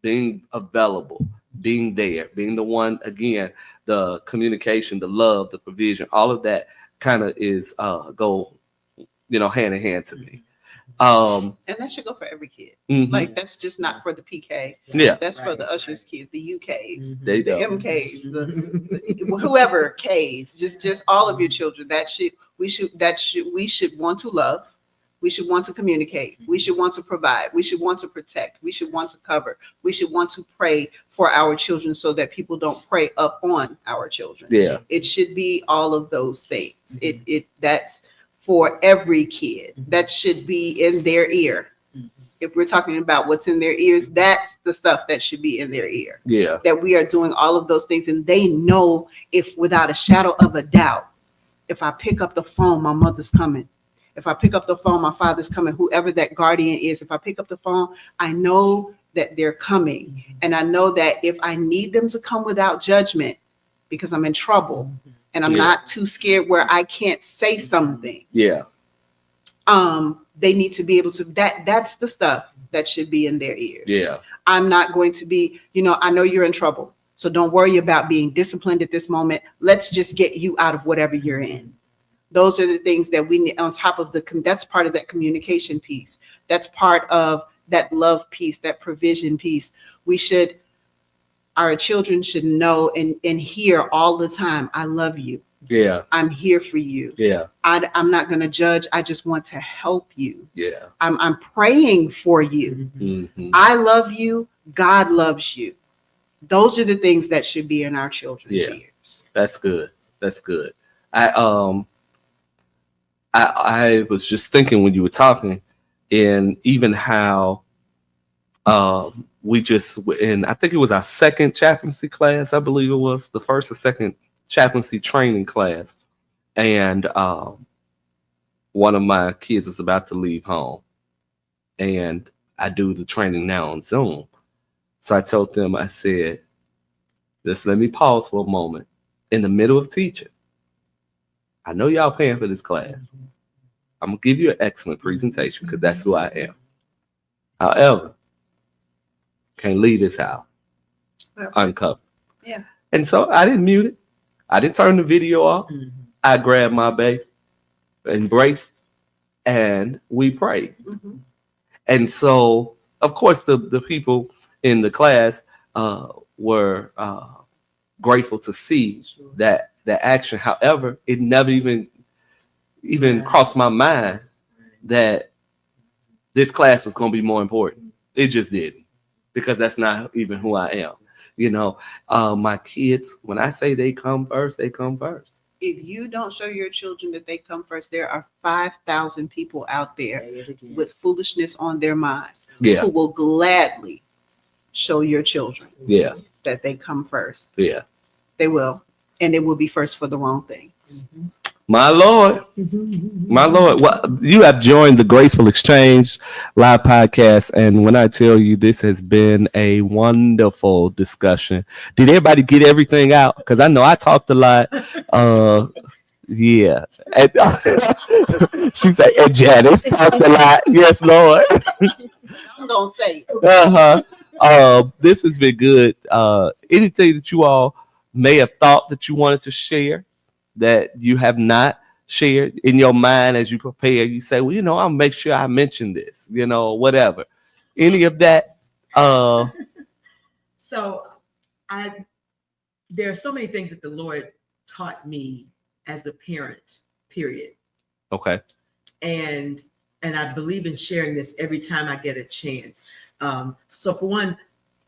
being available, being there, being the one, again, the communication, the love, the provision, all of that kind of is go, hand in hand to me. And that should go for every kid. Mhm. Like, that's just not for the PK. Yeah, That's for Right, the ushers right. kids, the UKs, they the do. MKs, the whoever Ks, just all of your children. We should want to love. We should want to communicate. We should want to provide. We should want to protect. We should want to cover. We should want to pray for our children so that people don't prey up on our children. Yeah, It should be all of those things. That's for every kid. That should be in their ear. If we're talking about what's in their ears, that's the stuff that should be in their ear. yeah, That we are doing all of those things, and they know, if without a shadow of a doubt, if I pick up the phone, my mother's coming. If I pick up the phone, my father's coming. Whoever that guardian is, if I pick up the phone, I know that they're coming. And I know that if I need them to come without judgment, because I'm in trouble and I'm Yeah. not too scared where I can't say something, yeah, they need to be able to, that's the stuff that should be in their ears. yeah, I'm not going to be, I know you're in trouble, so don't worry about being disciplined at this moment. Let's just get you out of whatever you're in. Those are the things that we need on top of that's part of that communication piece. That's part of that love piece, that provision piece. Our children should know and hear all the time, I love you. yeah, I'm here for you. yeah, I'm not going to judge. I just want to help you. yeah. I'm praying for you. Mhm. I love you. God loves you. Those are the things that should be in our children's Yeah. ears. That's good. That's good. I was just thinking when you were talking, and even how we just in, I think it was our second chaplaincy class, I believe it was the first or second chaplaincy training class, and one of my kids was about to leave home, and I do the training now on Zoom. So I told them, I said, just let me pause for a moment in the middle of teaching. I know y'all paying for this class. I'm gonna give you an excellent presentation because that's who I am. However, can't leave this house uncovered. Yeah. And so I didn't mute it. I didn't turn the video off. I grabbed my baby, embraced, and we prayed. Mhm. And so, of course, the people in the class were grateful to see that action. However, it never even crossed my mind that this class was going to be more important. It just didn't, because that's not even who I am. My kids, when I say they come first, they come first. If you don't show your children that they come first, there are 5,000 people out there with foolishness on their minds Yeah, who will gladly show your children yeah, that they come first. yeah. They will. And it will be first for the wrong things. My Lord, my Lord. Well, you have joined the Graceful Exchange live podcast. And when I tell you, this has been a wonderful discussion. Did everybody get everything out? Because I know I talked a lot. Yeah. And, she said, and Janice talked a lot. Yes, Lord. I'm going to say it. This has been good. Anything that you all may have thought that you wanted to share that you have not, share in your mind as you prepare? You say, well, I'll make sure I mention this, whatever. Any of that? So there are so many things that the Lord taught me as a parent, period. Okay. And I believe in sharing this every time I get a chance. So for one,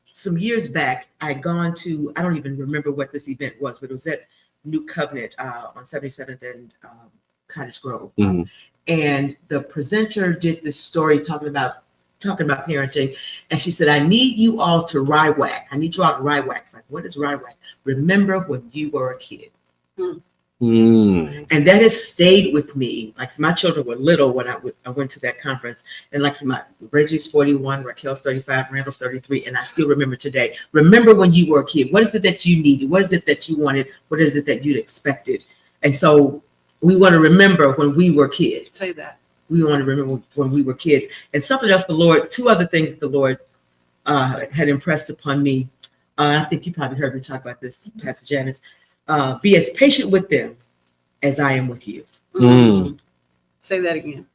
some years back, I'd gone to, I don't even remember what this event was, but it was at New Covenant on 77th and Cottage Grove. Mhm. And the presenter did this story talking about parenting. And she said, I need you all to RIWAC. I need you all to RIWAC. It's like, what is RIWAC? Remember when you were a kid. Mm. And that has stayed with me. Like, my children were little when I went to that conference. And like, Reggie's 41, Raquel's 35, Randall's 33. And I still remember today. Remember when you were a kid. What is it that you needed? What is it that you wanted? What is it that you'd expected? And so we want to remember when we were kids. Say that. We want to remember when we were kids. And something else two other things that the Lord had impressed upon me. I think you probably heard me talk about this, Pastor Janice. Be as patient with them as I am with you. Mm. Say that again.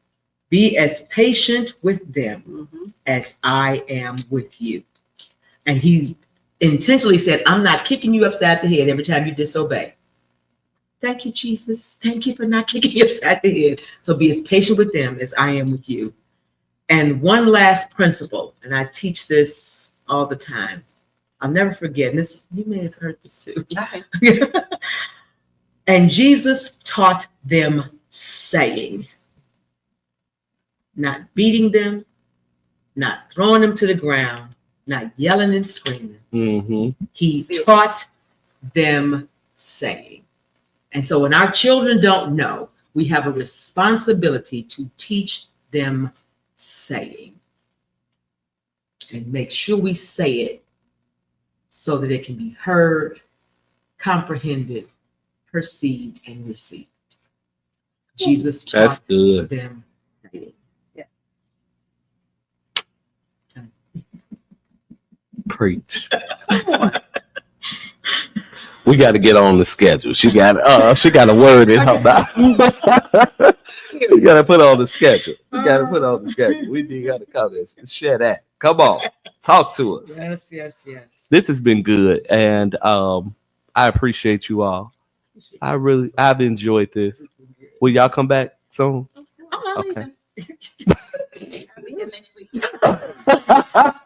Be as patient with them Mhm. as I am with you. And he intentionally said, I'm not kicking you upside the head every time you disobey. Thank you, Jesus. Thank you for not kicking me upside the head. So be as patient with them as I am with you. And one last principle, and I teach this all the time. I'll never forget this. You may have heard this too. Okay. And Jesus taught them saying, not beating them, not throwing them to the ground, not yelling and screaming. Mm-hmm. He taught them saying. And so when our children don't know, we have a responsibility to teach them saying. And make sure we say it so that it can be heard, comprehended, perceived, and received. Jesus That's taught good. them saying. Preach. We got to get on the schedule. She got a word in her mouth. We got to put on the schedule. We got to come and share that. Come on, talk to us. Yes. This has been good, and I appreciate you all. I've enjoyed this. Will y'all come back soon? Okay. I'll be here next week.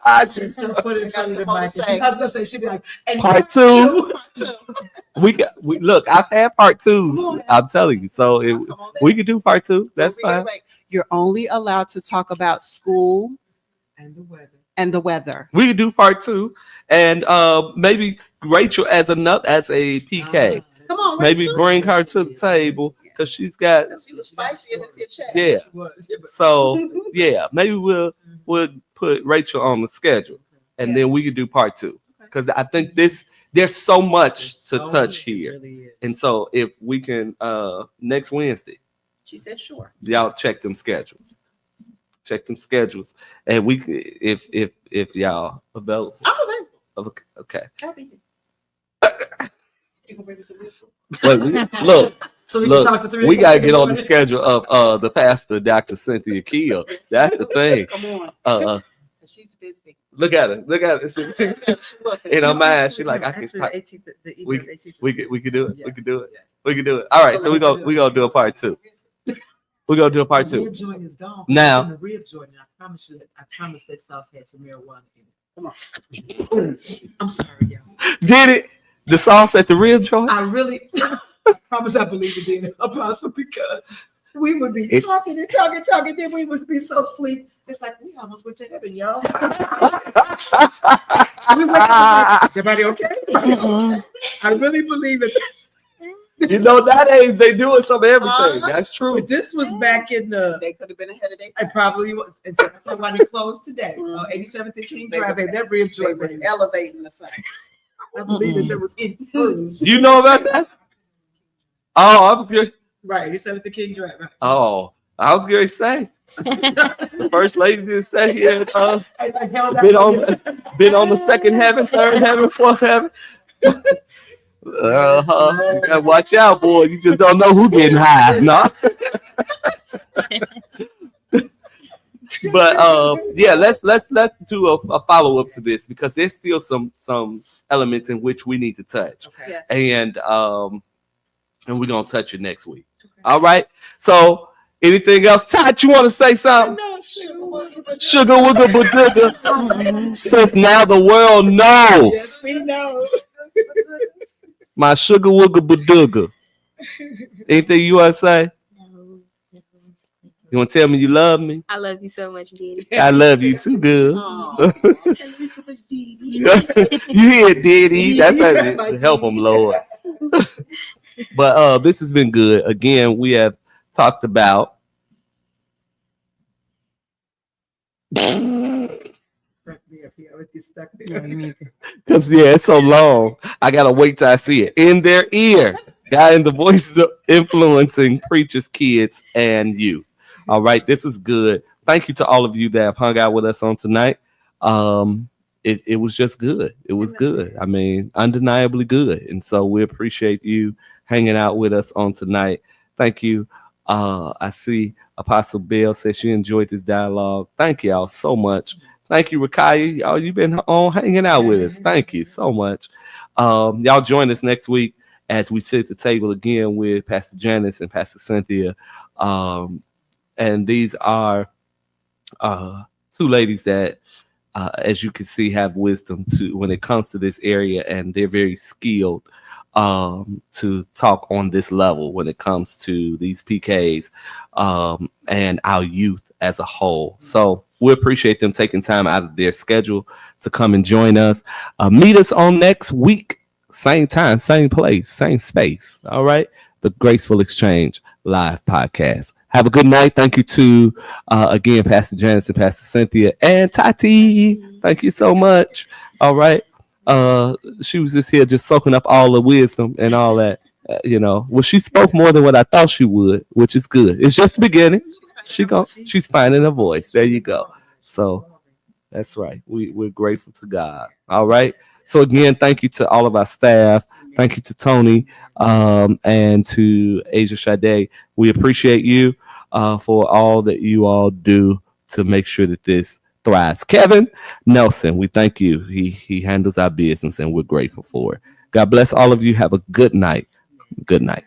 I just Put it in front of the I mic. was I was gonna say she'd be like, and part two. We look. I've had part twos. I'm telling you. So we could do part two. That's fine. You're only allowed to talk about school and the weather. We could do part two, and maybe Rachel as a PK. Come on, Maybe Rachel. bring her to the table because she's got. She was spicy in this here chat. Yeah. She was. So yeah, maybe we'll put Rachel on the schedule, and then we could do part two because I think there's so much to touch here, Really is. and so if we can next Wednesday, She said sure. y'all check them schedules, and we if y'all available. I'm available. Okay. I'll be here. You gonna bring me some wisdom? Look. So we Look, can talk for 3 we gotta get on the minutes. schedule of the pastor, Dr. Cynthia Keel. That's the thing. Come on. She's busy. Look at her. See, in her mind, she like I can. Actually, the 18th, the evening We of the 18th. we could do it. We Yes, could do it. yes. We could do it. All right. So we gonna do a part two. We're gonna do a part The two. rib joint is gone. Now- The rib joint, and I promise that sauce had some marijuana in it. Come on. I'm sorry, y'all. Did it? The sauce at the rib joint? I really promise I believe it did, Apostle, because we would be It- talking, then we would be so asleep. It's like we almost went to heaven, y'all. We went to is everybody okay? I really believe it. You know, nowadays they doing some of everything. That's true. But this was back in the. They could have been ahead of their I time. probably was. And so that's why they closed today. 87th and King They Drive. was- And that rib They joint was was. elevating the sun. I believe that there was influence. You know about that? Oh, I'm good. Right. 87th and King Drive. Right. Oh, I was going to say the first lady just sat here and I held out been for you. on the second heaven, third heaven, fourth heaven. You gotta watch out, boy. You just don't know who getting high. No. But yeah, let's do a follow up to this because there's still some elements in which we need to touch, Okay. Yes. and we're gonna touch it next week. All right. So anything else, Todd? You want to say something? Sugar wooga badooga. Since now the world knows We know. my sugar wooga badooga. Anything you want to say? No. You want to tell me you love me? I love you so much, Daddy. I love you too, good. Aw. You hear it, Diddy? That's how it help him, Lord. But this has been good. Again, we have talked about because it's so long. I gotta wait till I see it in their ear. Guy in the voices of influencing preachers, kids, and you. All right, this was good. Thank you to all of you that have hung out with us on tonight. It was just good. It was good. I mean, undeniably good. And so we appreciate you hanging out with us on tonight. Thank you. I see Apostle Bell says she enjoyed this dialogue. Thank y'all so much. Thank you, Rakaya. Y'all, you've been on hanging out with us. Thank you so much. Y'all join us next week as we sit at the table again with Pastor Janice and Pastor Cynthia. And these are two ladies that, as you can see, have wisdom to when it comes to this area, and they're very skilled to talk on this level when it comes to these PKs and our youth as a whole. So we appreciate them taking time out of their schedule to come and join us. Meet us on next week, same time, same place, same space. All right, the Graceful Exchange live podcast. Have a good night. Thank you to again Pastor Janice and Pastor Cynthia and Tati. Thank you so much. All right. She was just here just soaking up all the wisdom and all that. Well, she spoke more than what I thought she would, which is good. It's just the beginning. She's finding her voice. There you go. So that's right. We're grateful to God. All right. So again, thank you to all of our staff. Thank you to Tony and to Asia Sade. We appreciate you for all that you all do to make sure that this thrives. Kevin Nelson, we thank you. He handles our business and we're grateful for it. God bless all of you. Have a good night. Good night.